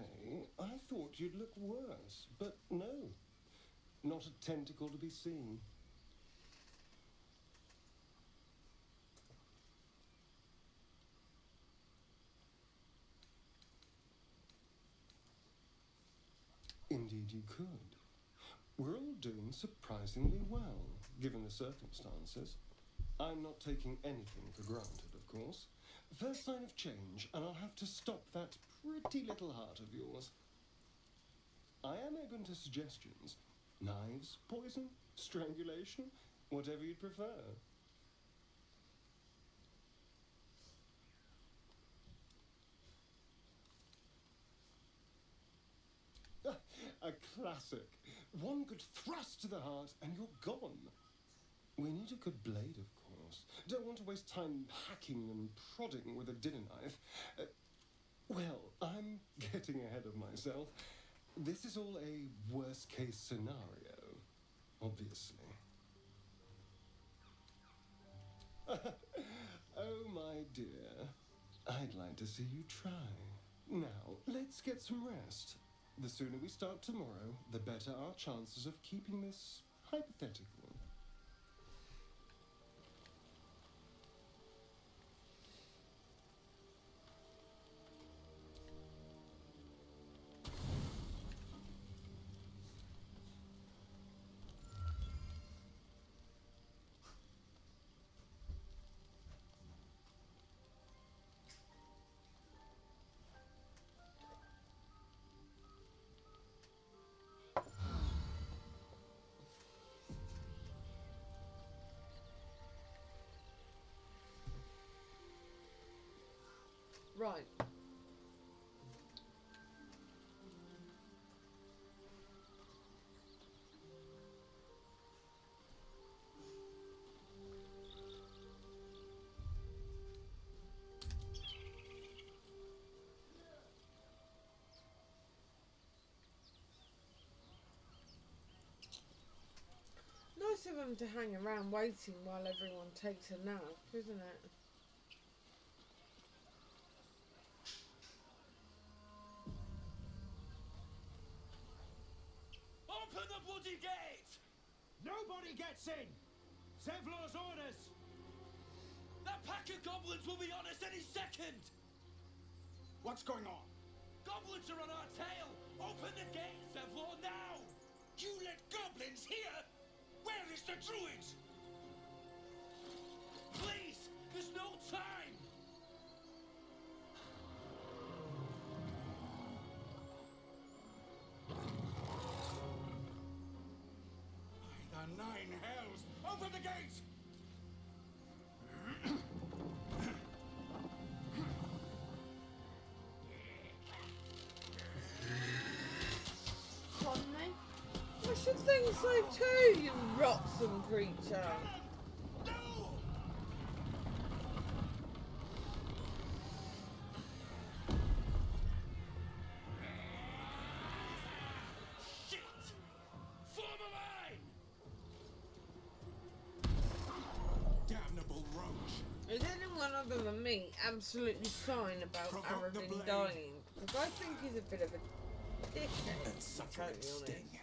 S8: I thought you'd look worse, but no. Not a tentacle to be seen. Indeed you could. We're all doing surprisingly well, given the circumstances. I'm not taking anything for granted, of course. First sign of change, and I'll have to stop that pretty little heart of yours. I am open to suggestions. Knives, poison, strangulation, whatever you'd prefer. A classic. One good thrust to the heart and you're gone. We need a good blade, of course. Don't want to waste time hacking and prodding with a dinner knife. Well, I'm getting ahead of myself. This is all a worst-case scenario, obviously. Oh, my dear. I'd like to see you try. Now, let's get some rest. The sooner we start tomorrow, the better our chances of keeping this hypothetical.
S1: Right. Nice of them to hang around waiting while everyone takes a nap, isn't it?
S15: Open the bloody gate! Nobody gets in! Zevlor's orders! That pack of goblins will be on us any second! What's going on? Goblins are on our tail! Open the gate, Zevlor, now! You let goblins here? Where is the druid? Please! There's no time! By the nine hells! Open the gate!
S1: Pardon me? I should think so too, you rotten creature.
S15: Shit! Form a line! Damnable roach!
S1: Is anyone other than me absolutely fine about
S15: Provoke the
S1: Aradin
S15: blade.
S1: dying? Because I think he's a bit of a dickhead,
S15: And
S1: to be
S15: suffer
S1: totally
S15: its
S1: honest.
S15: sting.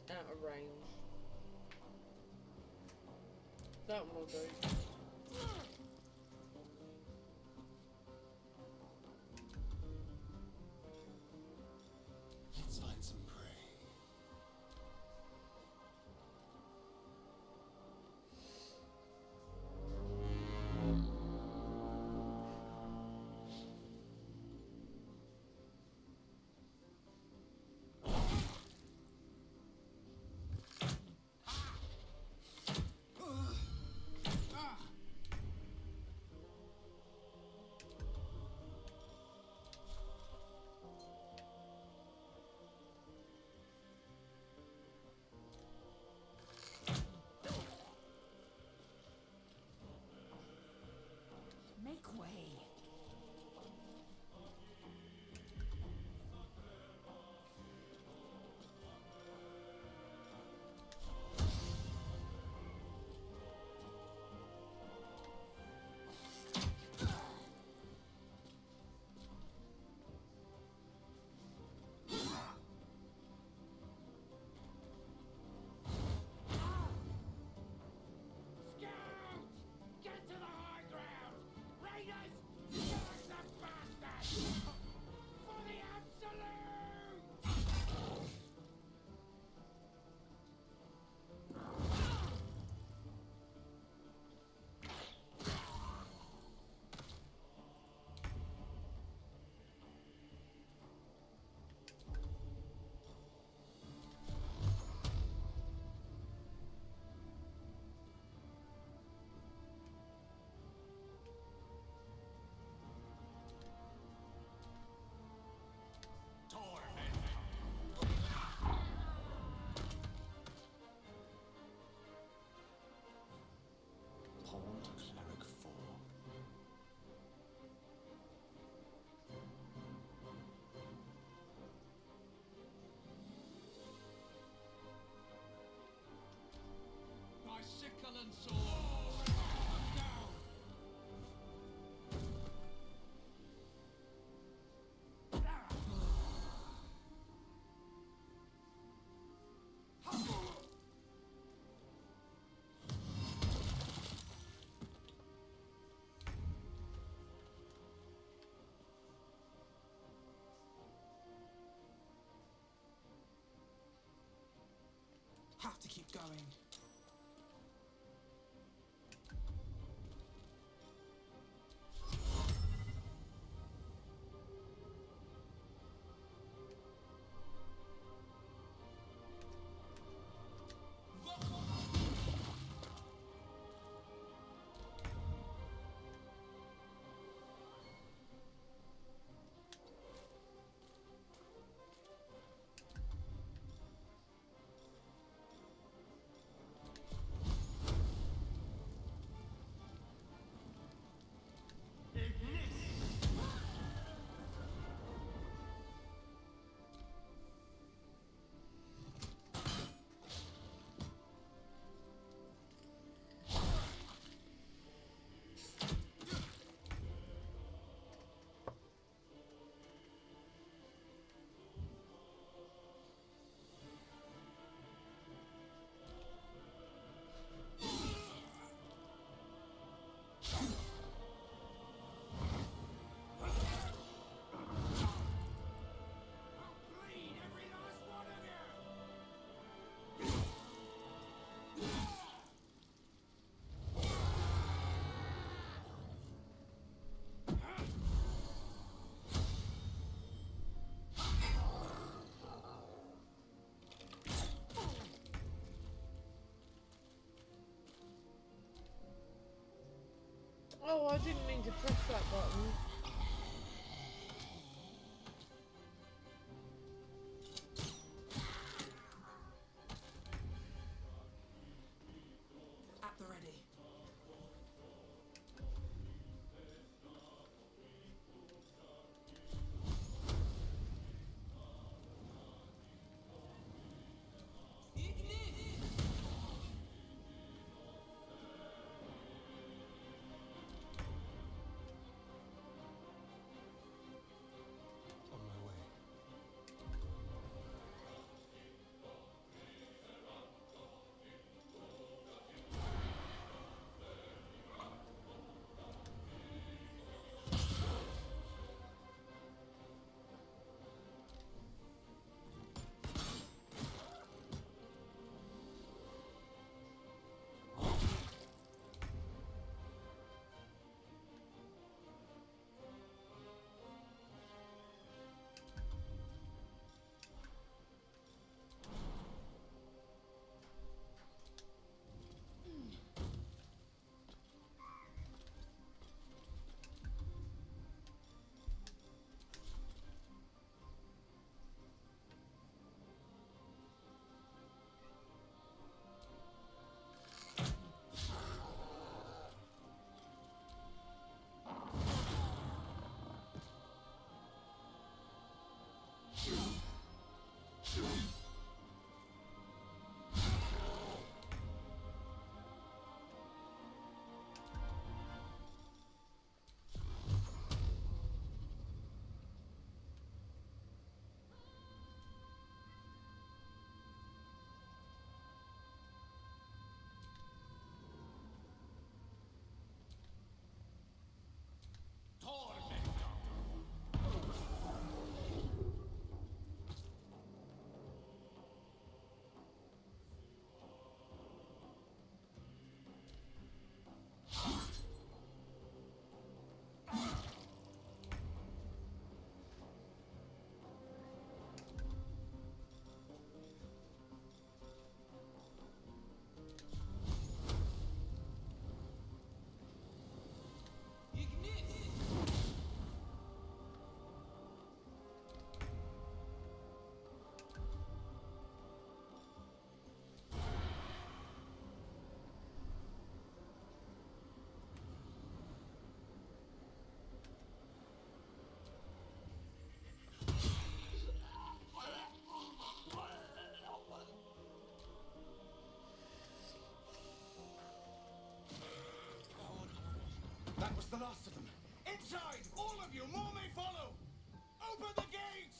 S1: Out of range. That one will do.
S8: Let's find some prey.
S14: Make way.
S15: Get to the high ground! Raiders! Charge the bastards! For the absolute!
S19: Pawn Cleric 4.
S15: By sickle and sword! Down!
S16: Have to keep going.
S1: Oh, I didn't mean to press that button.
S16: At the ready.
S15: the last of them. Inside! All of you! More may follow! Open the gate!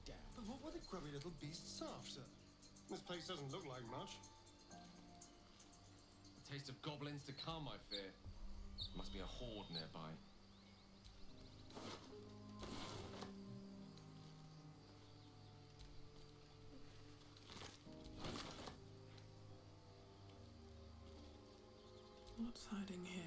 S8: Damn. But what were the grubby little beasts after? This place doesn't look like much.
S12: A taste of goblins to come, I fear. Must be a horde nearby.
S16: What's hiding here?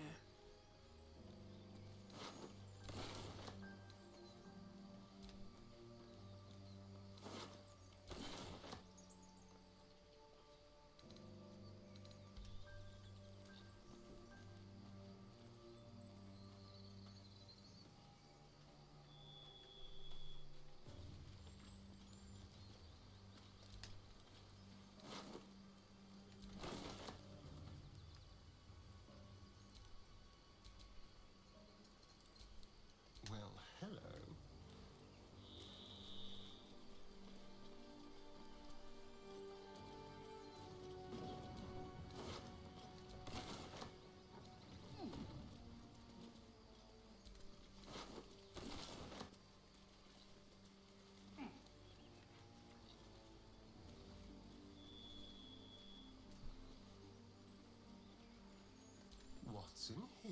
S8: Well, hello. What's in here?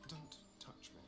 S8: Don't touch me.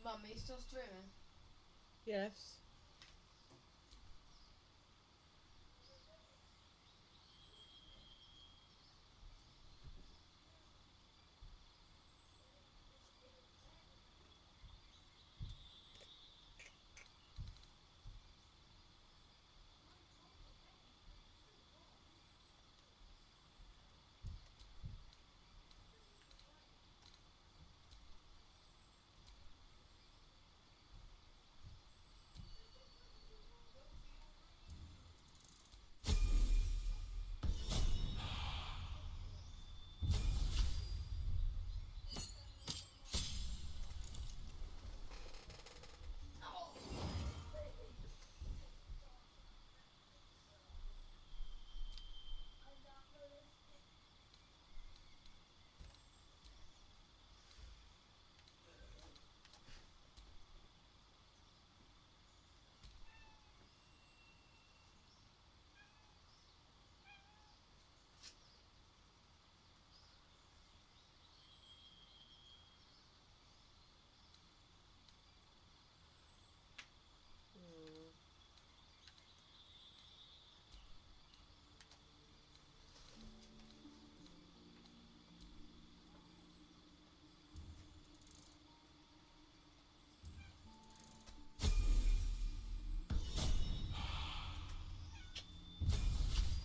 S10: Mum, are you still streaming?
S1: Yes.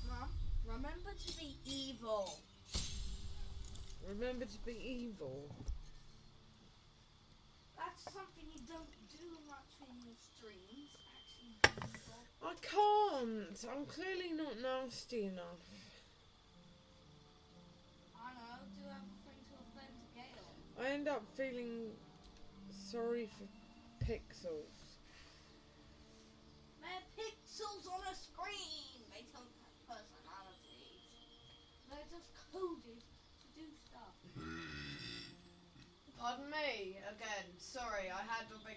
S10: Mum, remember to be evil.
S1: Remember to be evil.
S10: That's something you don't do much in your streams. Actually, be evil.
S1: I can't. I'm clearly not nasty enough.
S10: I know. Do everything to offend Gale.
S1: I end up feeling sorry for Pixels.
S10: They're pixels on a screen. They don't have personalities. They're just coded to do stuff.
S1: Pardon me?
S20: me again. Sorry, I had a big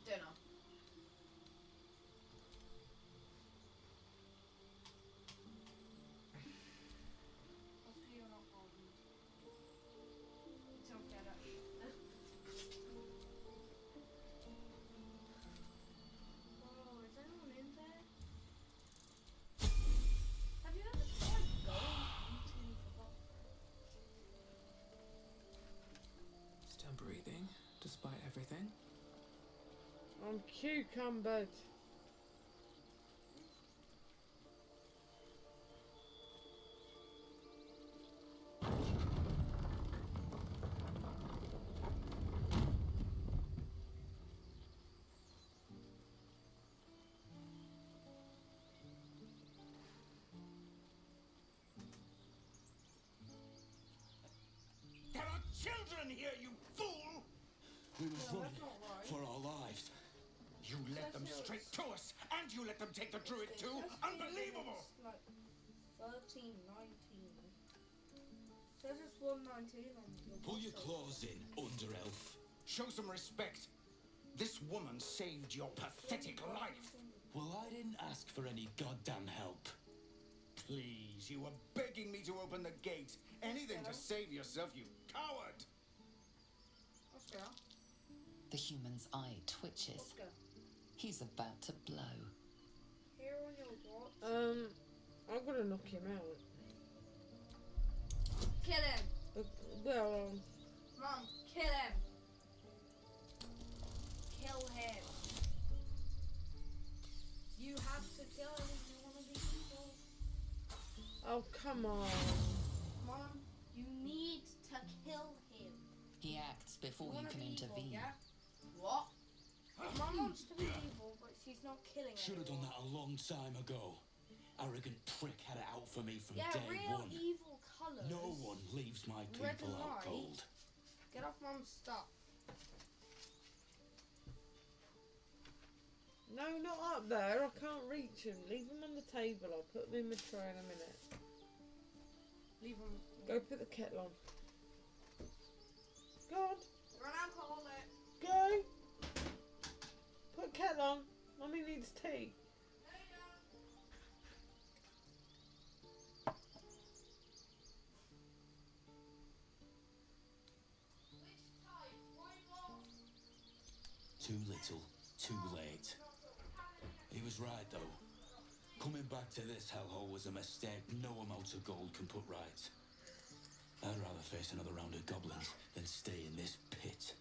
S20: dinner. Oscar, you're not bothered. Don't get it. Oh, is anyone in there? Have you ever tried going into the bathroom?
S16: Still breathing, despite everything.
S1: I'm cucumbered.
S15: There are children here, you fool! We were running for our lives. You led them straight to us, and you let them take the druid too? Unbelievable!
S10: Like 13, 19. Says it's 119 on your
S15: Pull your claws in, under-elf. Show some respect. This woman saved your pathetic life.
S18: Well, I didn't ask for any goddamn help.
S15: Please, you were begging me to open the gate. Anything to save yourself, you coward!
S10: Oscar.
S2: The human's eye twitches.
S10: Oscar.
S2: He's about to blow.
S10: Here on your watch.
S1: I'm gonna knock him out.
S10: Kill him!
S1: Well,
S10: Mom, kill him! Kill him! You have to kill him if you want to be evil.
S1: oh come on.
S10: Mom, you need to kill him.
S2: He acts before
S10: You
S2: you
S10: wanna
S2: can
S10: be evil,
S2: intervene.
S10: yeah? What? Mom wants to be evil, but she's not killing him.
S18: Should have done that a long time ago. Arrogant prick had it out for me from
S10: Yeah,
S18: day
S10: real
S18: one.
S10: evil colours.
S18: No one leaves my
S10: Red
S18: people
S10: and
S18: out
S10: white.
S18: cold.
S10: Get off Mom's stuff.
S1: No, not up there. I can't reach him. Leave him on the table. I'll put him in my tray in a minute.
S10: Leave him.
S1: Go put the kettle on. Go on.
S10: You're an alcoholic.
S1: Go. Put kettle on. Mummy needs tea.
S18: Too little, too late. He was right, though. Coming back to this hellhole was a mistake no amount of gold can put right. I'd rather face another round of goblins than stay in this pit.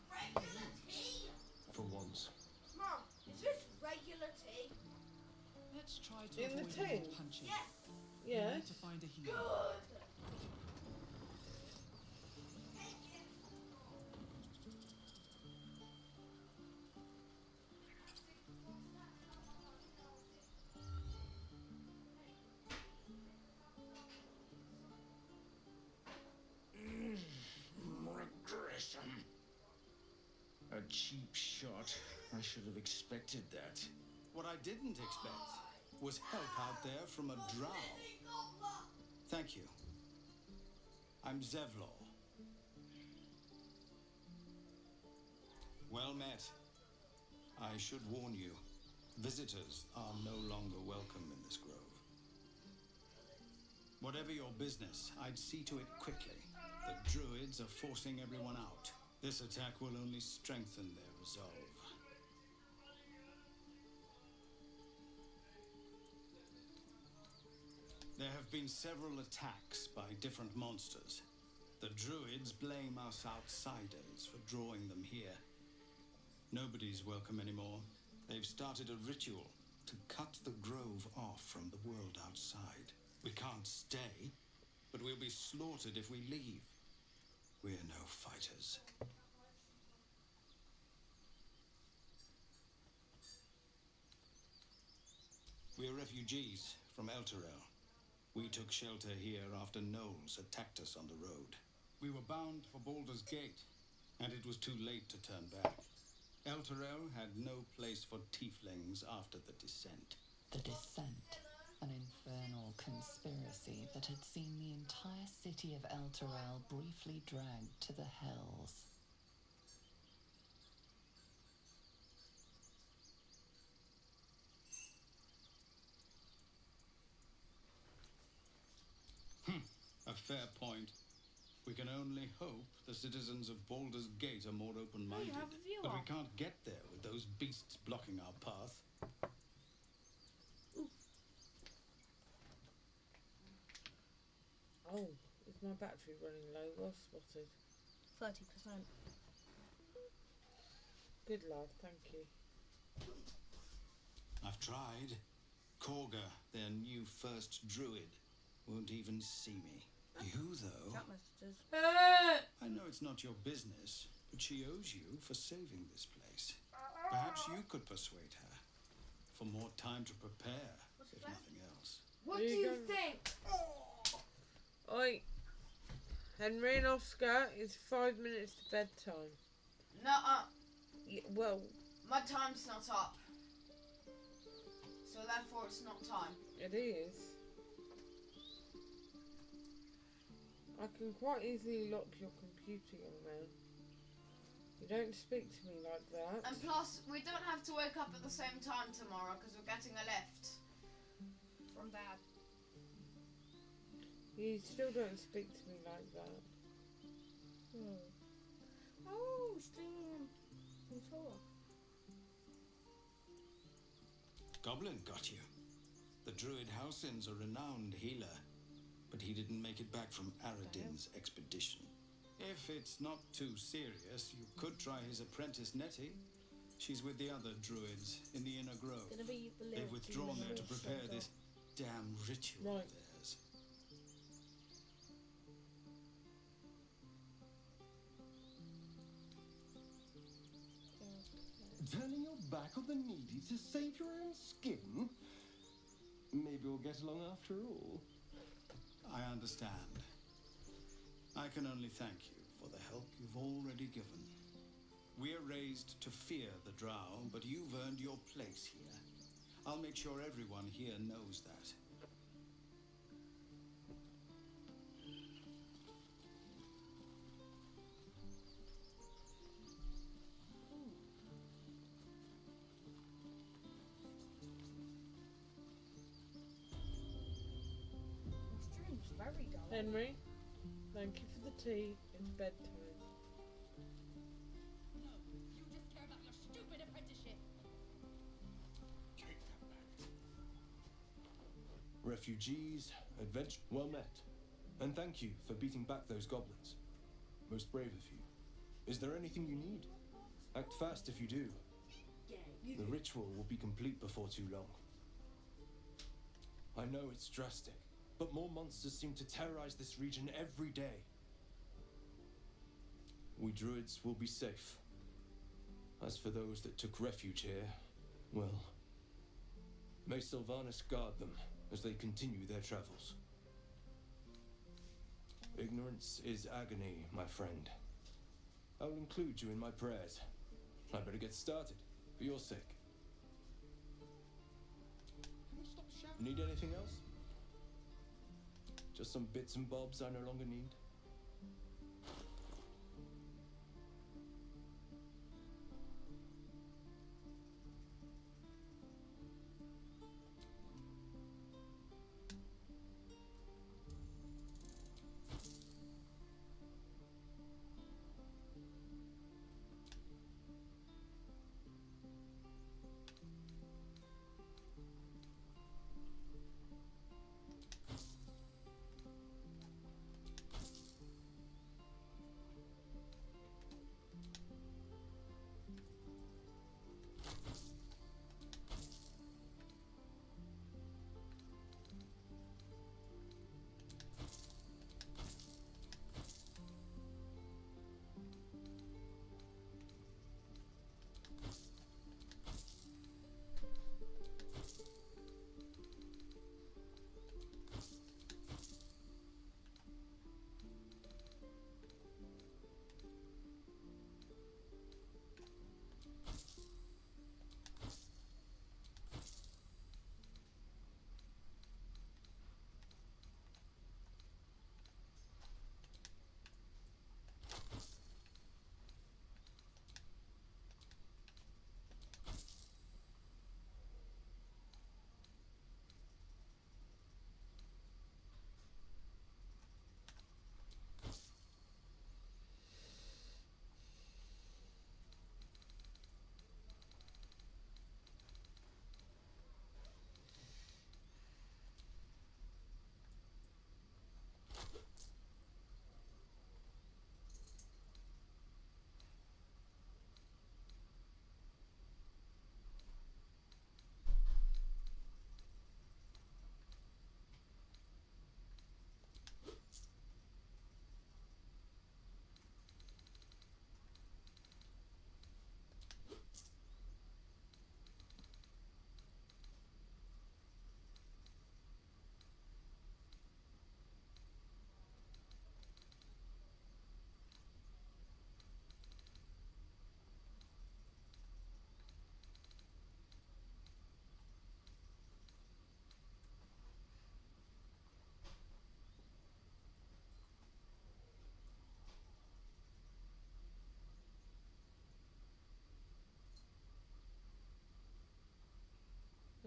S10: Regular tea?
S8: For once.
S10: Mom, is this regular tea?
S16: Let's try to
S1: In the
S16: avoid any
S1: tin?
S16: punching.
S10: Yes.
S16: We
S1: Yeah.
S16: need to find a healer.
S10: Good.
S15: Regression. A cheap shot. I should have expected that. What I didn't expect was help out there from a drow. Thank you. I'm Zevlor. Well met. I should warn you, visitors are no longer welcome in this grove. Whatever your business, I'd see to it quickly. The druids are forcing everyone out. This attack will only strengthen their resolve. There have been several attacks by different monsters. The druids blame us outsiders for drawing them here. Nobody's welcome anymore. They've started a ritual to cut the grove off from the world outside. We can't stay, but we'll be slaughtered if we leave. We're no fighters. We're refugees from Elturel. We took shelter here after gnolls attacked us on the road. We were bound for Baldur's Gate, and it was too late to turn back. Elturel had no place for tieflings after the descent.
S2: The descent. An infernal conspiracy that had seen the entire city of El Terrell briefly dragged to the hells.
S15: A fair point. We can only hope the citizens of Baldur's Gate are more open-minded.
S10: have a view
S15: But we
S10: on.
S15: can't get there with those beasts blocking our path.
S1: Oh, is my battery running low? Well spotted.
S10: 30%.
S1: Good lad, thank you.
S15: I've tried. Korga, their new first druid, won't even see me. You, though...
S10: Chat messages.
S15: I know it's not your business, but she owes you for saving this place. Perhaps you could persuade her. For more time to prepare, if nothing else.
S10: What
S1: There
S10: do
S1: you
S10: you
S1: go.
S10: think?
S1: Oi, Henry and Oscar, it's 5 minutes to bedtime.
S21: Nuh-uh.
S1: Yeah, well,
S21: My time's not up. So therefore it's not time.
S1: it is. I can quite easily lock your computer, young man. You don't speak to me like that.
S21: And plus, we don't have to wake up at the same time tomorrow because we're getting a lift.
S10: From Dad.
S1: You still don't speak to me like that.
S10: Oh, streaming on Torah.
S15: Goblin got you. The druid Halsin's a renowned healer, but he didn't make it back from Aradin's expedition. If it's not too serious, you could try his apprentice Nettie. She's with the other druids in the Inner Grove.
S10: Gonna be the
S15: They've withdrawn there to prepare this damn ritual of theirs.
S8: Turning your back on the needy to save your own skin? Maybe we'll get along after all.
S15: I understand. I can only thank you for the help you've already given. We're raised to fear the Drow, but you've earned your place here. I'll make sure everyone here knows that.
S10: The stream's very dull.
S1: Henry, thank you for the tea. It's bedtime.
S3: No, you just care about your stupid apprenticeship.
S19: Take that back.
S8: Refugees, adventure, well met. And thank you for beating back those goblins. Most brave of you. Is there anything you need? Act fast if you do. The ritual will be complete before too long. I know it's drastic, but more monsters seem to terrorize this region every day. We druids will be safe. As for those that took refuge here, well, may Sylvanas guard them as they continue their travels. Ignorance is agony, my friend. I'll include you in my prayers. I better get started, for your sake.
S19: Can we stop shouting?
S8: Need anything else? Just some bits and bobs I no longer need?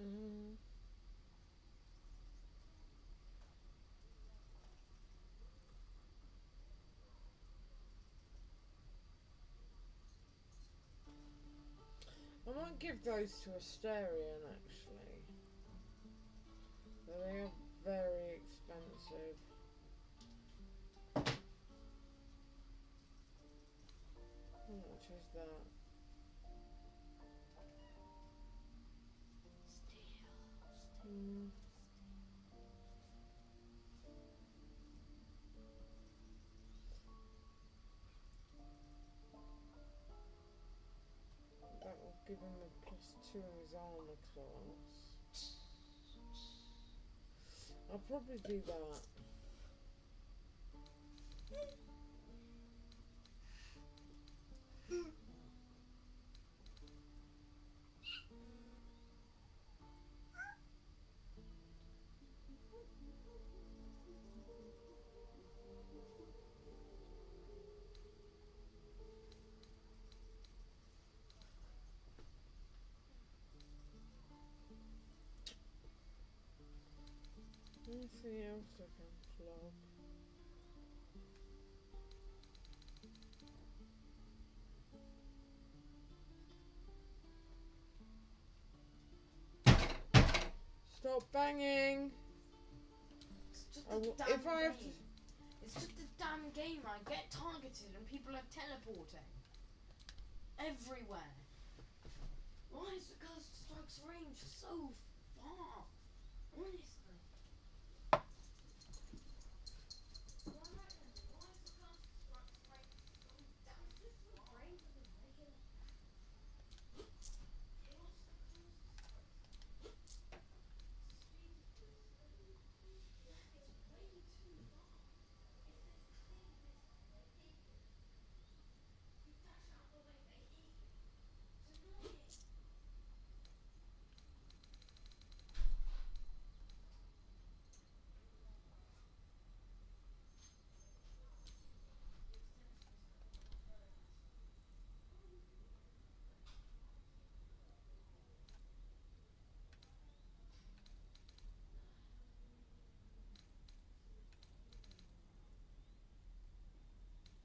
S1: Mm. I might give those to Asterion actually. They are very expensive. How much is that? Mm. That will give him a +2 in his armor class. I'll probably do that. Anything else I can plug? Stop banging!
S21: It's just a damn
S1: if I have to...
S21: game. It's just a damn game. I get targeted and people are teleporting. Everywhere. Why is the Ghost Strike's range so far? Honestly.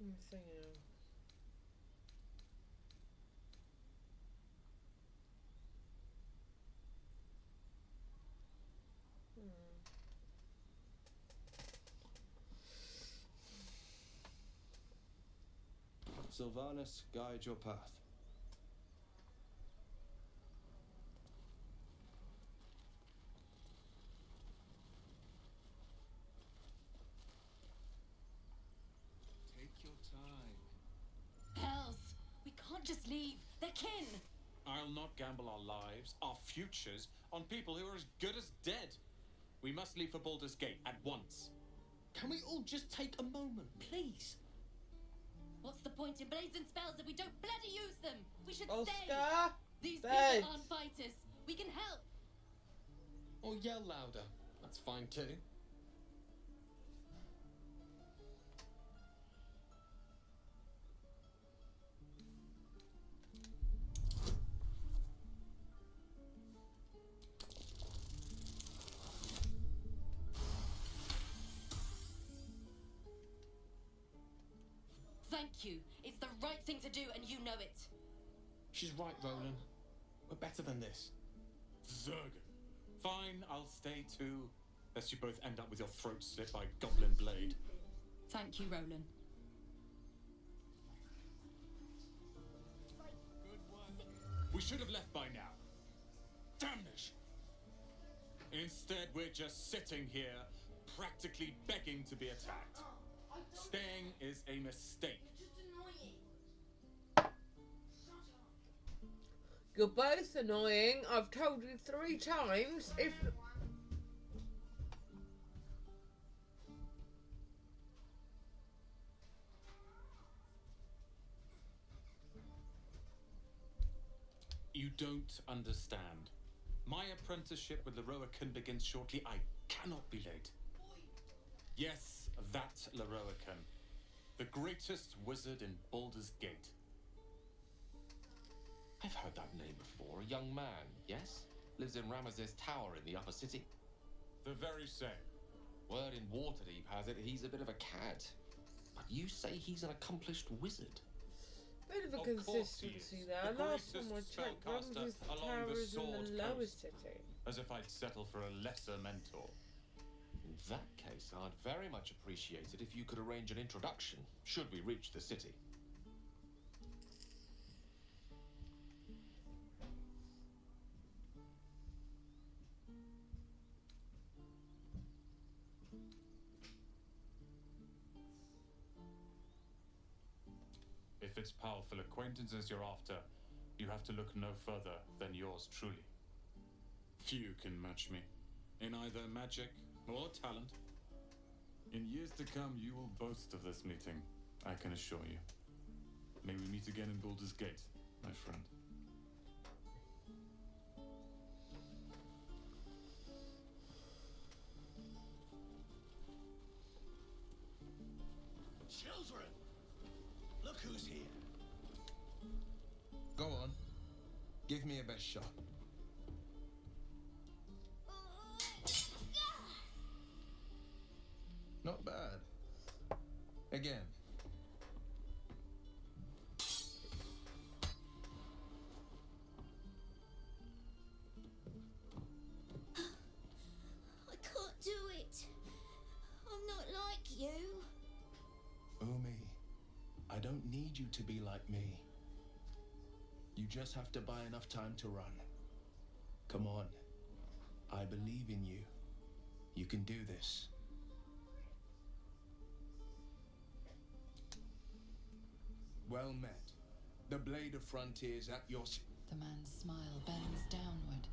S1: Anything else?
S13: Sylvanas, guide your path.
S12: Take your time.
S14: Hells! We can't just leave. They're kin!
S7: I'll not gamble our lives, our futures, on people who are as good as dead. We must leave for Baldur's Gate at once. Can we all just take a moment, please?
S14: What's the point in blazing spells if we don't bloody use them? We should
S1: Oscar,
S14: stay! These
S1: stay.
S14: people aren't fighters. We can help!
S7: Or yell louder. That's fine too.
S14: Thank you. It's the right thing to do, and you know it.
S7: She's right, Roland. We're better than this. Zerg. Fine, I'll stay too. Lest you both end up with your throat slit by goblin blade.
S14: Thank you, Roland.
S7: We should have left by now. Damnation! Instead, we're just sitting here, practically begging to be attacked. Staying is a mistake.
S1: You're both annoying. I've told you 3 times. If
S7: You don't understand. My apprenticeship with Leroican begins shortly. I cannot be late. Yes, that Leroican. The greatest wizard in Baldur's Gate. I've heard that name before. A young man, yes?
S12: Lives in Ramesses Tower in the upper city.
S7: The very same.
S12: Word in Waterdeep has it he's a bit of a cad. But you say he's an accomplished wizard.
S1: Bit of a
S7: Of course he
S1: consistency
S7: is.
S1: there.
S7: The
S1: Last time I
S7: greatest
S1: checked,
S7: spellcaster
S1: Ramesses
S7: along
S1: Tower
S7: the
S1: is in
S7: Sword
S1: the lowest
S7: Coast.
S1: city.
S7: As if I'd settle for a lesser mentor.
S12: In that case, I'd very much appreciate it if you could arrange an introduction, should we reach the city.
S7: If it's powerful acquaintances you're after, you have to look no further than yours truly. Few can match me, in either magic or talent. In years to come, you will boast of this meeting, I can assure you. May we meet again in Baldur's Gate, my friend.
S15: Children! Look who's here.
S8: Go on. Give me a best shot. Not bad. Again.
S21: I can't do it. I'm not like you.
S8: Umi, I don't need you to be like me. You just have to buy enough time to run. Come on. I believe in you. You can do this. Well met. The Blade of Frontiers at your...
S2: The man's smile bends downward,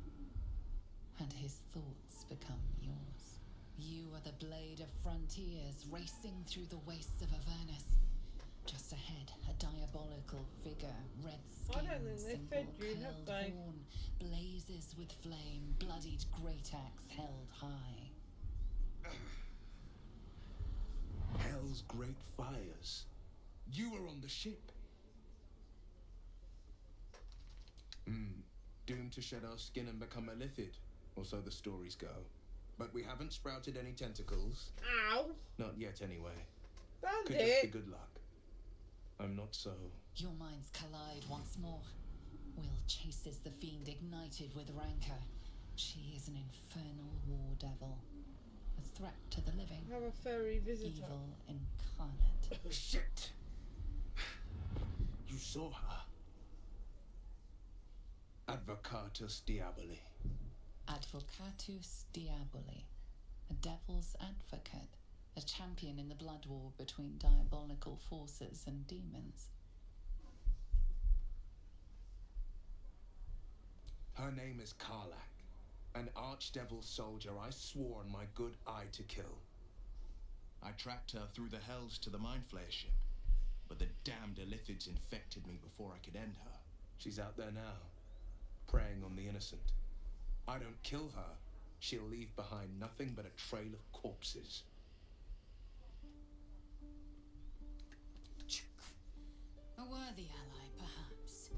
S2: and his thoughts become yours. You are the Blade of Frontiers, racing through the wastes of Avernus. Just ahead, a diabolical figure, red
S1: I
S2: skin,
S1: don't think they fed
S2: simple
S1: you, have
S2: curled
S1: they?
S2: horn, blazes with flame, bloodied great axe held high.
S8: Hell's great fires. You were on the ship. Doomed to shed our skin and become a lithid, or so the stories go. But we haven't sprouted any tentacles.
S1: Ow!
S8: Not yet, anyway.
S1: Found
S8: Could just be
S1: it.
S8: good luck. I'm not so...
S2: Your minds collide once more. Will chases the fiend ignited with rancor. She is an infernal war devil. A threat to the living.
S1: Have a furry visitor.
S2: Evil incarnate.
S8: Shit! You saw her. Advocatus Diaboli.
S2: Advocatus Diaboli. A devil's advocate. A champion in the blood war between diabolical forces and demons.
S8: Her name is Karlak, an archdevil soldier I swore on my good eye to kill. I tracked her through the hells to the Mind Flayer ship, but the damned Illithids infected me before I could end her. She's out there now, preying on the innocent. I don't kill her, she'll leave behind nothing but a trail of corpses.
S3: A worthy ally, perhaps.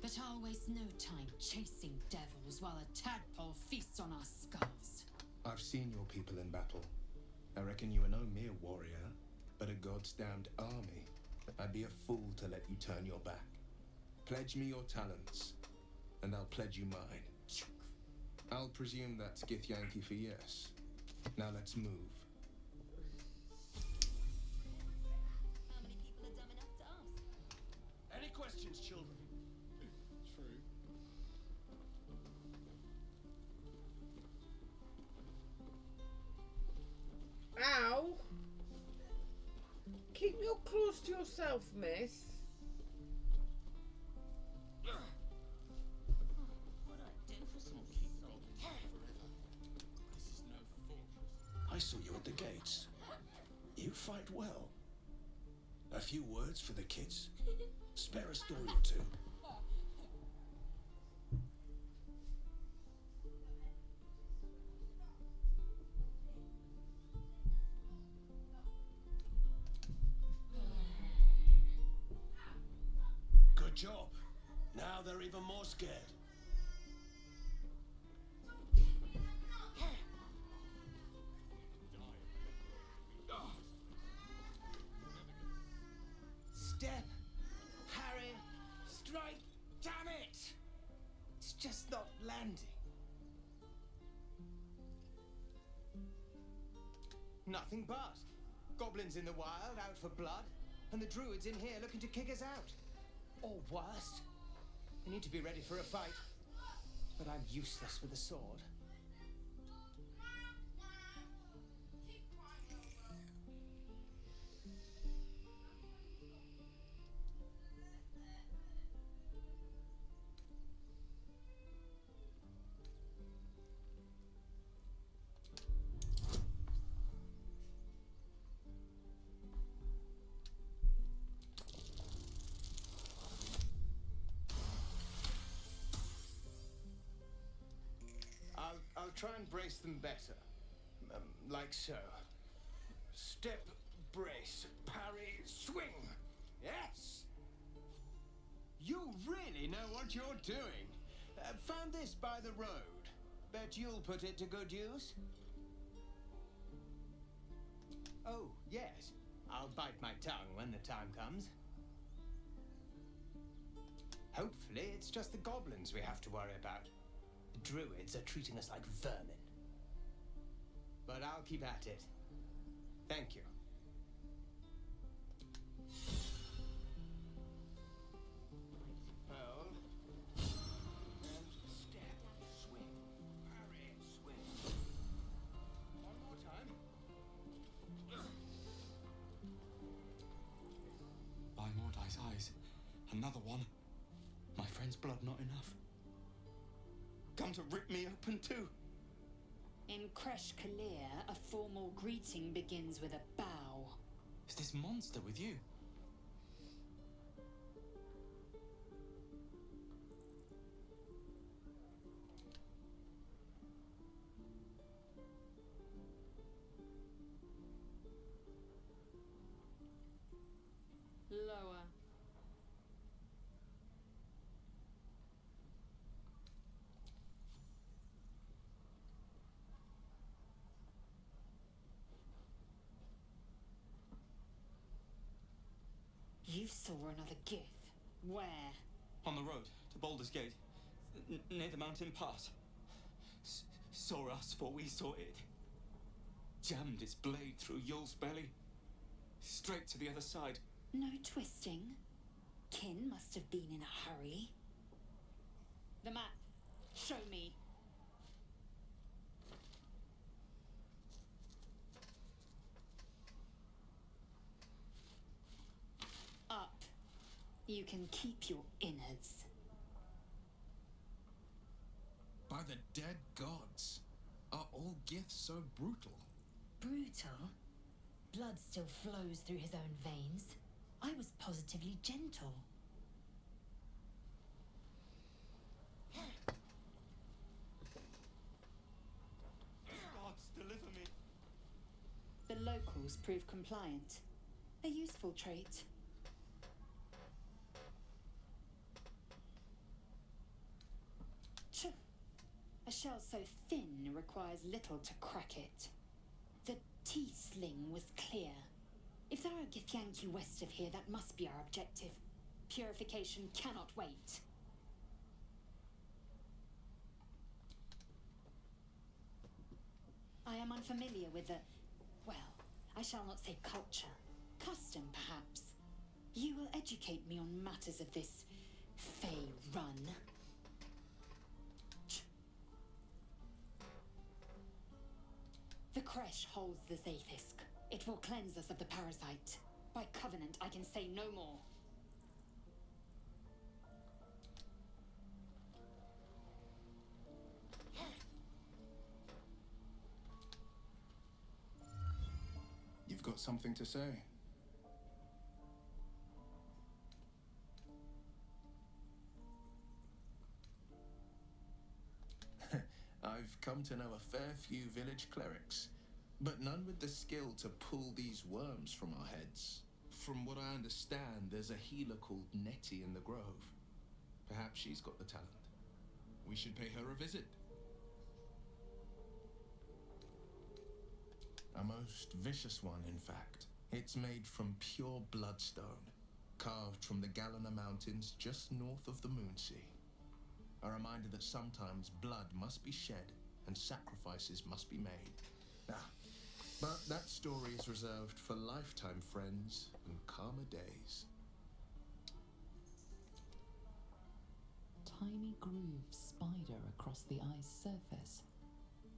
S3: But I'll waste no time chasing devils while a tadpole feasts on our skulls.
S8: I've seen your people in battle. I reckon you are no mere warrior, but a god's damned army. I'd be a fool to let you turn your back. Pledge me your talents, and I'll pledge you mine. I'll presume that's Githyanki for yes. Now let's move.
S3: How many people are dumb enough to ask?
S15: Any questions, children?
S9: True.
S1: Ow! Keep your claws to yourself, miss.
S3: What I do for some
S15: I saw you at the gates. You fight well. A few words for the kids. Spare a story or two. Good job. Now they're even more scared.
S4: landing? Nothing but. Goblins in the wild, out for blood, and the druids in here looking to kick us out. Or worse. I need to be ready for a fight, but I'm useless with a sword. I'll try and brace them better. Like so. Step, brace, parry, swing. Yes! You really know what you're doing. Found this by the road. Bet you'll put it to good use. Oh, yes. I'll bite my tongue when the time comes. Hopefully, it's just the goblins we have to worry about. The druids are treating us like vermin. But I'll keep at it. Thank you. Hold. And step. Swing. Parry. Swing. One more time.
S22: By Mordai's eyes. Another one. My friend's blood not enough. Come to rip me open too.
S14: In Kresh Kalir, a formal greeting begins with a bow.
S22: Is this monster with you?
S14: Lower. You saw another gith. Where?
S22: On the road to Baldur's Gate, near the mountain pass. Saw us, for we saw it. Jammed its blade through Yul's belly, straight to the other side.
S14: No twisting. Kin must have been in a hurry. The map. Show me. Up. You can keep your innards.
S5: By the dead gods, are all giths so brutal?
S3: Brutal? Blood still flows through his own veins. I was positively gentle.
S22: Gods, deliver me.
S14: The locals prove compliant. A useful trait. Tch. A shell so thin requires little to crack it. The teeth sling was clear. If there are Githyanki west of here, that must be our objective. Purification cannot wait. I am unfamiliar with the... well, I shall not say culture. Custom, perhaps. You will educate me on matters of this Fey run. The Kresh holds the Zaithisk. It will cleanse us of the parasite. By covenant, I can say no more.
S8: You've got something to say?
S5: I've come to know a fair few village clerics, but none with the skill to pull these worms from our heads. From what I understand, there's a healer called Nettie in the Grove. Perhaps she's got the talent. We should pay her a visit. A most vicious one, in fact. It's made from pure bloodstone, carved from the Galena Mountains just north of the Moonsea.
S6: A reminder that sometimes blood must be shed and sacrifices must be made. But that story is reserved for lifetime friends and calmer days.
S2: Tiny grooves spider across the ice surface.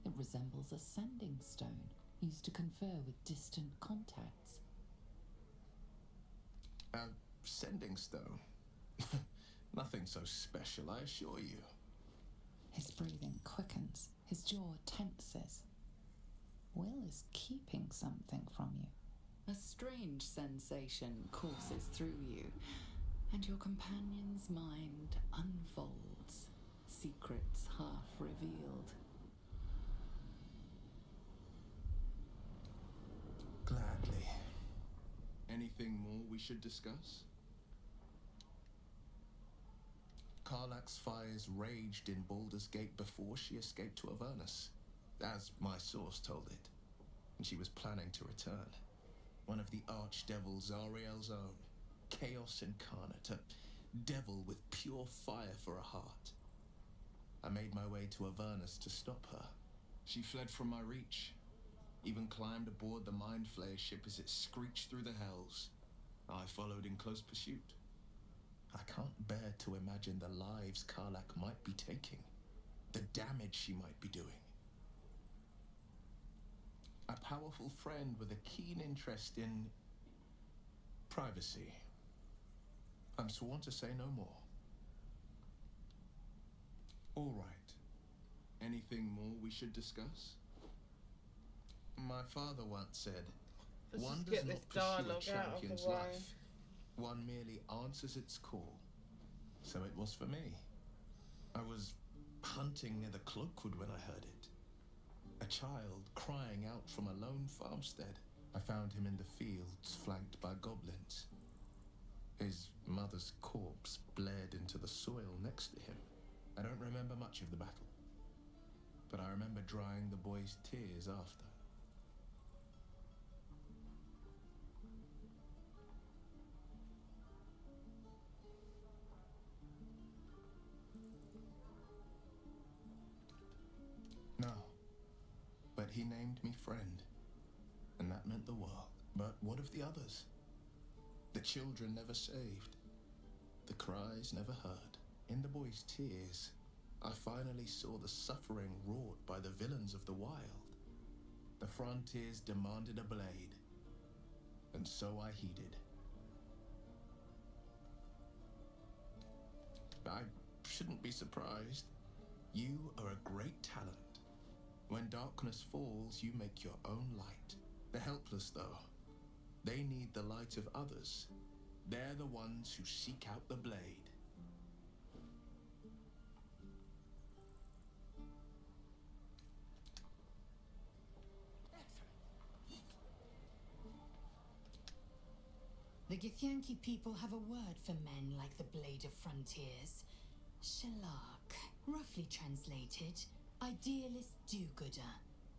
S2: It resembles a sanding stone used to confer with distant contacts.
S6: A sending stone? Nothing so special, I assure you.
S2: His breathing quickens, his jaw tenses. Will is keeping something from you. A strange sensation courses through you, and your companion's mind unfolds, secrets half revealed.
S6: Gladly. Anything more we should discuss? Karlach's fires raged in Baldur's Gate before she escaped to Avernus, as my source told it, and she was planning to return. One of the archdevils Ariel's own, chaos incarnate, a devil with pure fire for a heart. I made my way to Avernus to stop her. She fled from my reach, even climbed aboard the Mind Flayer ship as it screeched through the hells. I followed in close pursuit. I can't bear to imagine the lives Karlach might be taking, the damage she might be doing. A powerful friend with a keen interest in privacy. I'm sworn to say no more. All right. Anything more we should discuss? My father once said, one does not pursue a champion's life. One merely answers its call. So it was for me. I was hunting near the Cloakwood when I heard it. A child crying out from a lone farmstead. I found him in the fields, flanked by goblins. His mother's corpse bled into the soil next to him. I don't remember much of the battle, but I remember drying the boy's tears after. No, but he named me friend, and that meant the world. But what of the others? The children never saved, the cries never heard. In the boy's tears, I finally saw the suffering wrought by the villains of the wild. The frontiers demanded a blade, and so I heeded. I shouldn't be surprised. You are a great talent. When darkness falls, you make your own light. The helpless, though, they need the light of others. They're the ones who seek out the blade.
S3: The Githyanki people have a word for men like the Blade of Frontiers. Shalak, roughly translated, idealist do-gooder,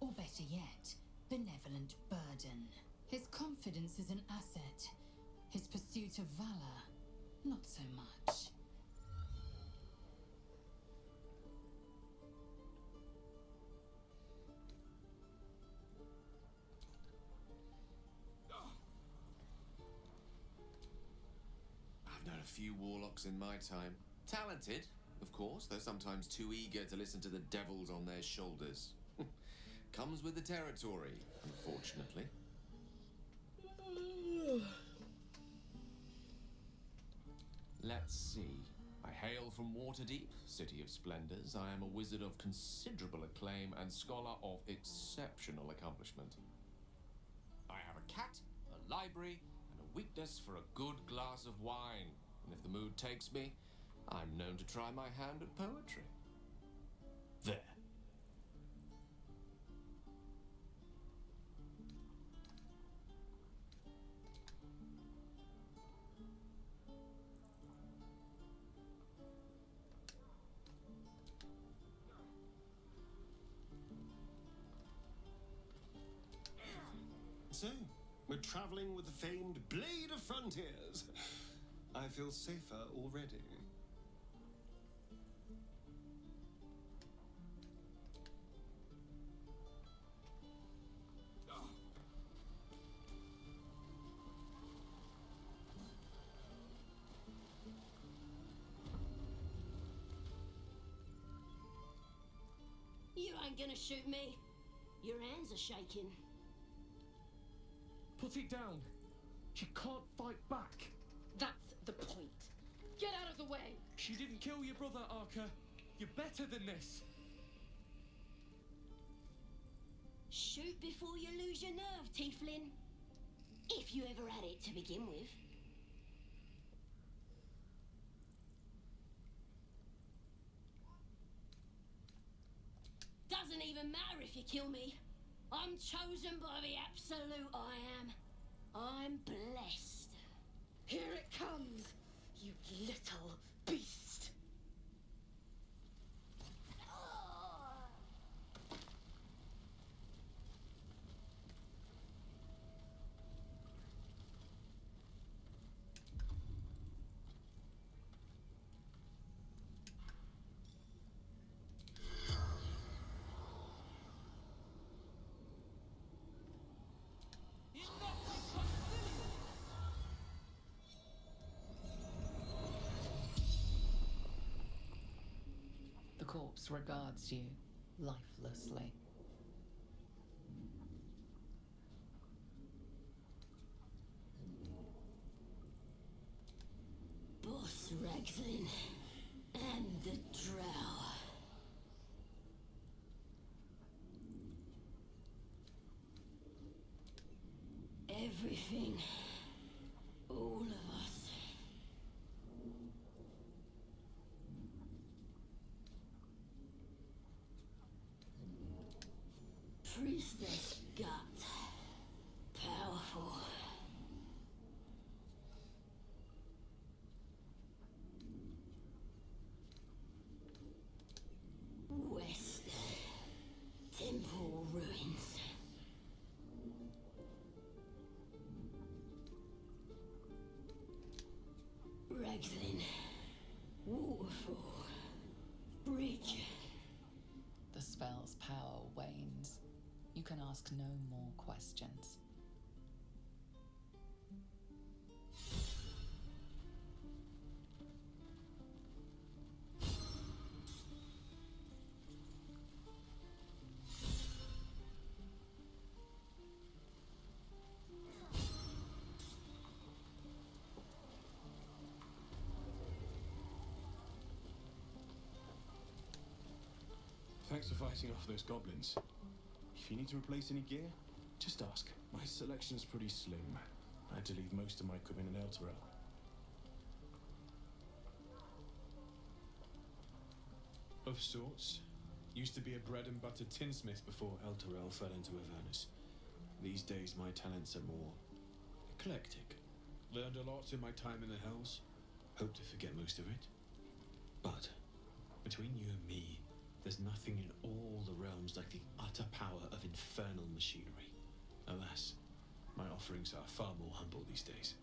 S3: or better yet, benevolent burden. His confidence is an asset. His pursuit of valor, not so much.
S12: I've known a few warlocks in my time. Talented, of course, though sometimes too eager to listen to the devils on their shoulders. Comes with the territory, unfortunately. Let's see. I hail from Waterdeep, City of Splendors. I am a wizard of considerable acclaim and scholar of exceptional accomplishment. I have a cat, a library, and a weakness for a good glass of wine. And if the mood takes me, I'm known to try my hand at poetry. There.
S8: So, we're traveling with the famed Blade of Frontiers. I feel safer already.
S11: gonna shoot me? Your hands are shaking.
S17: Put it down. She can't fight back.
S11: That's the point. Get out of the way!
S17: She didn't kill your brother, Arca. You're better than this.
S11: Shoot before you lose your nerve, Tieflin. If you ever had it to begin with. Doesn't even matter if you kill me. I'm chosen by the absolute I am. I'm blessed. Here it comes, you little beast.
S2: The corpse regards you lifelessly.
S11: Boss Ragzlin and the Drow. Everything. All of us. Priestess gut. Powerful. West. Temple ruins. Ragzlin. Waterfall. Bridge.
S2: The spell's power wanes. You can ask no more questions.
S23: Thanks for fighting off those goblins. If you need to replace any gear, just ask. My selection's pretty slim. I had to leave most of my equipment in Elturel. Of sorts. Used to be a bread and butter tinsmith before Elturel fell into Avernus. These days my talents are more eclectic. Learned a lot in my time in the Hells. Hope to forget most of it. But between you and me, there's nothing in all the realms like the utter power of infernal machinery. Alas, my offerings are far more humble these days.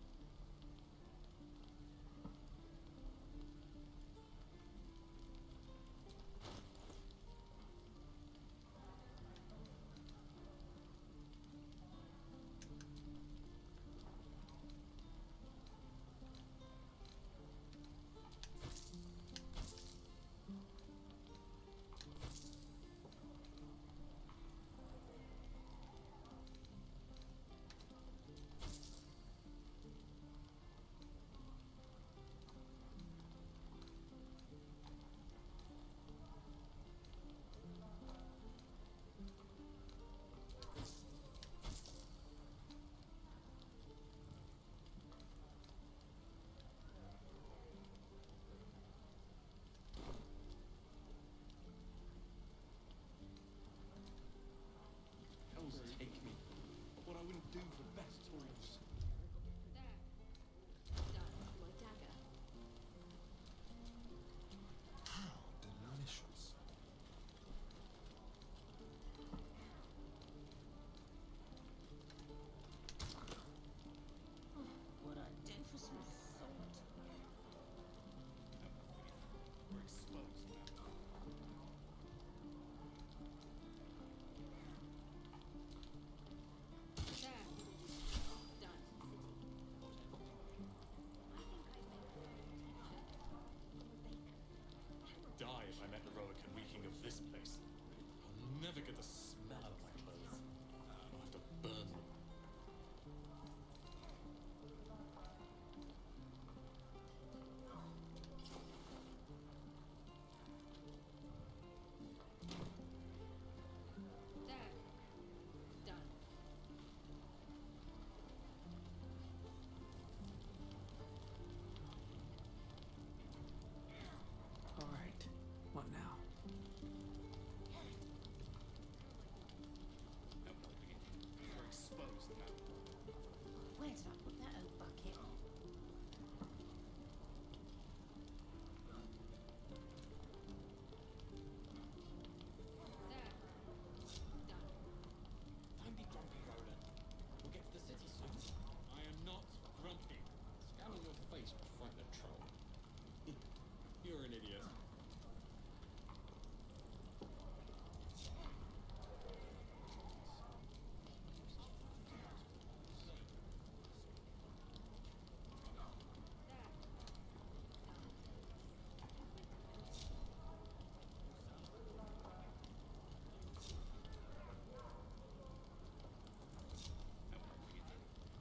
S23: you're an idiot.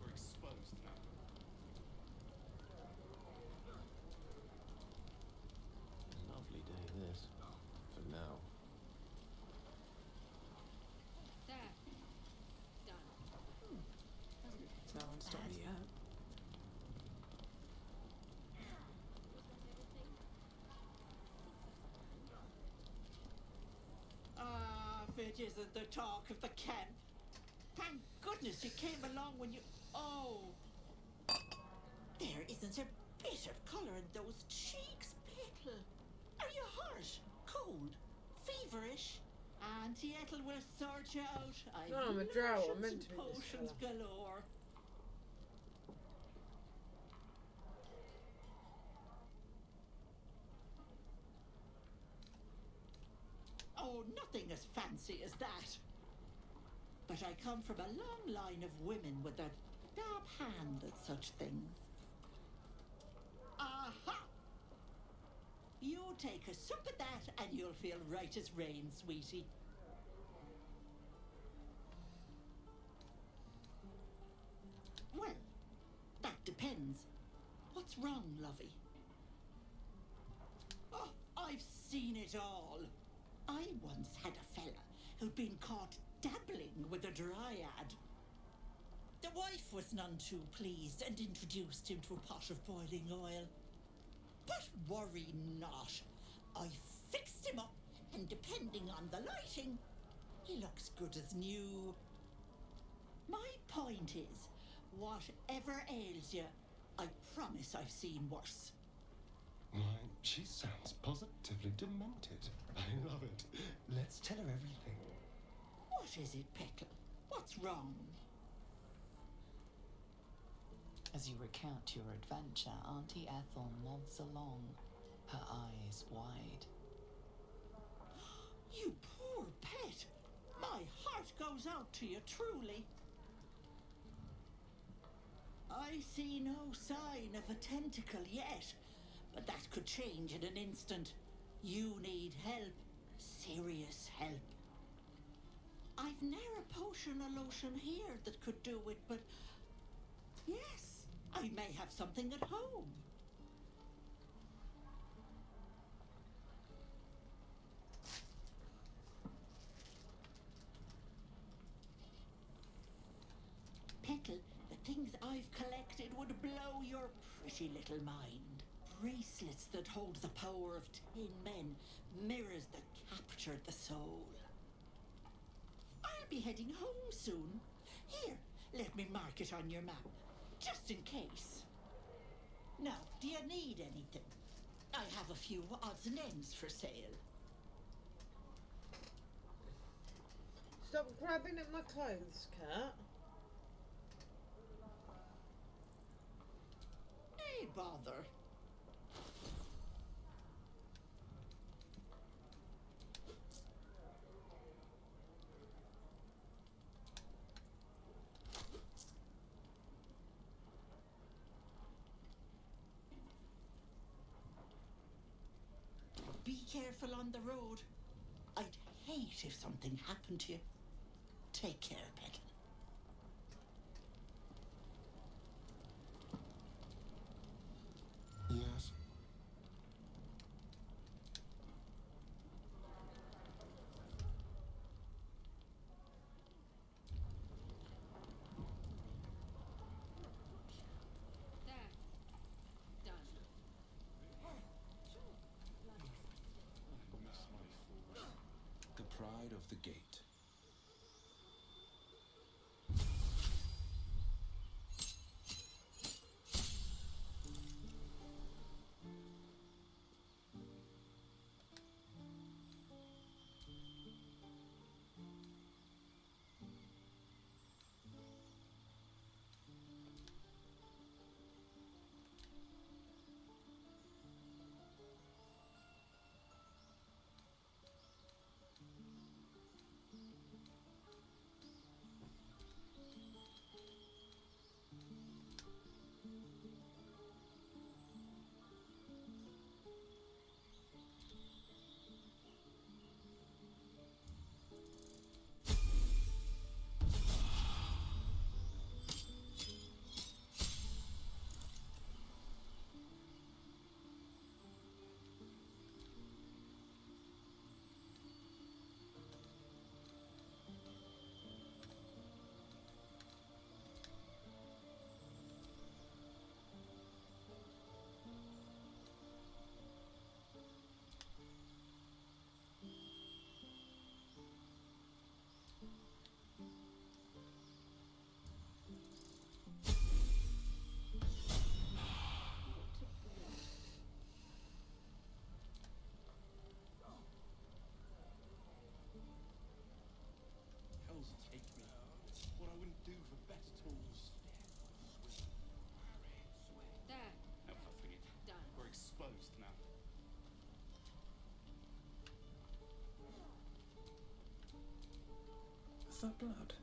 S23: We're exposed now.
S6: Lovely day this. For now.
S11: There. Done.
S6: No one stopped me yet.
S16: Ah, if it isn't the talk of the camp. Thank goodness you came along when you... Oh. There isn't a bit of colour in those cheeks, Petal. Are you hot? Cold? Feverish? Auntie Ethel will sort you out. I've
S1: No, I'm a drow. I'm
S16: lotions
S1: meant
S16: and
S1: to be this
S16: potions
S1: colour.
S16: galore. Oh, nothing as fancy as that. But I come from a long line of women with a dab hand at such things. Aha! You take a sip of that and you'll feel right as rain, sweetie. Well, that depends. What's wrong, lovey? Oh, I've seen it all. I once had a fella who'd been caught dabbling with a dryad. The wife was none too pleased and introduced him to a pot of boiling oil. But worry not. I fixed him up, and depending on the lighting, he looks good as new. My point is, whatever ails you, I promise I've seen worse.
S8: Why, she sounds positively demented. I love it. Let's tell her everything.
S16: What is it, Petal? What's wrong?
S2: As you recount your adventure, Auntie Ethel nods along, her eyes wide.
S16: You poor pet! My heart goes out to you, truly. I see no sign of a tentacle yet, but that could change in an instant. You need help. Serious help. I've ne'er a potion or lotion here that could do it, but yes, I may have something at home. Petal, the things I've collected would blow your pretty little mind. Bracelets that hold the power of 10 men, mirrors that captured the soul. I'll be heading home soon. Here, let me mark it on your map, just in case. Now, do you need anything? I have a few odds and ends for sale.
S1: Stop grabbing at my clothes, cat.
S16: Nay, bother. Be careful on the road. I'd hate if something happened to you. Take care, Petal.
S8: Yes?
S11: There. Done.
S6: The pride of the gate.
S19: For blood?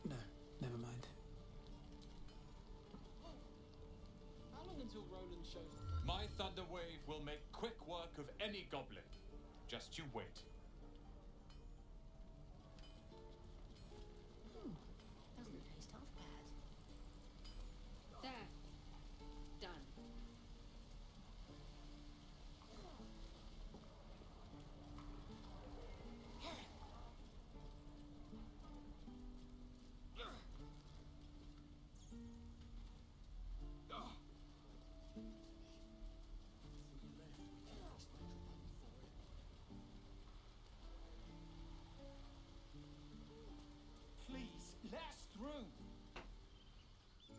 S19: No, never mind.
S17: How long until Roland shows?
S7: My thunder wave will make quick work of any goblin. Just you wait.
S11: Doesn't taste half bad.
S3: There. Done.
S15: Please, let us through.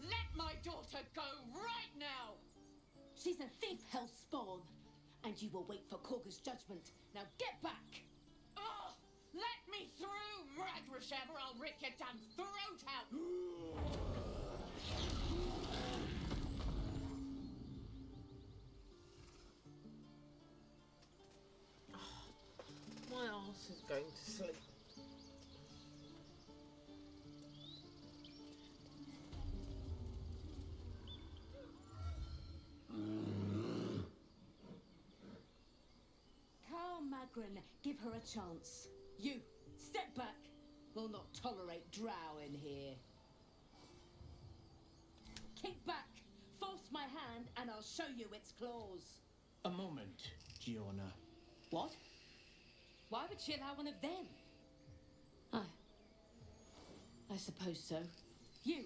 S14: Let my daughter go right now!
S11: She's a thief, hellspawn, and you will wait for Korga's judgment. Now get back!
S14: Oh, let me through, Ragrasham, or I'll rip your damn throat out!
S1: My arse is going to sleep.
S11: Carl Magrin, give her a chance. You, step back. We'll not tolerate Drow in here. Kick back, force my hand, and I'll show you its claws.
S13: A moment, Giorna.
S11: What? Why would she allow one of them? I suppose so. You.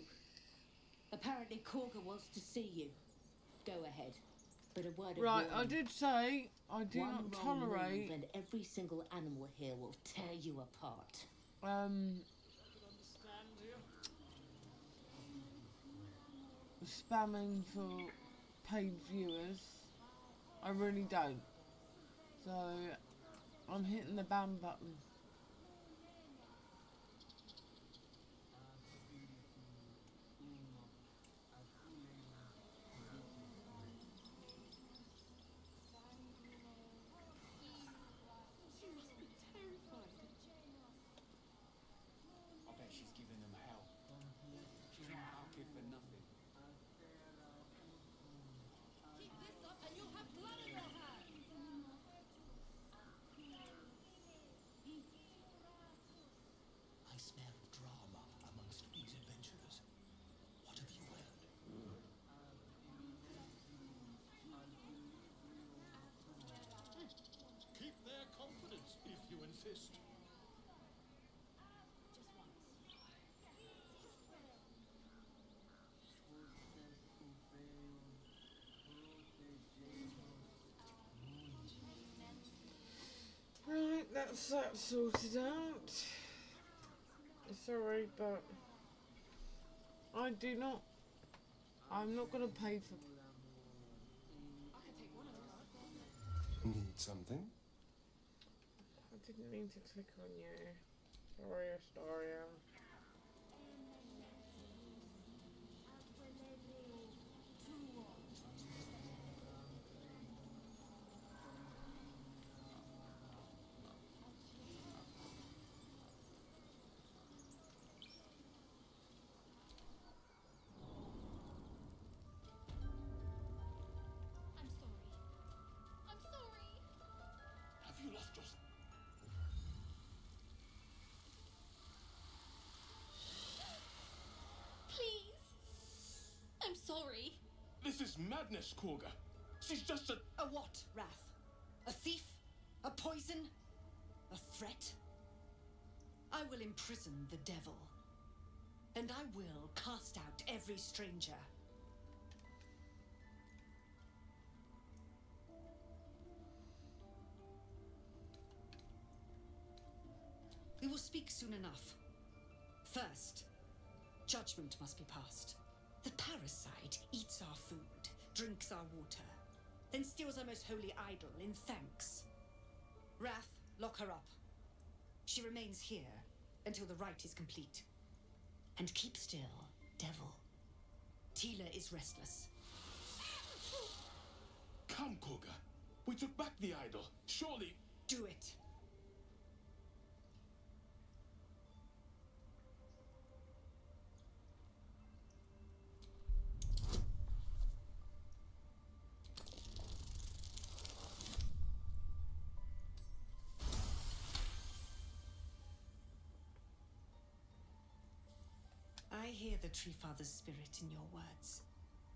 S11: Apparently Korga wants to see you. Go ahead. But a word of
S1: Right,
S11: warning.
S1: I did say I do
S11: One
S1: not
S11: wrong
S1: tolerate.
S11: move and every single animal here will tear you apart.
S1: Spamming for paid viewers. I really don't. So I'm hitting the ban button.
S15: She must be terrified. I bet she's giving them hell. She's not out here for nothing.
S11: Keep this up and you'll have blood in your hands!
S6: I smell drama amongst these adventurers. What have you heard?
S19: Keep their confidence if you insist.
S1: Right, that's that sorted out. Sorry, but I'm not gonna pay for.
S8: Need something?
S1: I didn't mean to click on you. Sorry, Astoria.
S11: I'm sorry. I'm sorry.
S19: Have you lost your...
S11: Please. I'm sorry.
S19: This is madness, Korga. She's just a...
S14: A what, Wrath? A thief? A poison? A threat? I will imprison the devil. And I will cast out every stranger. We will speak soon enough. First, judgment must be passed. The parasite eats our food, drinks our water, then steals our most holy idol in thanks. Wrath, lock her up. She remains here until the rite is complete. And keep still, devil. Tila is restless.
S19: Come, Korga. We took back the idol. Surely...
S14: Do it.
S10: hear the Tree Father's spirit in your words.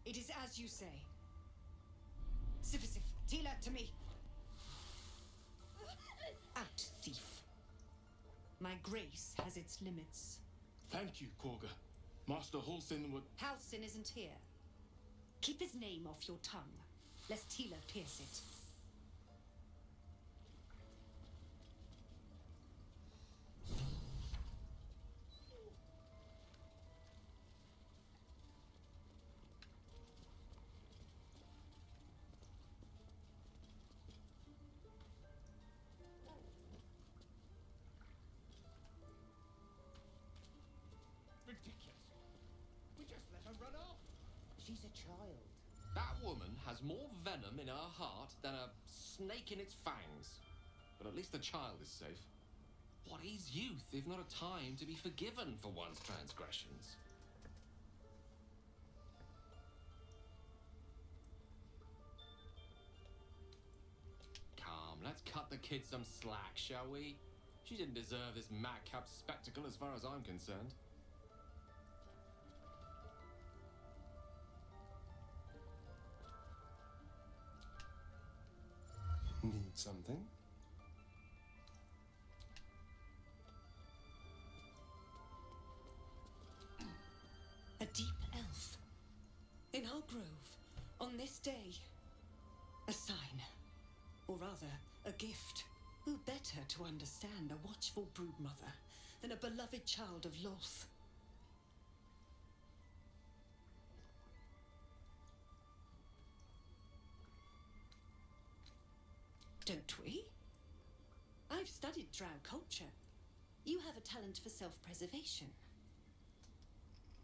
S10: It is as you say. Sif, Tila, to me. Out, thief. My grace has its limits.
S12: Thank you, Korga. Master Halsin would...
S10: Halsin isn't here. Keep his name off your tongue, lest Tila pierce it.
S15: Ridiculous. We just let her run off. She's a child.
S12: That woman has more venom in her heart than a snake in its fangs. But at least the child is safe. What is youth if not a time to be forgiven for one's transgressions? Come, let's cut the kid some slack, shall we? She didn't deserve this madcap spectacle as far as I'm concerned.
S8: Need something?
S10: A deep elf. In our grove, on this day. A sign. Or rather, a gift. Who better to understand a watchful broodmother than a beloved child of Loth? Don't we? I've studied Drow culture. You have a talent for self-preservation.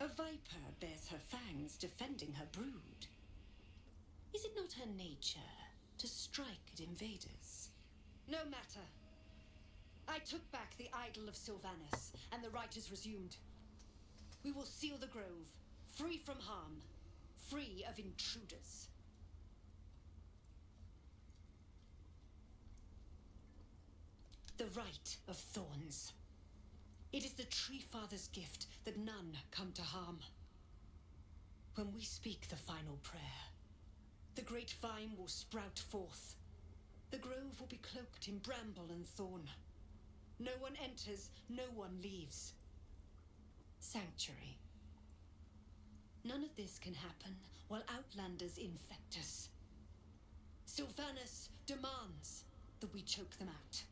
S10: A viper bears her fangs defending her brood. Is it not her nature to strike at invaders? No matter. I took back the idol of Sylvanas, and the rite is resumed. We will seal the grove, free from harm, free of intruders. The Rite of Thorns. It is the Tree Father's gift that none come to harm. When we speak the final prayer, the great vine will sprout forth. The grove will be cloaked in bramble and thorn. No one enters, no one leaves. Sanctuary. None of this can happen while Outlanders infect us. Sylvanas demands that we choke them out.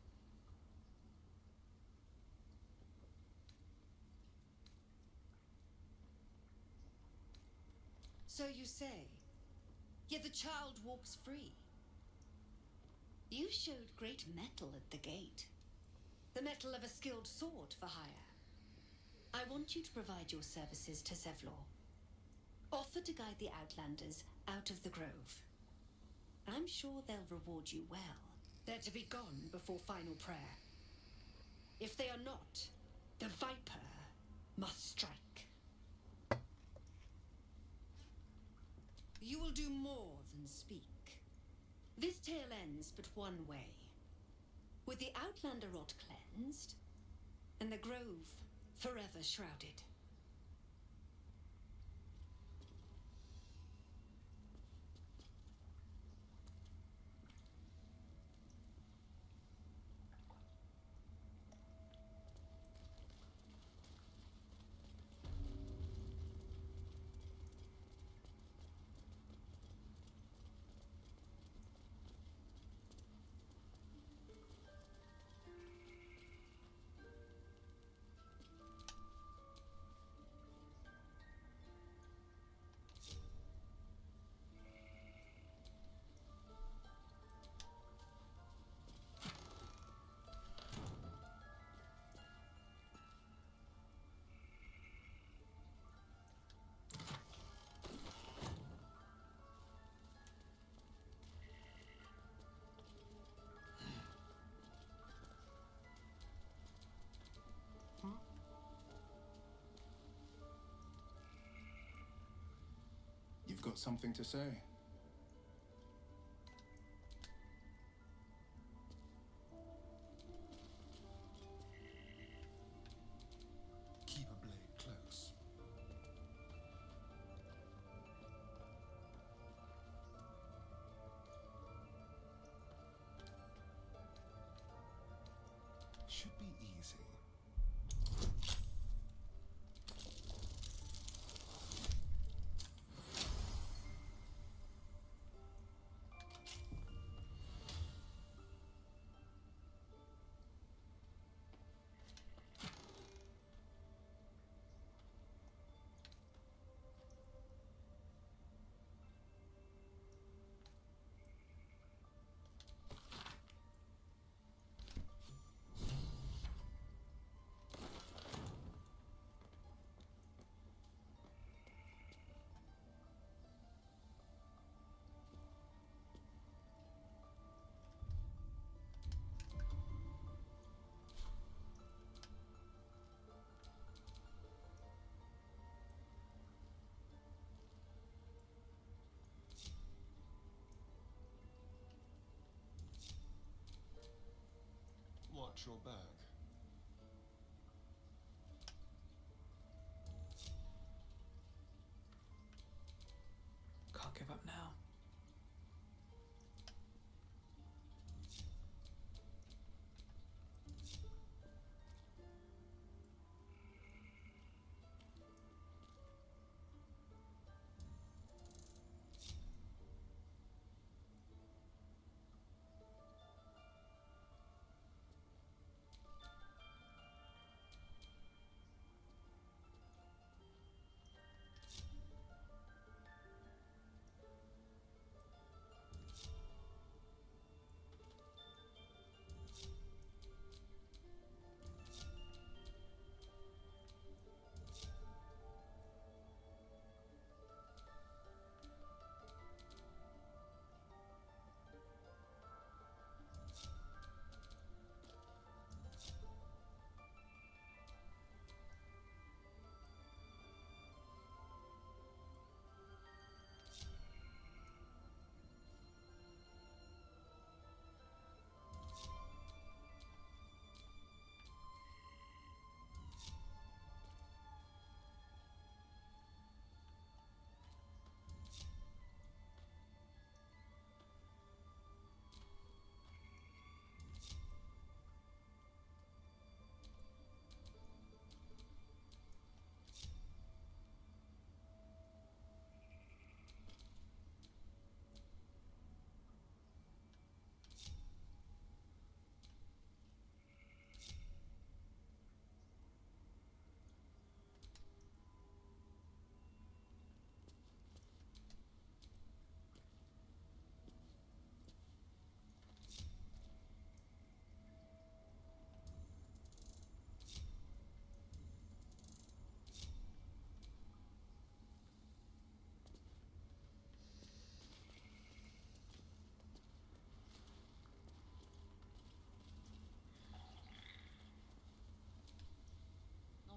S10: So you say, yet the child walks free. You showed great mettle at the gate. The mettle of a skilled sword for hire. I want you to provide your services to Zevlor. Offer to guide the Outlanders out of the grove. I'm sure they'll reward you well. They're to be gone before final prayer. If they are not, the Viper must strike. You will do more than speak. This tale ends but one way. With the Outlander rot cleansed, and the grove forever shrouded.
S6: You've got something to say?
S8: Keep a blade close. Should be easy. Watch your bag.
S18: Can't give up now.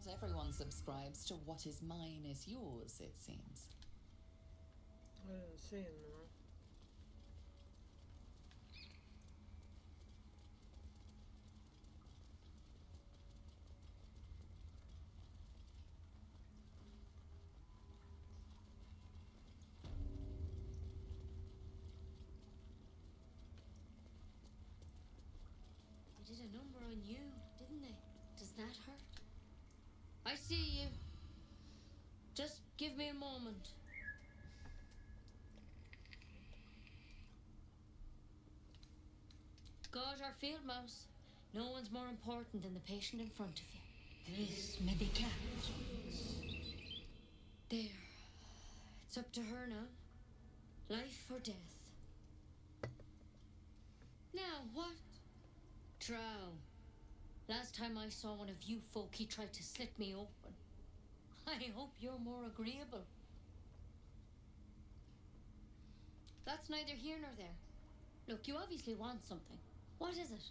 S2: Not everyone subscribes to what is mine is yours, it seems.
S1: I didn't see him now.
S11: They did a number on you, didn't they? Does that hurt? I see you. Just give me a moment. God, our field mouse. No one's more important than the patient in front of you.
S3: This medical.
S11: There. It's up to her now. Life or death. Now, what? Drow. Last time I saw one of you folk, he tried to slit me open. I hope you're more agreeable. That's neither here nor there. Look, you obviously want something. What is it?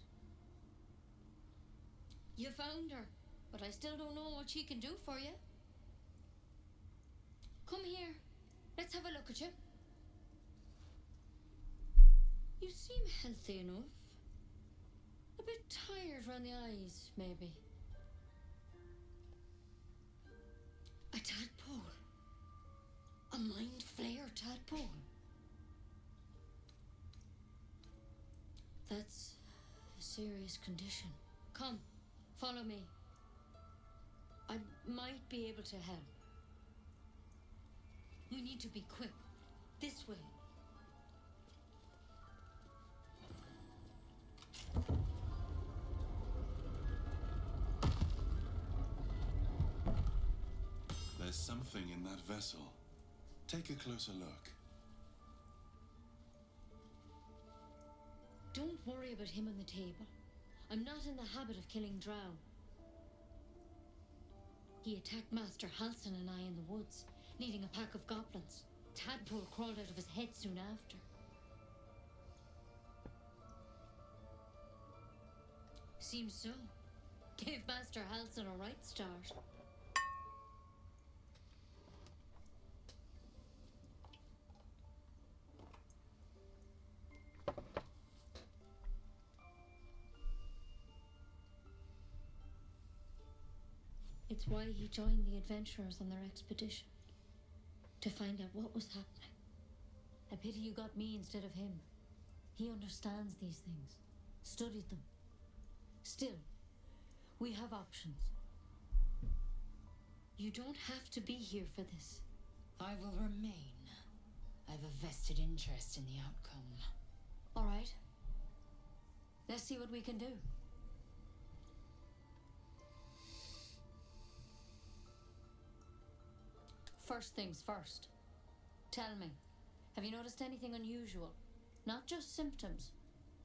S11: You found her, but I still don't know what she can do for you. Come here. Let's have a look at you. You seem healthy enough. A bit tired round the eyes, maybe. A tadpole. A mind flayer tadpole. That's a serious condition. Come, Follow me. I might be able to help. We need to be quick. This way.
S8: There's something in that vessel. Take a closer look.
S11: Don't worry about him on the table. I'm not in the habit of killing Drow. He attacked Master Halsin and I in the woods, leading a pack of goblins. Tadpole crawled out of his head soon after. Seems so. Gave Master Halsin a right start. It's why he joined the adventurers on their expedition. To find out what was happening. A pity you got me instead of him. He understands these things. Studied them. Still, we have options. You don't have to be here for this.
S3: I will remain. I have a vested interest in the outcome.
S11: All right. Let's see what we can do. First things first. Tell me, have you noticed anything unusual? Not just symptoms.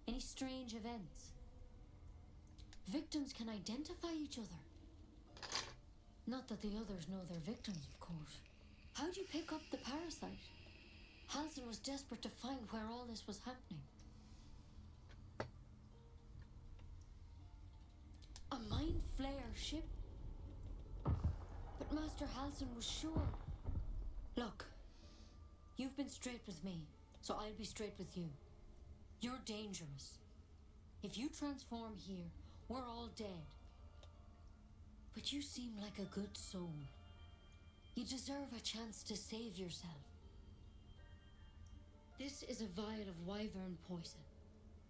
S11: Any strange events? Victims can identify each other. Not that the others know they're victims, of course. How'd you pick up the parasite? Halsin was desperate to find where all this was happening. A mind flayer ship? But Master Halsin was sure. Look, you've been straight with me, so I'll be straight with you. You're dangerous. If you transform here, we're all dead. But you seem like a good soul. You deserve a chance to save yourself. This is a vial of wyvern poison.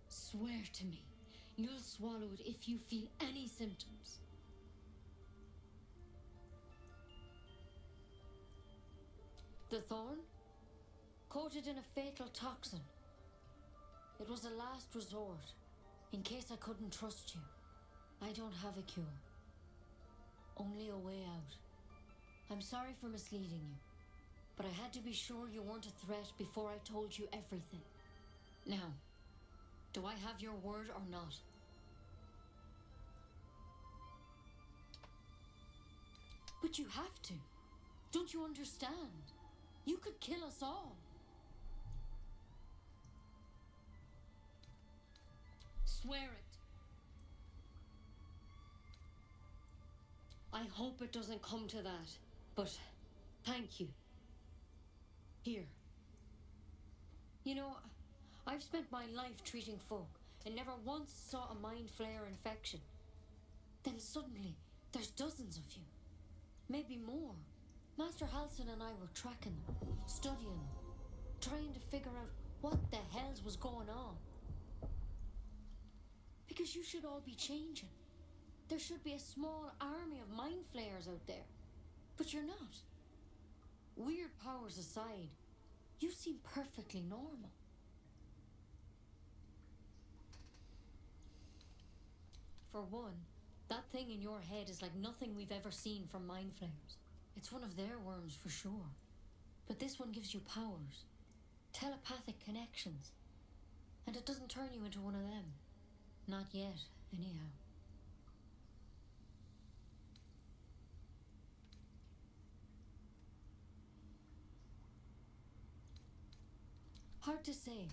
S11: Swear to me, you'll swallow it if you feel any symptoms. The thorn? Coated in a fatal toxin. It was a last resort, in case I couldn't trust you. I don't have a cure. Only a way out. I'm sorry for misleading you, but I had to be sure you weren't a threat before I told you everything. Now, do I have your word or not? But you have to. Don't you understand? You could kill us all. Swear it. I hope it doesn't come to that, but thank you. Here. You know, I've spent my life treating folk and never once saw a mind flare infection. Then suddenly, there's dozens of you. Maybe more. Master Halsin and I were tracking them, studying them, trying to figure out what the hells was going on. Because you should all be changing. There should be a small army of mind flayers out there. But you're not. Weird powers aside, you seem perfectly normal. For one, that thing in your head is like nothing we've ever seen from mind flayers. It's one of their worms for sure. But this one gives you powers. Telepathic connections. And it doesn't turn you into one of them. Not yet, anyhow. Hard to say,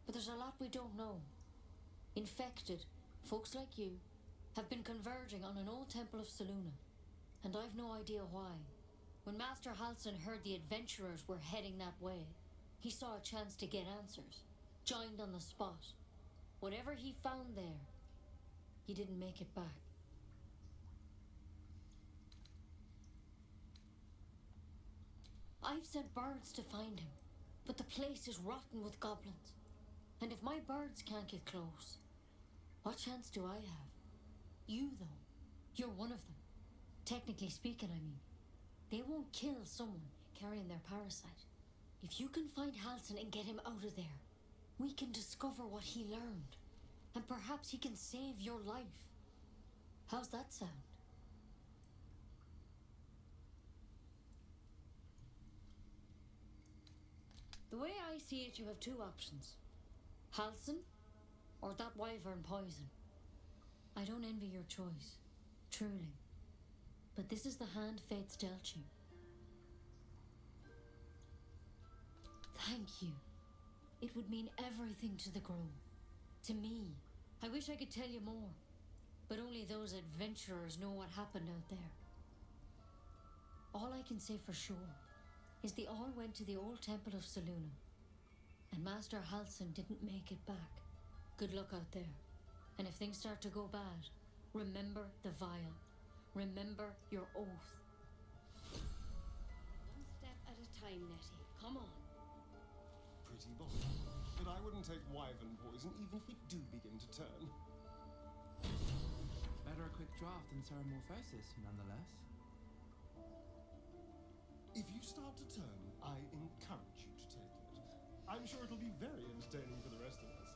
S11: but there's a lot we don't know. Infected, folks like you, have been converging on an old temple of Selûne. And I've no idea why. When Master Halsin heard the adventurers were heading that way, he saw a chance to get answers. Joined on the spot. Whatever he found there, he didn't make it back. I've sent birds to find him, but the place is rotten with goblins. And if my birds can't get close, what chance do I have? You, though,
S18: You're one of them. Technically speaking, I mean. They won't kill someone carrying their parasite. If you can find Halsin and get him out of there, we can discover what he learned. And perhaps he can save your life. How's that sound? The way I see it, you have two options. Halsin, or that wyvern poison. I don't envy your choice, truly. But this is the hand fate's dealt you. Thank you. It would mean everything to the Grove. To me. I wish I could tell you more. But only those adventurers know what happened out there. All I can say for sure is they all went to the old temple of Selûne. And Master Halsin didn't make it back. Good luck out there. And if things start to go bad, remember the vial. Remember your oath.
S11: One step at a time, Nettie. Come on.
S8: Pretty bold. But I wouldn't take wyvern poison even if it do begin to turn.
S20: Better a quick draft than ceramorphosis, nonetheless.
S8: If you start to turn, I encourage you to take it. I'm sure it'll be very entertaining for the rest of us.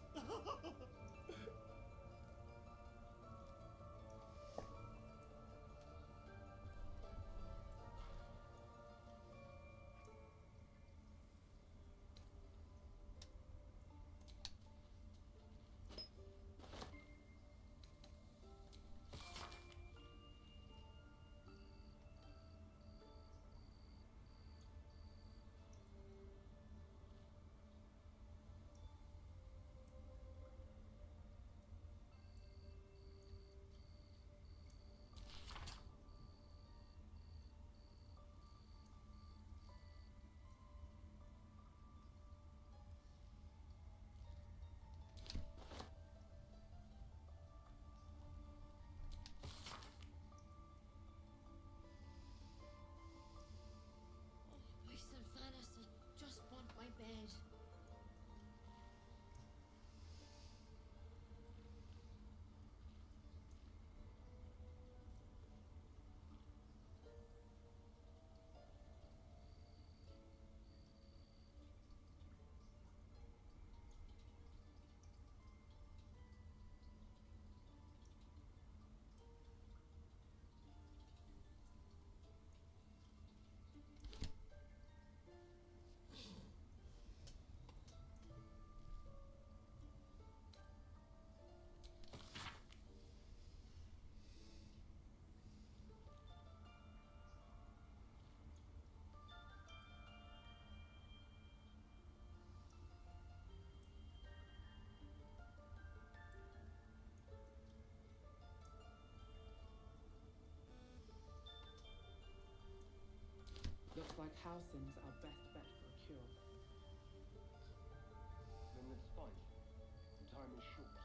S11: Please, Sylvanas, I just want my bed.
S21: Looks like Halsin's our best bet for a cure.
S8: Then let's find it. The time is short.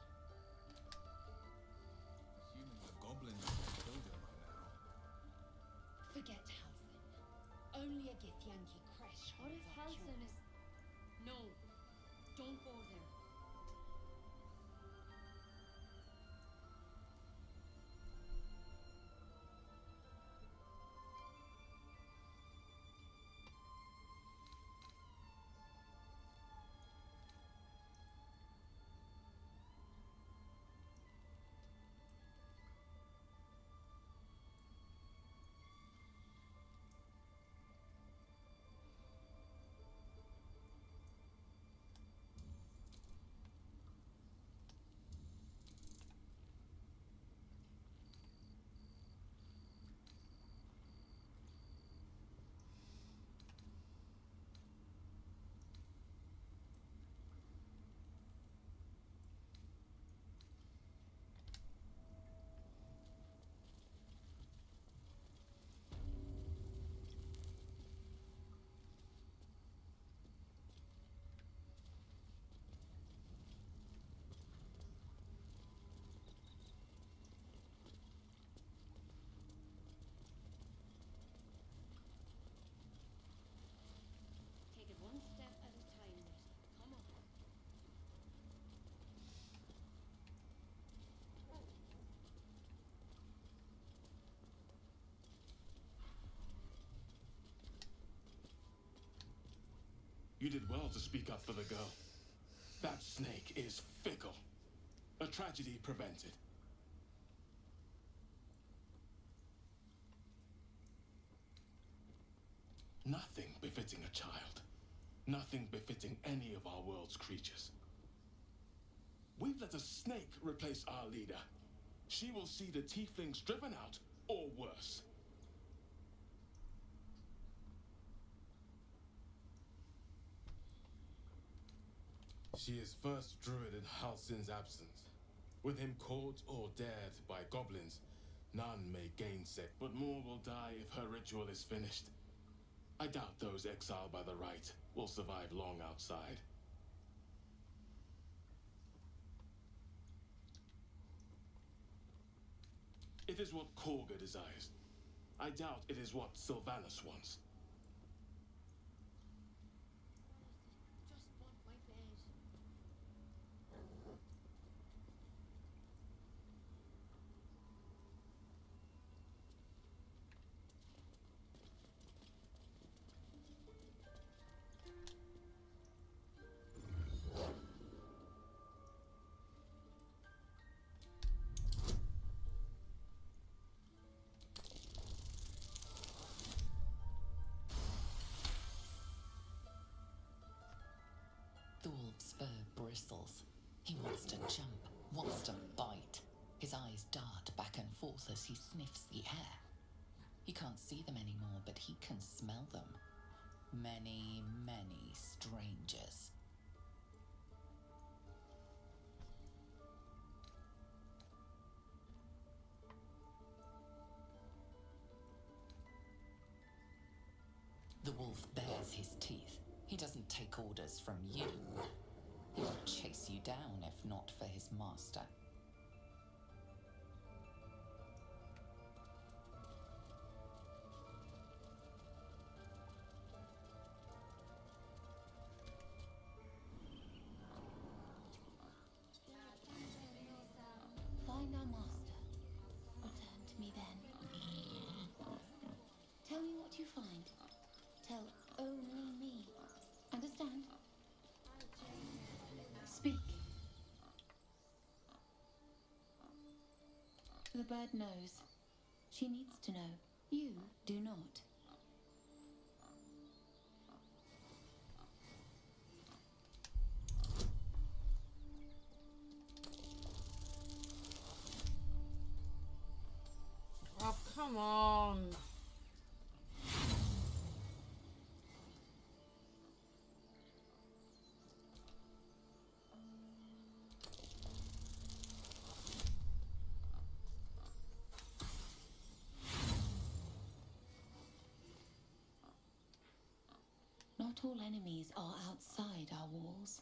S6: Assuming the goblins have killed him by now.
S3: Forget Halsin. Only a Githyanki Kresh.
S18: What if Halsin is... No. Don't go there.
S12: You did well to speak up for the girl. That snake is fickle. A tragedy prevented. Nothing befitting a child. Nothing befitting any of our world's creatures. We've let a snake replace our leader. She will see the tieflings driven out, or worse. She is first druid in Halsin's absence. With him caught or dared by goblins, none may gainsay. But more will die if her ritual is finished. I doubt those exiled by the right will survive long outside. It is what Korga desires. I doubt it is what Sylvanus wants.
S11: Just want my bed.
S2: The wolf's fur bristles. He wants to jump, wants to bite. His eyes dart back and forth as he sniffs the air. He can't see them anymore, but he can smell them. Many, many strangers. The wolf bares his teeth. He doesn't take orders from you. He would chase you down if not for his master.
S3: Find our master. Return to me then. Tell me what you find. Tell only me. Understand? Speak. The bird knows. She needs to know. You do not.
S1: Oh, come on.
S3: Not all enemies are outside our walls.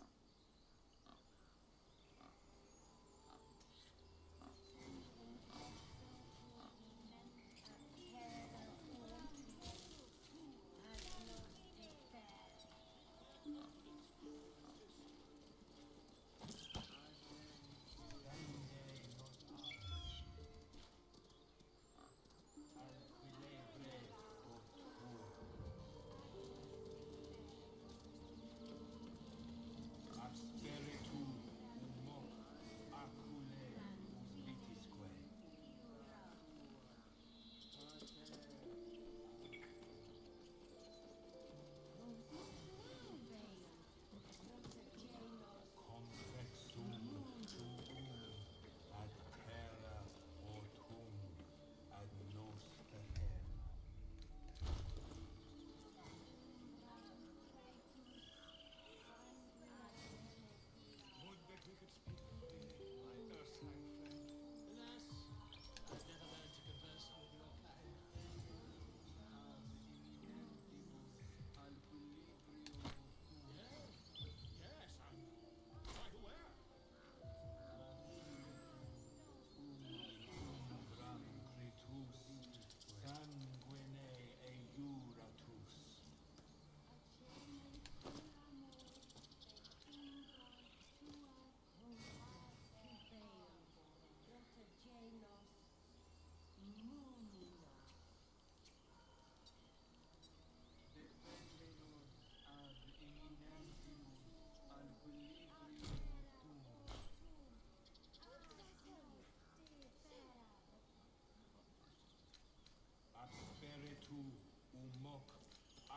S15: umok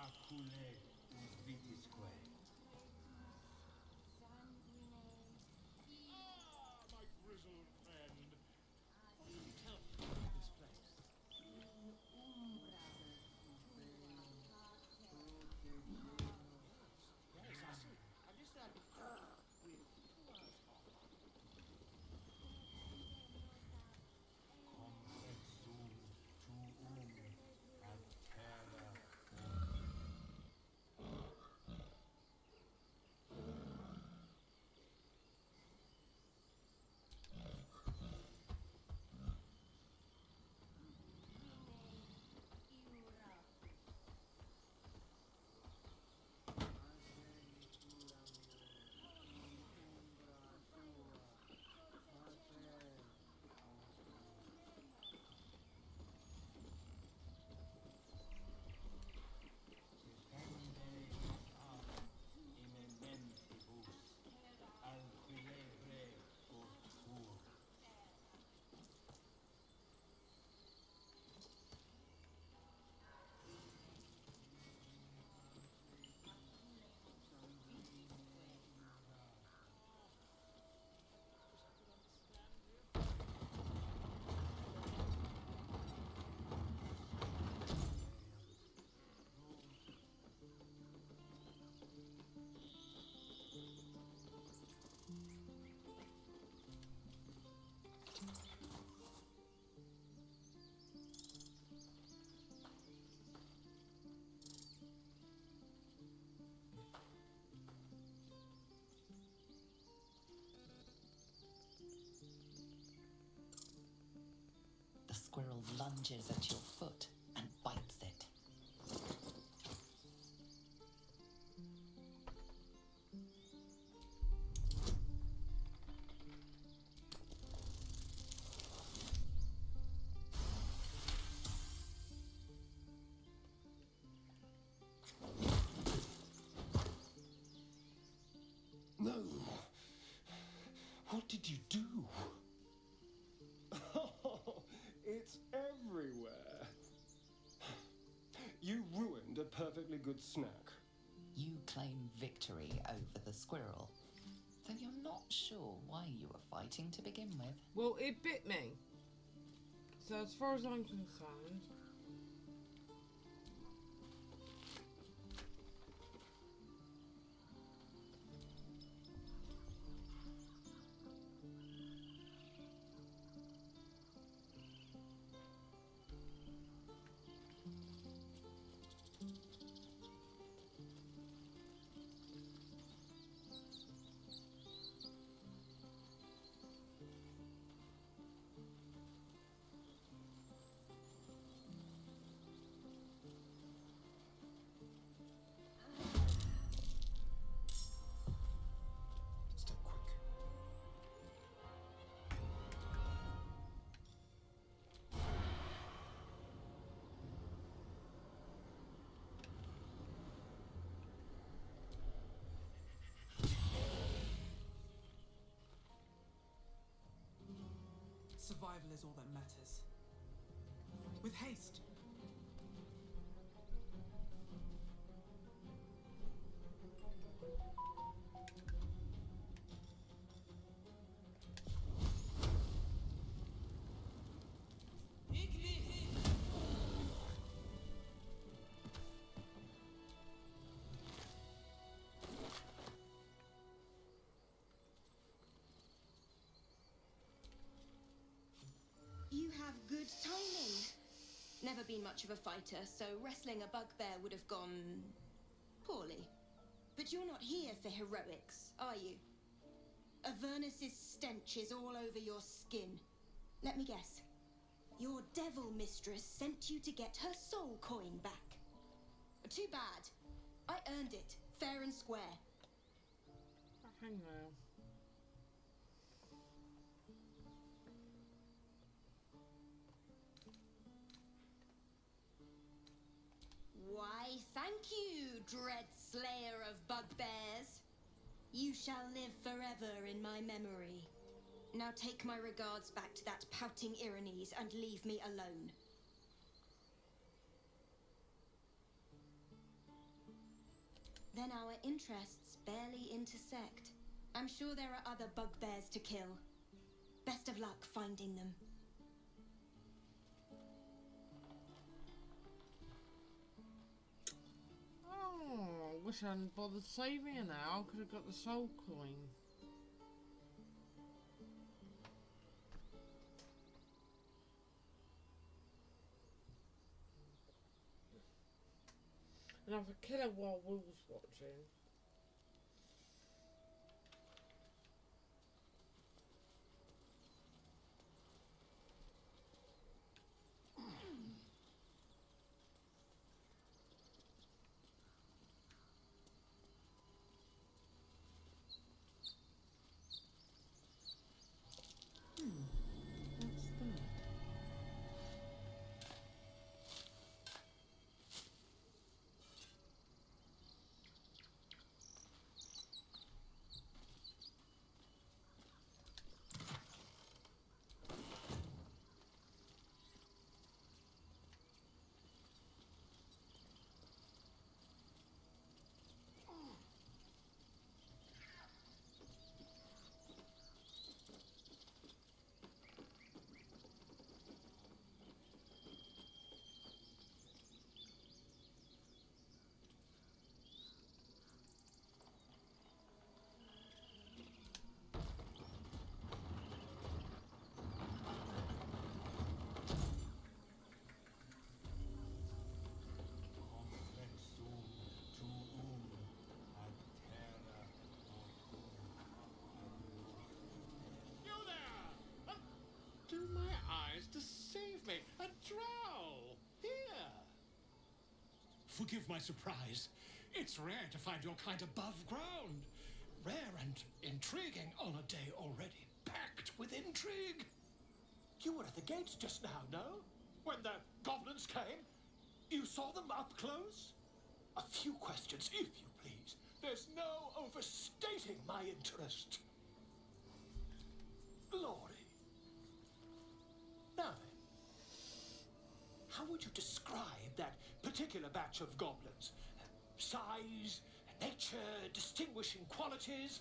S15: akule uvitisque.
S4: Ah, my grizzled friend. What can you tell me about this place? Yes, I see. And is that with
S15: Complexus tuum ad terra.
S2: The squirrel lunges at your foot and bites it.
S8: No. What did you do? It's everywhere. You ruined a perfectly good snack.
S2: You claim victory over the squirrel, though you're not sure why you were fighting to begin with.
S1: Well, it bit me. So as far as I'm concerned,
S8: Step quick.
S20: Survival is all that matters. With haste.
S9: You have good timing. Never been much of a fighter, so wrestling a bugbear would have gone poorly. But you're not here for heroics, are you? Avernus's stench is all over your skin. Let me guess. Your devil mistress sent you to get her soul coin back. Too bad. I earned it, fair and square.
S1: hang on.
S9: Why, thank you, dread slayer of bugbears. You shall live forever in my memory. Now take my regards back to that pouting Irenes and leave me alone. then our interests barely intersect. I'm sure there are other bugbears to kill. Best of luck finding them.
S1: Oh, wish I hadn't bothered saving her now. I could have got the soul coin. And I could kill her while Will's watching.
S4: You there! Do my eyes deceive me? A drow! Here!
S15: Forgive my surprise. It's rare to find your kind above ground. Rare and intriguing on a day already packed with intrigue. You were at the gates just now, no? When the goblins came? You saw them up close? A few questions, if you please. There's no overstating my interest. Glory. Now then, how would you describe that particular batch of goblins? Size, nature, distinguishing qualities?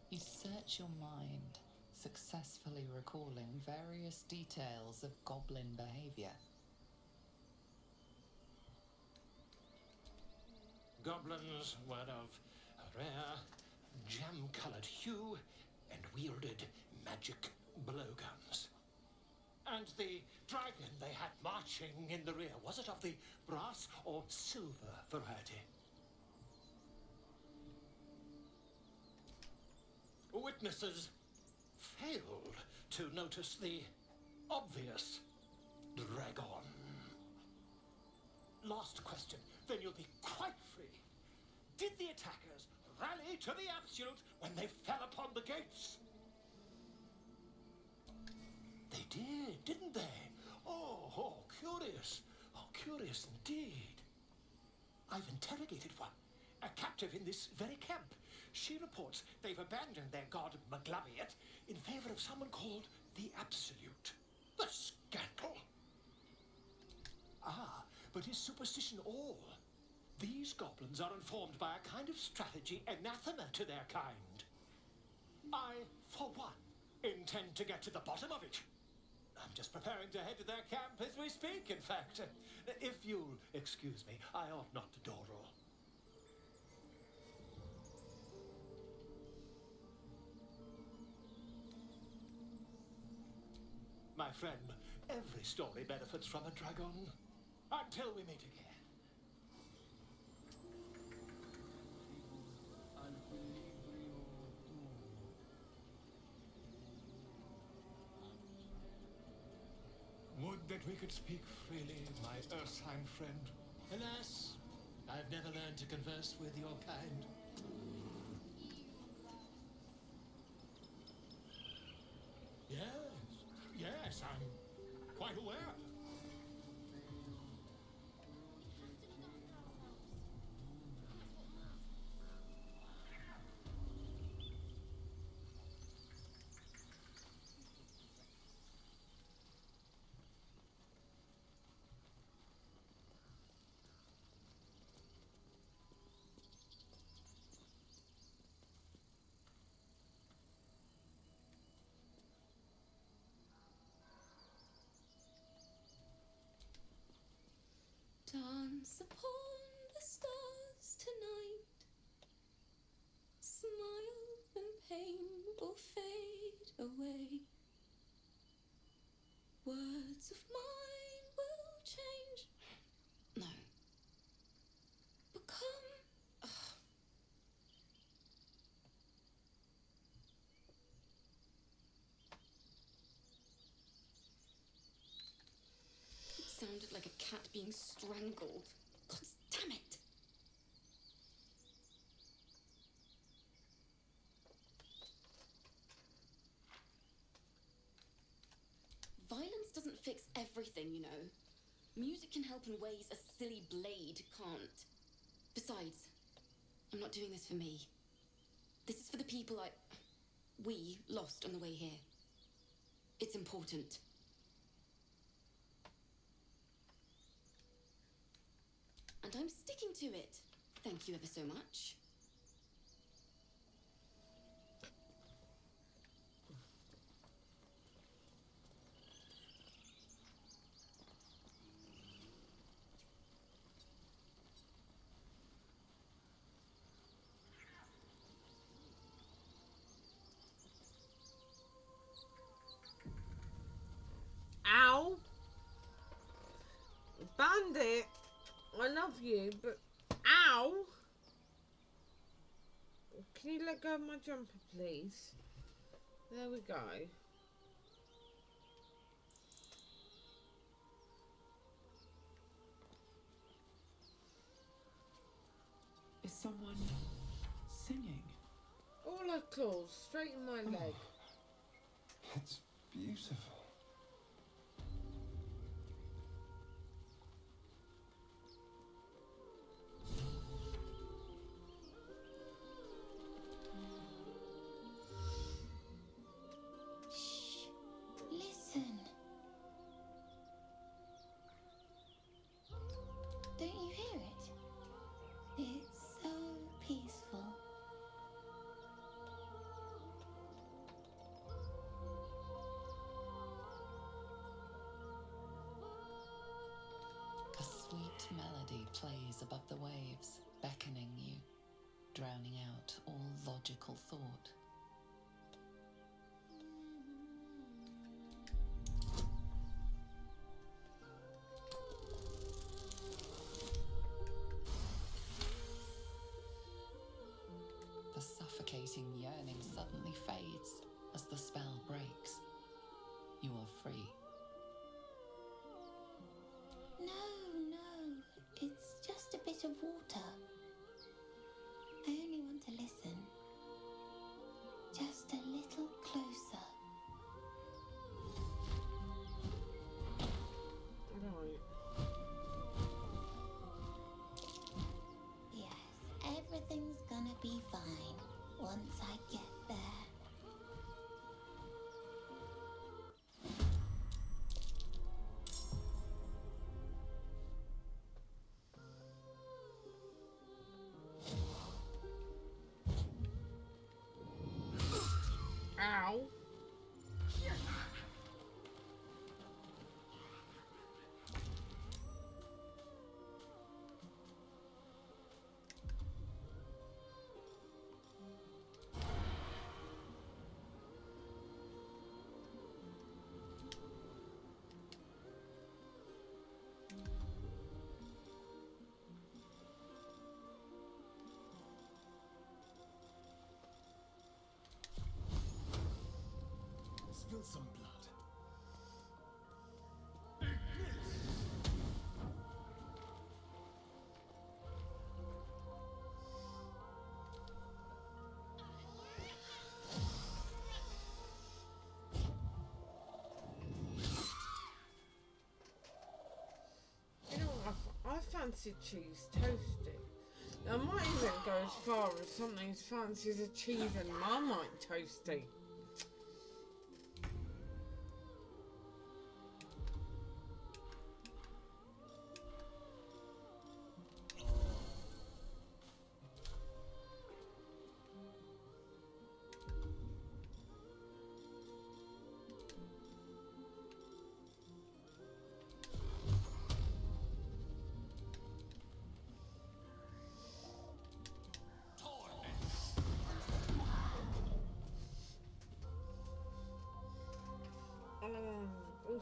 S2: You search your mind, successfully recalling various details of goblin behavior.
S15: Goblins were of a rare, jam-colored hue and wielded magic blowguns. And the dragon they had marching in the rear, was it of the brass or silver variety? Witnesses failed to notice the obvious dragon. Last question, then you'll be quite free. Did the attackers rally to the absolute when they fell upon the gates? They did, didn't they? Oh, curious. Oh, curious indeed. I've interrogated one, a captive in this very camp. She reports they've abandoned their god Maglabiet in favor of someone called the Absolute. The scandal! Ah, but is superstition all? These goblins are informed by a kind of strategy anathema to their kind. I, for one, intend to get to the bottom of it. I'm just preparing to head to their camp as we speak, in fact. If you'll excuse me, I ought not to dawdle. My friend, every story benefits from a dragon. Until we meet again. Would that we could speak freely, my Earthheim friend. Alas, I've never learned to converse with your kind. Yes, I'm quite aware.
S18: Once upon the stars tonight, smile and pain will fade away. Words of mine will change. No. Become.
S5: It sounded like a cat being strangled. God damn it! Violence doesn't fix everything, you know. Music can help in ways a silly blade can't. Besides, I'm not doing this for me. This is for the people we lost on the way here. It's important. And I'm sticking to it. Thank you ever so much.
S1: Ow! Bandit, I love you, but ow! Can you let go of my jumper, please? There we go.
S21: Is someone singing?
S1: All her claws straight in my leg.
S8: It's beautiful.
S3: Listen. Don't you hear it? It's so peaceful.
S2: A sweet melody plays above the waves, beckoning you, drowning out all logical thought. The suffocating yearning suddenly fades as the spell breaks. You are free.
S3: No, it's just a bit of water. I only want to listen. Just a little closer.
S1: Right.
S3: Yes, everything's gonna be fine once I get there.
S1: Ow.
S6: Spill some blood.
S1: You know what? I fancy cheese toasted. Now, I might even go as far as something as fancy as a cheese and Marmite toasty.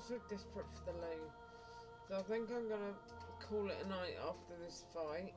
S1: so desperate for the loot. So I think I'm gonna call it a night after this fight.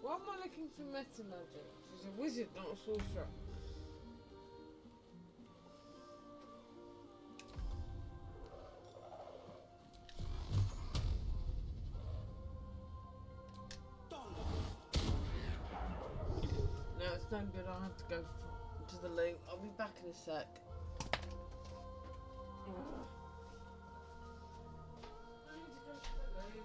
S1: Why am I looking for meta magic? She's a wizard, not a sorcerer. No, it's no good. I'll have to go to the loot. I'll be back in a sec. I need to go to the loot.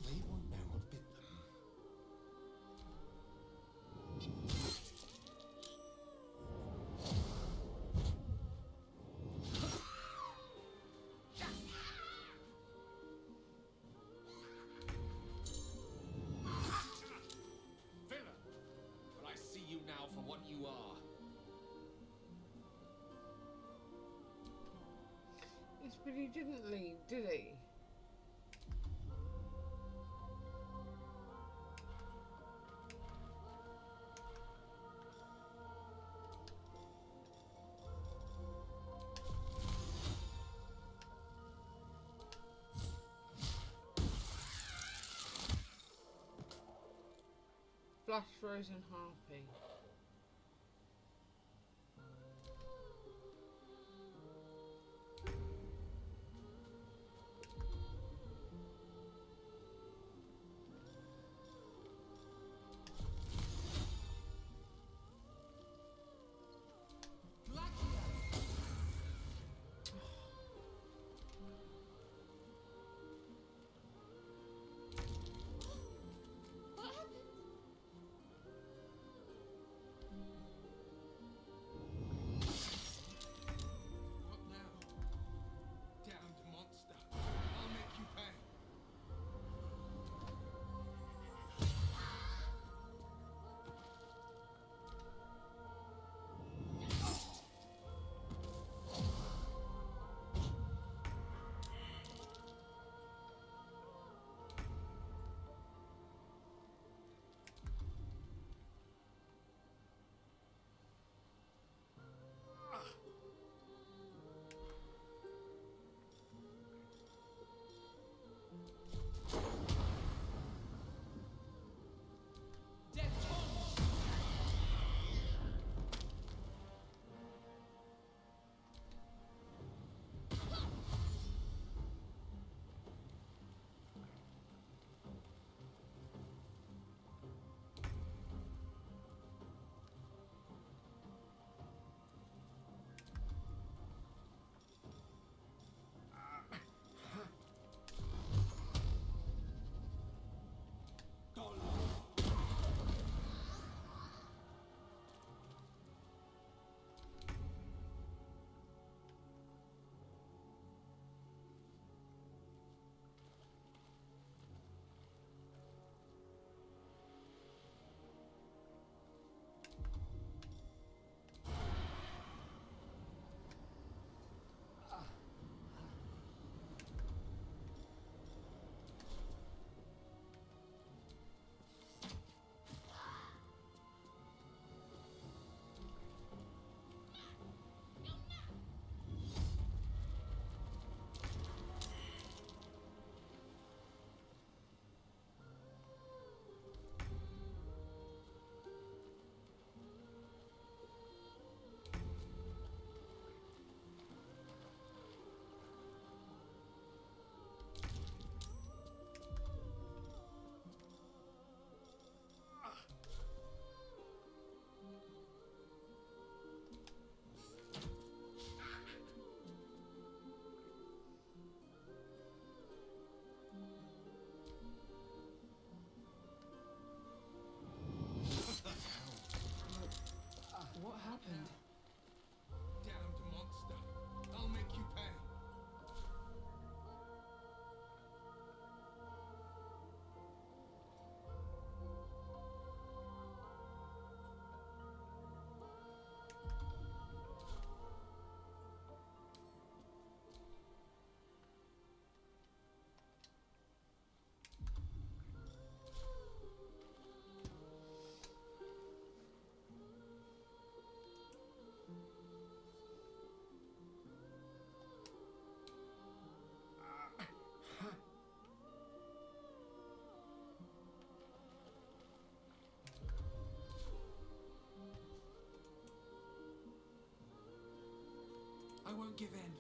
S8: They won't know what bit them.
S12: Villain! But I see you now for what you are.
S1: Yes, but he didn't leave, did he? Flash frozen harpy.
S9: What happened?
S20: Don't give in.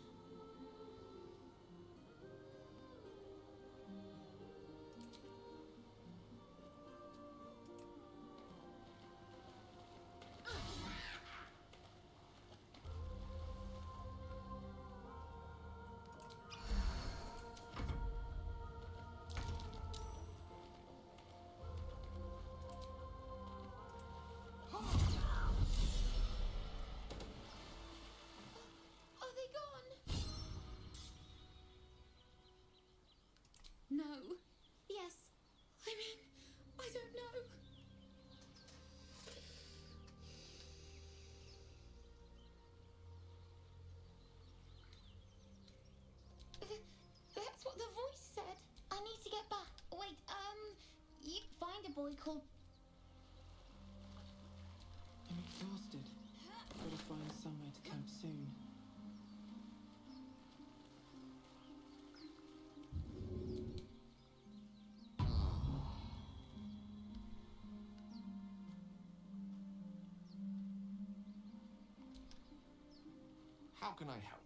S9: Are they gone? No. Yes. I mean, I don't know. That's what the voice said. I need to get back. Wait, you find a boy called...
S21: I'm exhausted. Gotta find somewhere to camp soon.
S12: How can I help?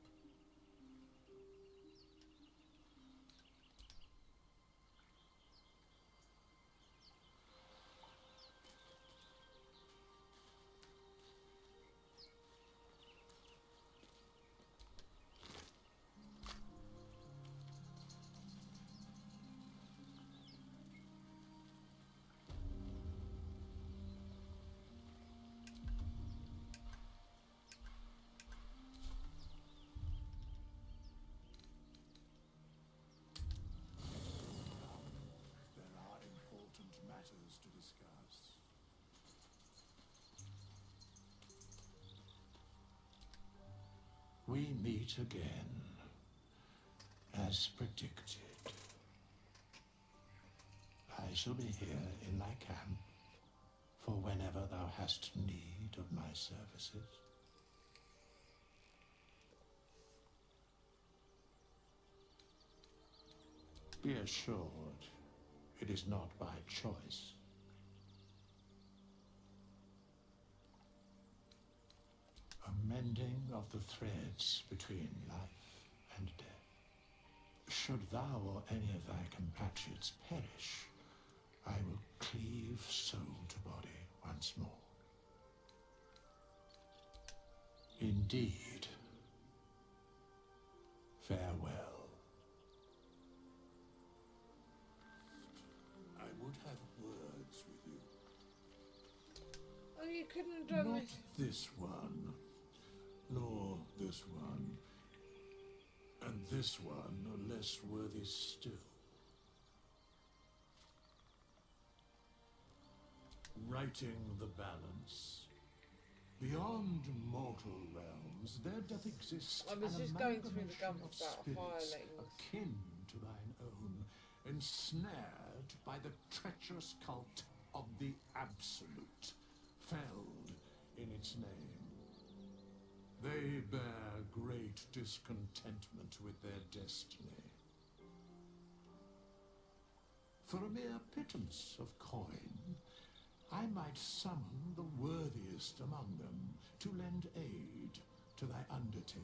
S19: There are important matters to discuss. We meet again, as predicted. I shall be here in my camp for whenever thou hast need of my services. Be assured, it is not by choice. A mending of the threads between life and death. Should thou or any of thy compatriots perish, I will cleave soul to body once more. Indeed, farewell. I would have words with you.
S1: Oh, you couldn't have done
S19: Not
S1: this.
S19: this one, nor this one, and this one are less worthy still. Righting the balance. Beyond mortal realms, there doth exist
S1: I was
S19: an
S1: just going through the
S19: amalgamation
S1: gums
S19: of
S1: about
S19: spirits
S1: firelings.
S19: akin to thine own, ensnared by the treacherous cult of the Absolute, felled in its name. They bear great discontentment with their destiny. For a mere pittance of coin, I might summon the worthiest among them to lend aid to thy undertaking.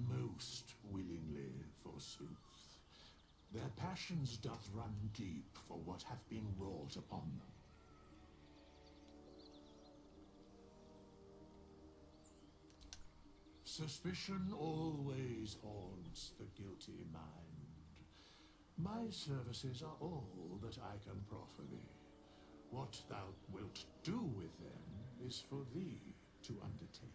S19: Most willingly, forsooth. Their passions doth run deep for what hath been wrought upon them. Suspicion always haunts the guilty mind. My services are all that I can proffer thee. What thou wilt do with them is for thee to undertake.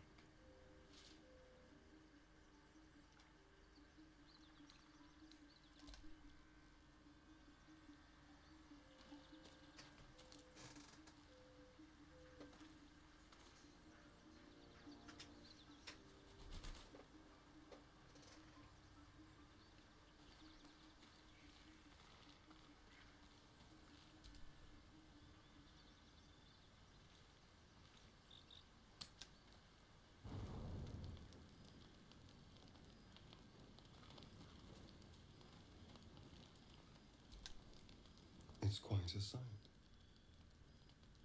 S8: It's quite a sight.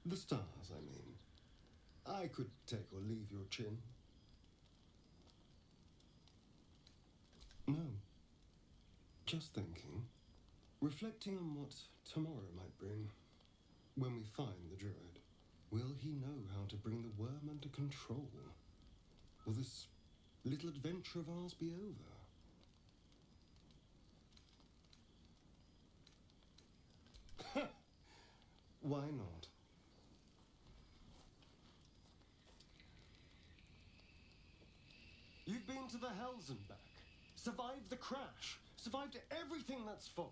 S8: The stars, I mean. I could take or leave your chin. No. Just thinking. Reflecting on what tomorrow might bring. When we find the druid, will he know how to bring the worm under control? Will this little adventure of ours be over? Why not? You've been to the Hells and back, survived the crash, survived everything that's followed.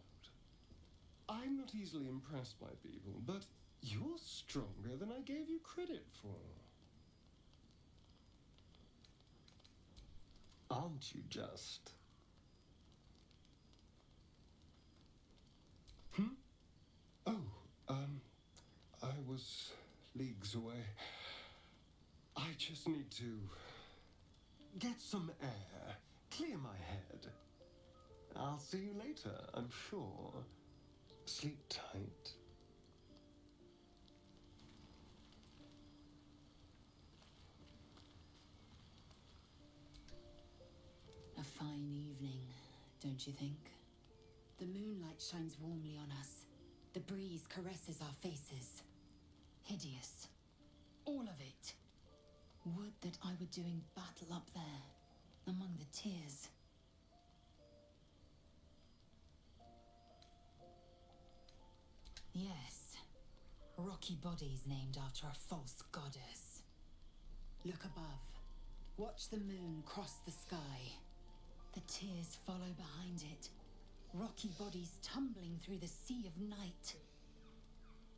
S8: I'm not easily impressed by people, but you're stronger than I gave you credit for. Aren't you just? Oh, I was leagues away. I just need to get some air, clear my head. I'll see you later, I'm sure. Sleep tight.
S14: A fine evening, don't you think? The moonlight shines warmly on us. The breeze caresses our faces. Hideous. All of it. Would that I were doing battle up there, among the tears. Yes. Rocky bodies named after a false goddess. Look above. Watch the moon cross the sky. The tears follow behind it. Rocky bodies tumbling through the sea of night.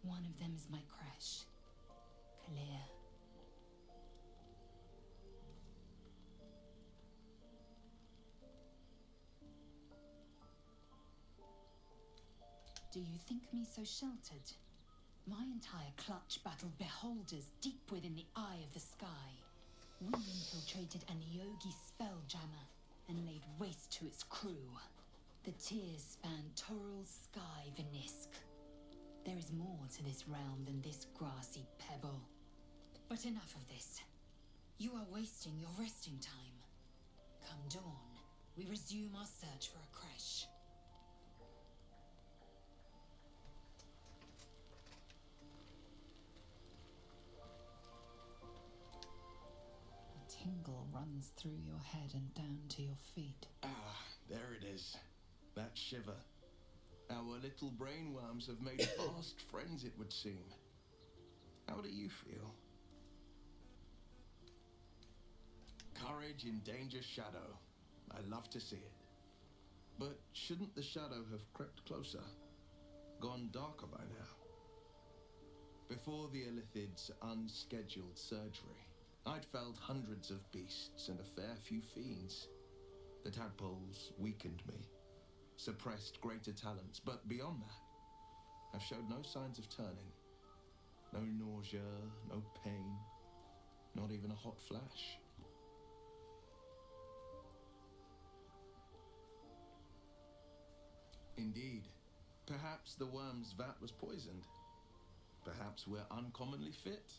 S14: One of them is my crush, Kalir. Do you think me so sheltered? My entire clutch battled beholders deep within the eye of the sky. We infiltrated an Yogi spelljammer and laid waste to its crew. The tears span Toral's sky, Venisk. There is more to this realm than this grassy pebble. But enough of this. You are wasting your resting time. Come dawn, we resume our search for a creche.
S2: A tingle runs through your head and down to your feet.
S6: Ah, there it is. That shiver. Our little brainworms have made fast friends, it would seem. How do you feel? Courage in danger's shadow. I love to see it. But shouldn't the shadow have crept closer? Gone darker by now? Before the Illithid's unscheduled surgery, I'd felled hundreds of beasts and a fair few fiends. The tadpoles weakened me, suppressed greater talents, but beyond that, I've showed no signs of turning. No nausea, no pain, not even a hot flash. Indeed, perhaps the worm's vat was poisoned. Perhaps we're uncommonly fit.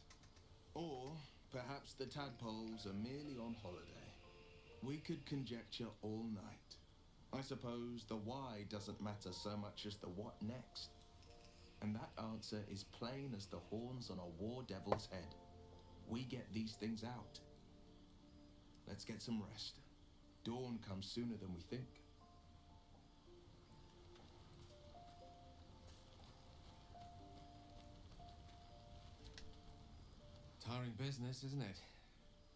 S6: Or perhaps the tadpoles are merely on holiday. We could conjecture all night. I suppose the why doesn't matter so much as the what next. And that answer is plain as the horns on a war devil's head. We get these things out. Let's get some rest. Dawn comes sooner than we think.
S12: Tiring business, isn't it?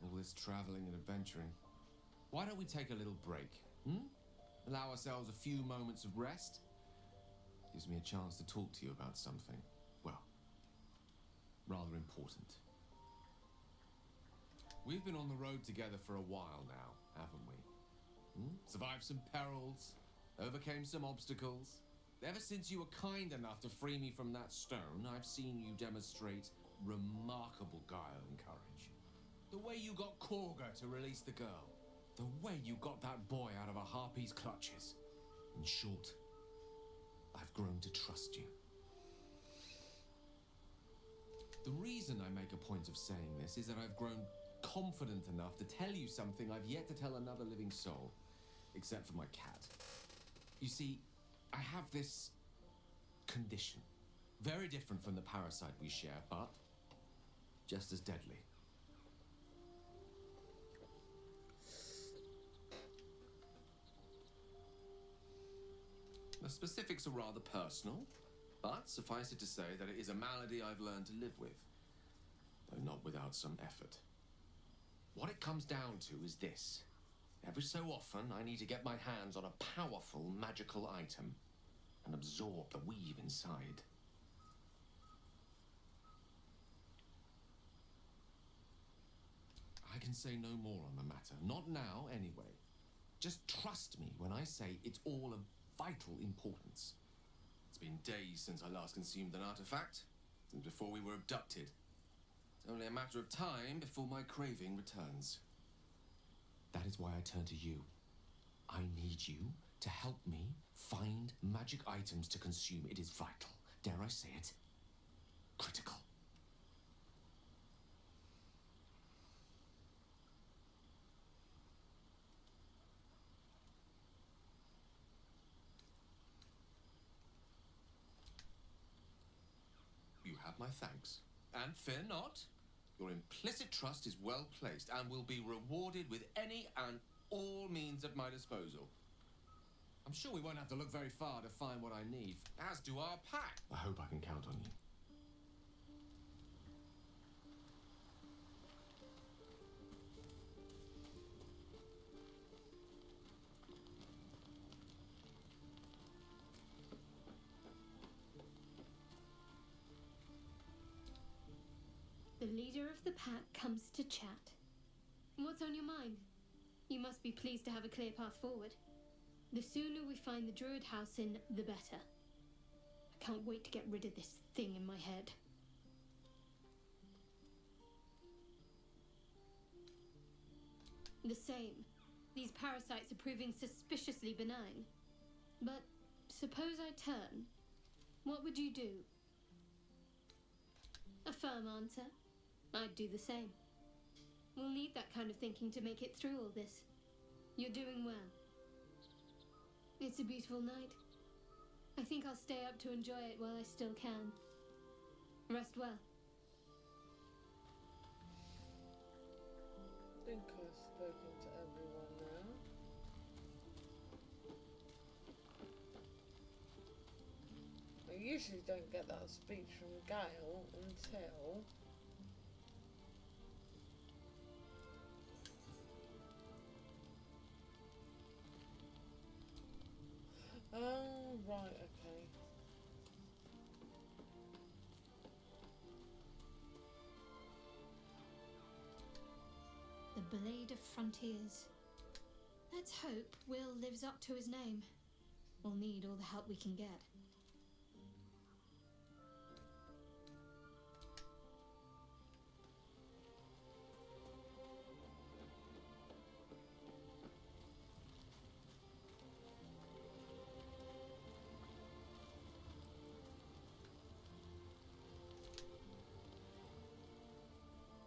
S12: All this traveling and adventuring. Why don't we take a little break? Allow ourselves a few moments of rest? Gives me a chance to talk to you about something, well, rather important. We've been on the road together for a while now, haven't we? Survived some perils, overcame some obstacles. Ever since you were kind enough to free me from that stone, I've seen you demonstrate remarkable guile and courage. The way you got Korga to release the girl. The way you got that boy out of a harpy's clutches. In short, I've grown to trust you. The reason I make a point of saying this is that I've grown confident enough to tell you something I've yet to tell another living soul, except for my cat. You see, I have this condition. Very different from the parasite we share, but just as deadly. The specifics are rather personal, but suffice it to say that it is a malady I've learned to live with, though not without some effort. What it comes down to is this. Every so often, I need to get my hands on a powerful magical item and absorb the weave inside. I can say no more on the matter. Not now, anyway. Just trust me when I say it's all of vital importance. It's been days since I last consumed an artifact, since before we were abducted. It's only a matter of time before my craving returns. That is why I turn to you. I need you to help me find magic items to consume. It is vital. Dare I say it? Critical. You have my thanks. And fear not. Your implicit trust is well placed and will be rewarded with any and all means at my disposal. I'm sure we won't have to look very far to find what I need, as do our pack. I hope I can count on you.
S16: The leader of the pack comes to chat. What's on your mind? You must be pleased to have a clear path forward. The sooner we find the Druid house in, the better. I can't wait to get rid of this thing in my head. The same. These parasites are proving suspiciously benign. But suppose I turn. What would you do? A firm answer. I'd do the same. We'll need that kind of thinking to make it through all this. You're doing well. It's a beautiful night. I think I'll stay up to enjoy it while I still can. Rest well.
S1: I think I've spoken to everyone now. I usually don't get that speech from Gale until... Oh, right, okay.
S16: The Blade of Frontiers. Let's hope Will lives up to his name. We'll need all the help we can get.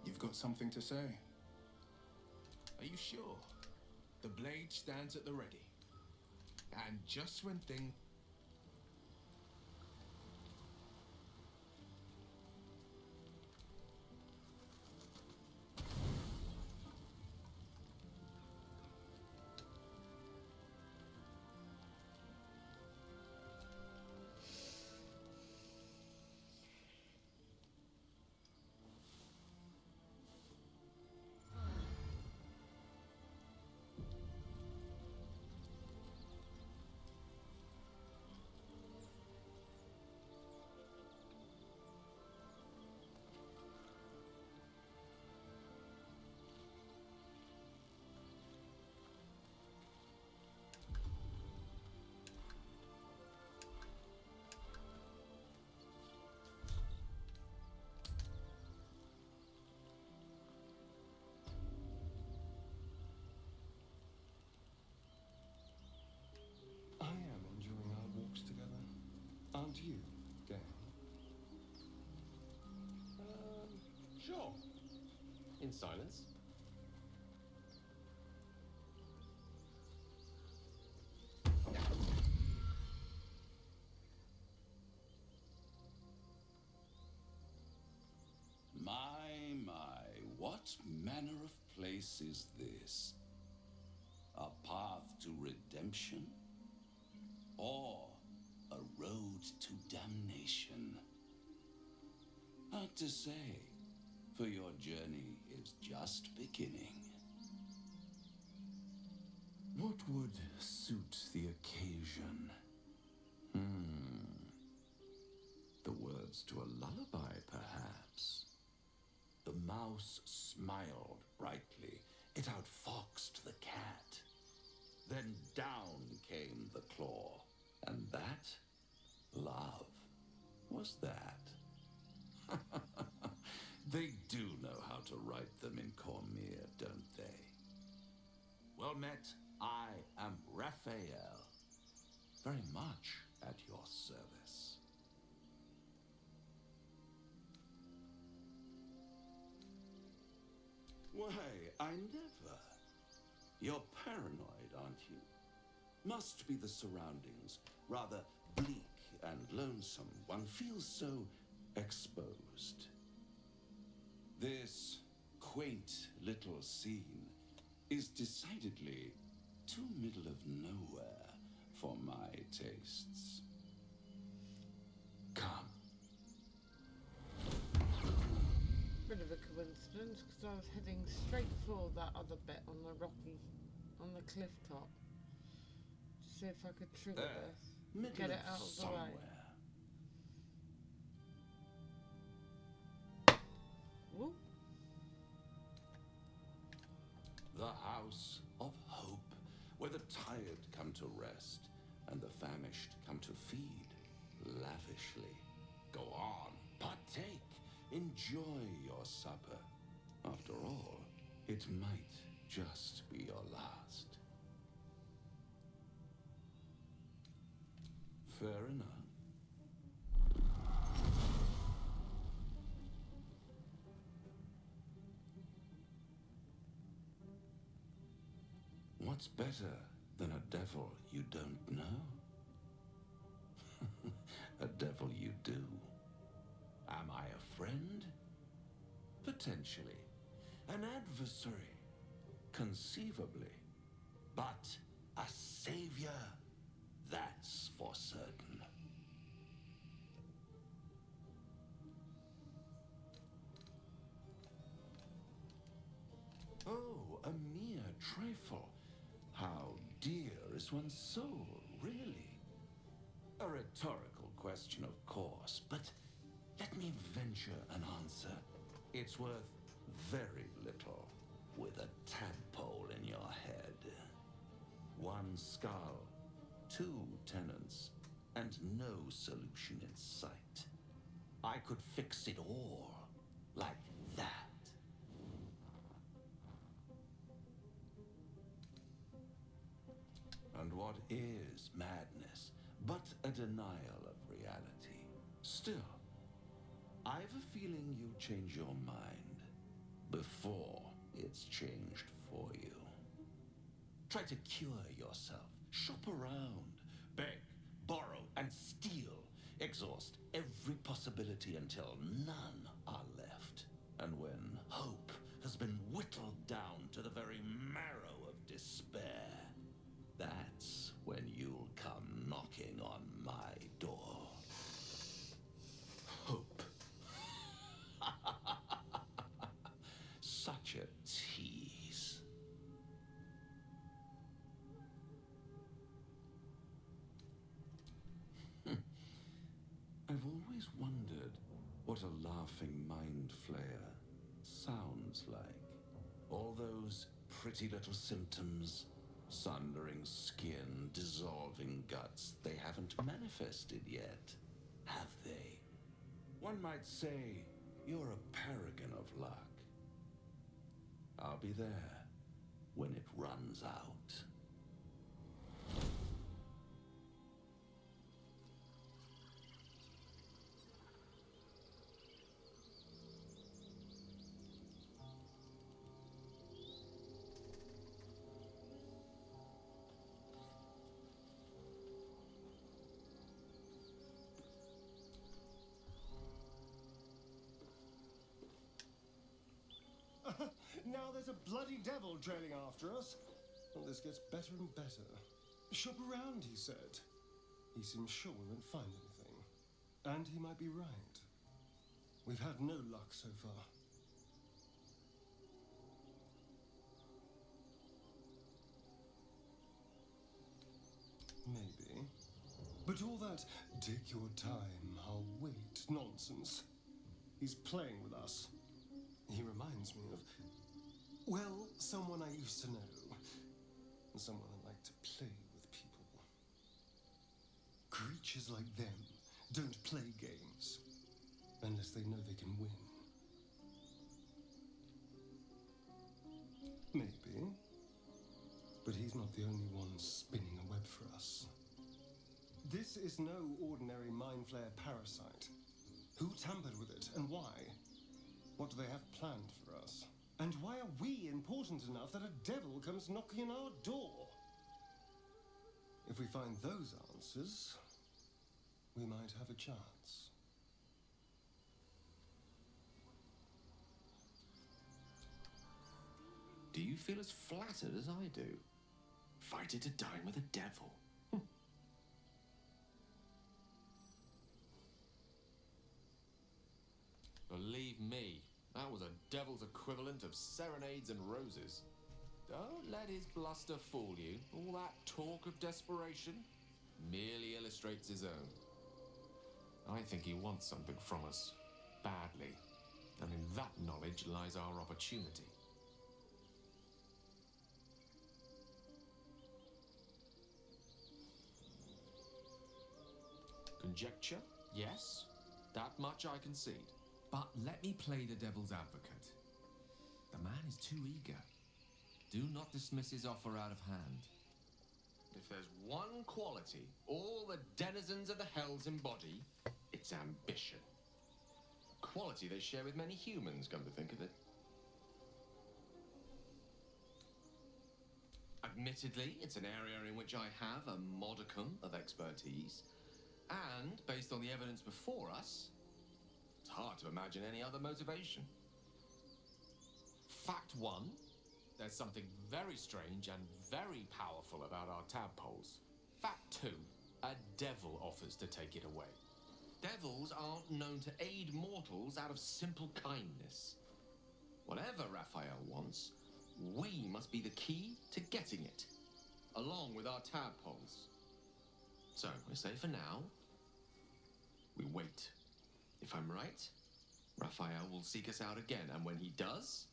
S6: You've got something to say? Are you sure? The blade stands at the ready. And just when things...
S8: I am enjoying our walks together. Aren't you, gang?
S12: in silence.
S17: My, what manner of place is this? A path to redemption? Or a road to damnation? Hard to say, for your journey is just beginning.
S12: What would suit the occasion? The words to a lullaby, perhaps. The mouse smiled brightly. It outfoxed the cat. Then down came the claw. And that, love, was that. They do know how to write them in Cormier, don't they? Well met, I am Raphael. Very much at your service.
S17: Why, I never. You're paranoid, aren't you? Must be the surroundings. Rather bleak and lonesome. One feels so exposed. This quaint little scene is decidedly too middle of nowhere for my tastes. Come.
S1: Bit of a coincidence, because I was heading straight for that other bit on the cliff top. To see if I could trigger this. Get it out of the way. Whoop.
S17: The house of hope, where the tired come to rest and the famished come to feed lavishly. Go on, partake, enjoy your supper. After all, it might just be your last. Fair enough. What's better than a devil you don't know? A devil you do. Am I a friend? Potentially. An adversary? Conceivably. But a savior? That's for certain. Oh, a mere trifle. How dear is one's soul, really? A rhetorical question, of course, but let me venture an answer. It's worth very little with a tadpole in your head. One skull, two tenants, and no solution in sight. I could fix it all like that. And what is madness but a denial of reality? Still, I've a feeling you'll change your mind before it's changed for you. Try to cure yourself. Shop around. Beg, borrow, and steal. Exhaust every possibility until none are left. And when hope has been whittled down to the very marrow of despair, that's when you'll come knocking on my door. Hope. Such a tease. I've always wondered what a laughing mind flayer sounds like. All those pretty little symptoms, sundering skin, dissolving guts, they haven't manifested yet, have they? One might say you're a paragon of luck. I'll be there when it runs out.
S8: there's a bloody devil trailing after us. Well, this gets better and better. Shop around, he said. He seems sure we won't find anything. And he might be right. We've had no luck so far. Maybe. But all that take your time, I'll wait nonsense. He's playing with us. He reminds me of, well, someone I used to know. And someone I like to play with people. Creatures like them don't play games unless they know they can win. Maybe. But he's not the only one spinning a web for us. This is no ordinary mind flare parasite. Who tampered with it and why? What do they have planned for us? And why are we important enough that a devil comes knocking on our door? If we find those answers, we might have a chance.
S12: Do you feel as flattered as I do? Invited to dine with a devil. Believe me, that was a devil's equivalent of serenades and roses. Don't let his bluster fool you. All that talk of desperation merely illustrates his own. I think he wants something from us, badly, and in that knowledge lies our opportunity. Conjecture, yes, that much I concede.
S7: But let me play the devil's advocate. The man is too eager. Do not dismiss his offer out of hand.
S12: If there's one quality all the denizens of the hells embody, it's ambition. A quality they share with many humans, come to think of it. Admittedly, it's an area in which I have a modicum of expertise, and based on the evidence before us, it's hard to imagine any other motivation. Fact one, there's something very strange and very powerful about our tadpoles. Fact two, a devil offers to take it away. Devils aren't known to aid mortals out of simple kindness. Whatever Raphael wants, we must be the key to getting it, along with our tadpoles. So, I say for now, we wait. If I'm right, Raphael will seek us out again, and when he does,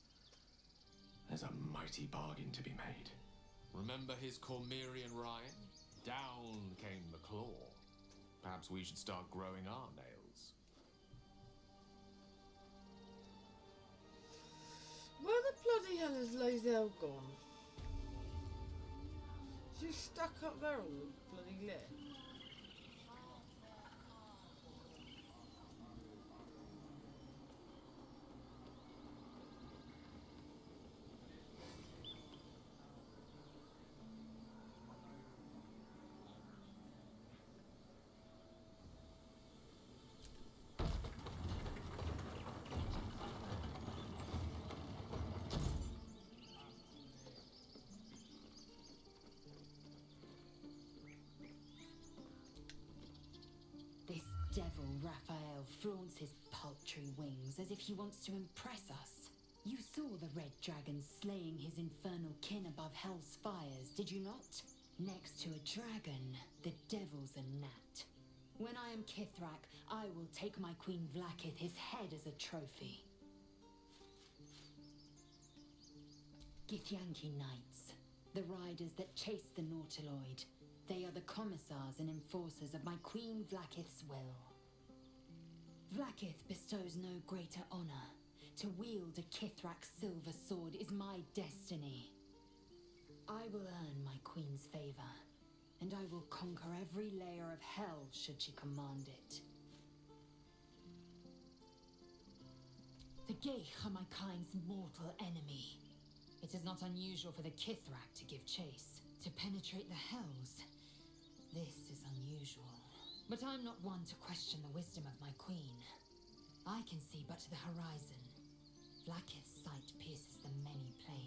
S12: there's a mighty bargain to be made. Remember his Cormyrean rhyme? Down came the claw. Perhaps we should start growing our nails.
S1: Where the bloody hell is Lazelle gone? She's stuck up there on the bloody lip.
S14: Devil Raphael flaunts his paltry wings as if he wants to impress us. You saw the red dragon slaying his infernal kin above hell's fires, did you not? Next to a dragon, the devil's a gnat. When I am Kithrak, I will take my Queen Vlaakith his head as a trophy. Githyanki Knights, the riders that chase the Nautiloid. They are the commissars and enforcers of my Queen Vlaakith's will. Vlaakith bestows no greater honor. To wield a Kithrak's silver sword is my destiny. I will earn my queen's favor, and I will conquer every layer of hell should she command it. The Geich are my kind's mortal enemy. It is not unusual for the Kithrak to give chase, to penetrate the hells. This is unusual. But I'm not one to question the wisdom of my queen. I can see but to the horizon. Vlaakith's sight pierces the many planes.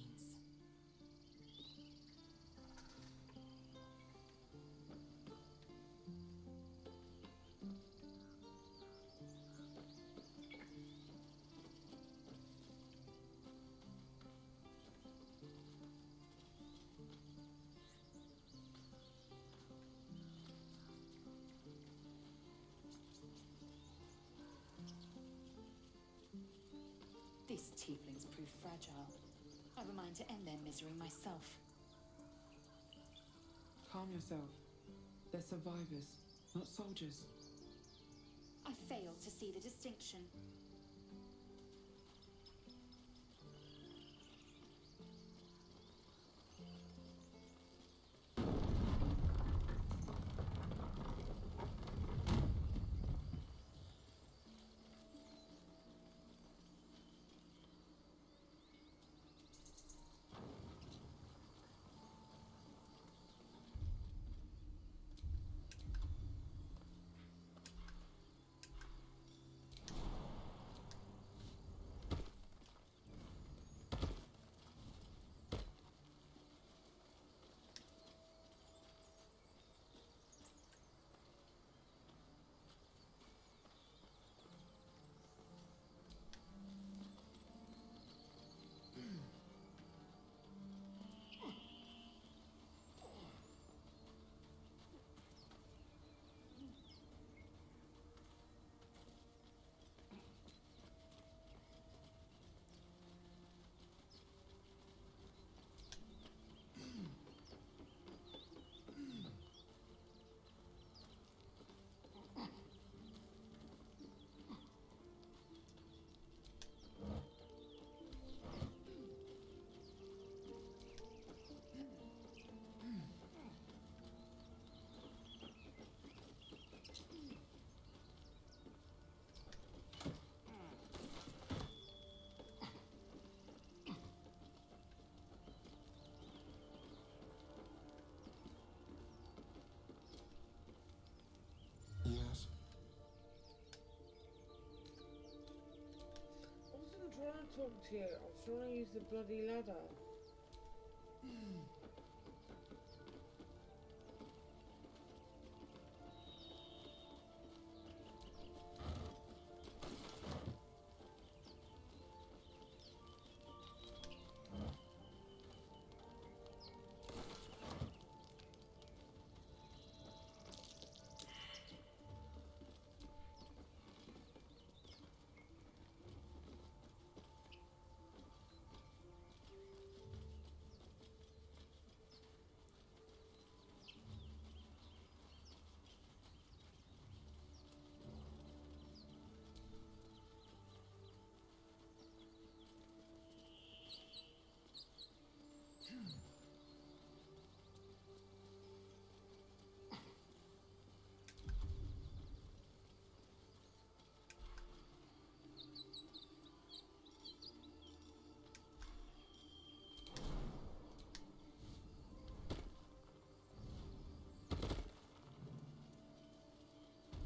S14: These tieflings prove fragile. I've a mind to end their misery myself.
S21: Calm yourself. They're survivors, not soldiers.
S14: I fail to see the distinction.
S8: Yes.
S1: I wasn't trying to talk to you. I was trying to use the bloody ladder.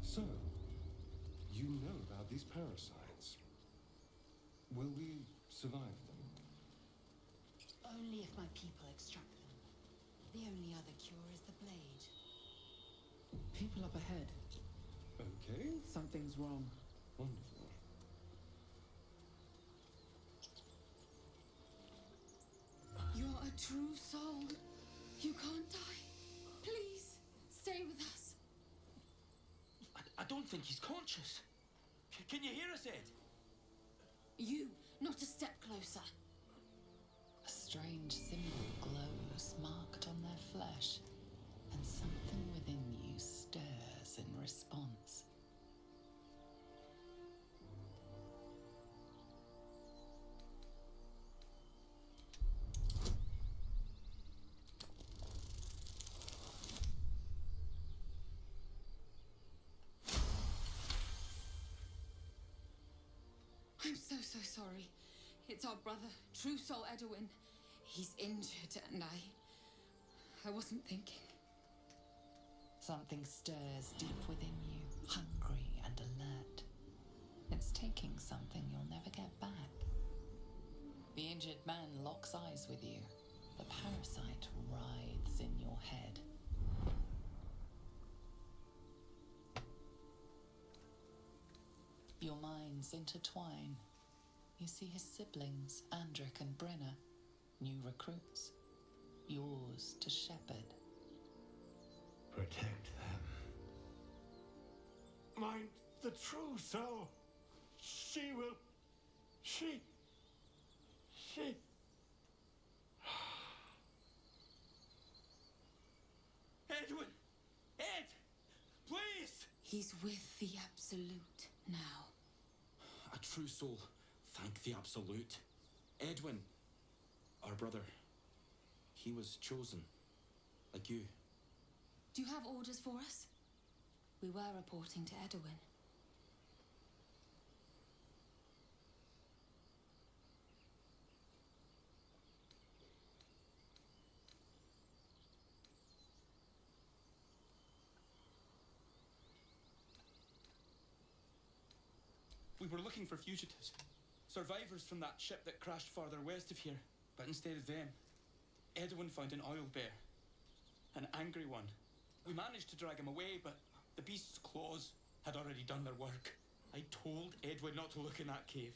S8: So, you know about these parasites. Will we survive them?
S14: Only if my people extract them. The only other cure is the blade.
S21: People up ahead.
S8: Okay.
S21: Something's wrong.
S8: Wonderful.
S5: You're a true soul. You can't die. Please, stay with us.
S15: I don't think he's conscious. Can you hear us, Ed?
S14: You, not a step closer.
S2: A strange symbol glows marked on their flesh, and something within you stirs in response.
S5: I'm so sorry. It's our brother, True Soul Edwin. He's injured and I wasn't thinking.
S2: Something stirs deep within you, hungry and alert. It's taking something you'll never get back. The injured man locks eyes with you. The parasite writhes in your head. Your minds intertwine. You see his siblings, Andric and Brenna, new recruits, yours to shepherd.
S15: Protect them. Mind the true soul. She will. She.
S13: Edwin! Ed! Please!
S14: He's with the Absolute now.
S13: A true soul. Thank the Absolute. Edwin, our brother, he was chosen. Like you.
S14: Do you have orders for us? We were reporting to Edwin.
S13: We were looking for fugitives. Survivors from that ship that crashed farther west of here. But instead of them, Edwin found an oil bear. An angry one. We managed to drag him away, but the beast's claws had already done their work. I told Edwin not to look in that cave.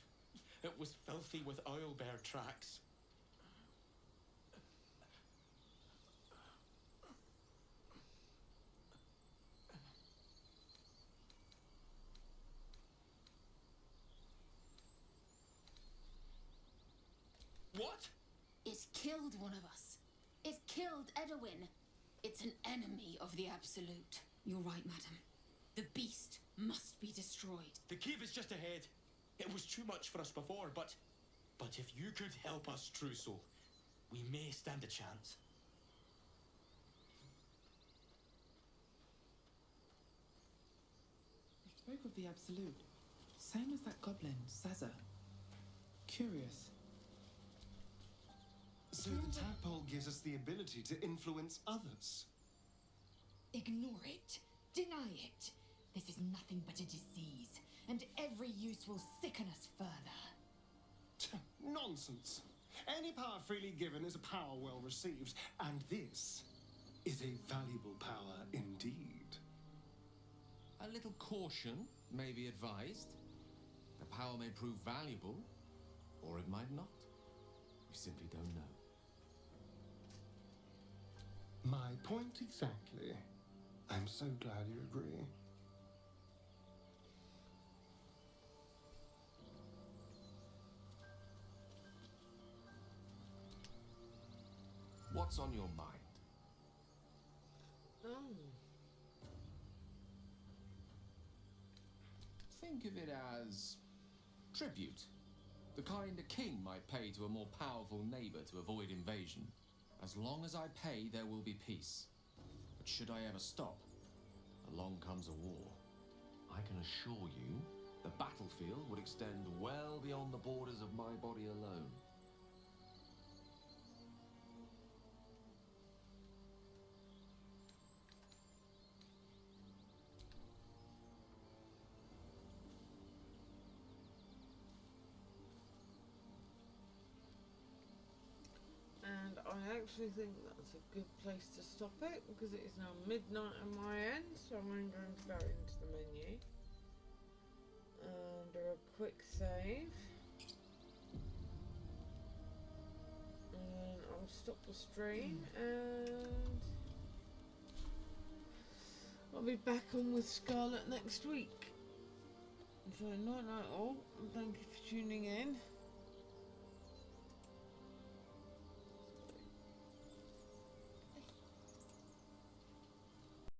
S13: It was filthy with oil bear tracks. What?
S14: It killed one of us. It killed Edwin. It's an enemy of the Absolute. You're right, madam. The beast must be destroyed.
S13: The cave is just ahead. It was too much for us before, but if you could help us, True Soul, we may stand a chance.
S21: You spoke of the Absolute. Same as that goblin, Saza. Curious.
S8: So the tadpole gives us the ability to influence others.
S3: Ignore it. Deny it. This is nothing but a disease, and every use will sicken us further.
S8: Nonsense. Any power freely given is a power well received, and this is a valuable power indeed.
S7: A little caution may be advised. The power may prove valuable, or it might not. We simply don't know.
S8: My point exactly. I'm so glad you agree.
S7: What's on your mind?
S1: Oh.
S7: Think of it as tribute. The kind a king might pay to a more powerful neighbor to avoid invasion. As long as I pay, there will be peace. But should I ever stop, along comes a war. I can assure you, the battlefield would extend well beyond the borders of my body alone.
S1: And I actually think that's a good place to stop it because it is now midnight on my end, so I'm going to go into the menu and do a quick save, and I'll stop the stream and I'll be back on with Scarlet next week. So night night all, and thank you for tuning in.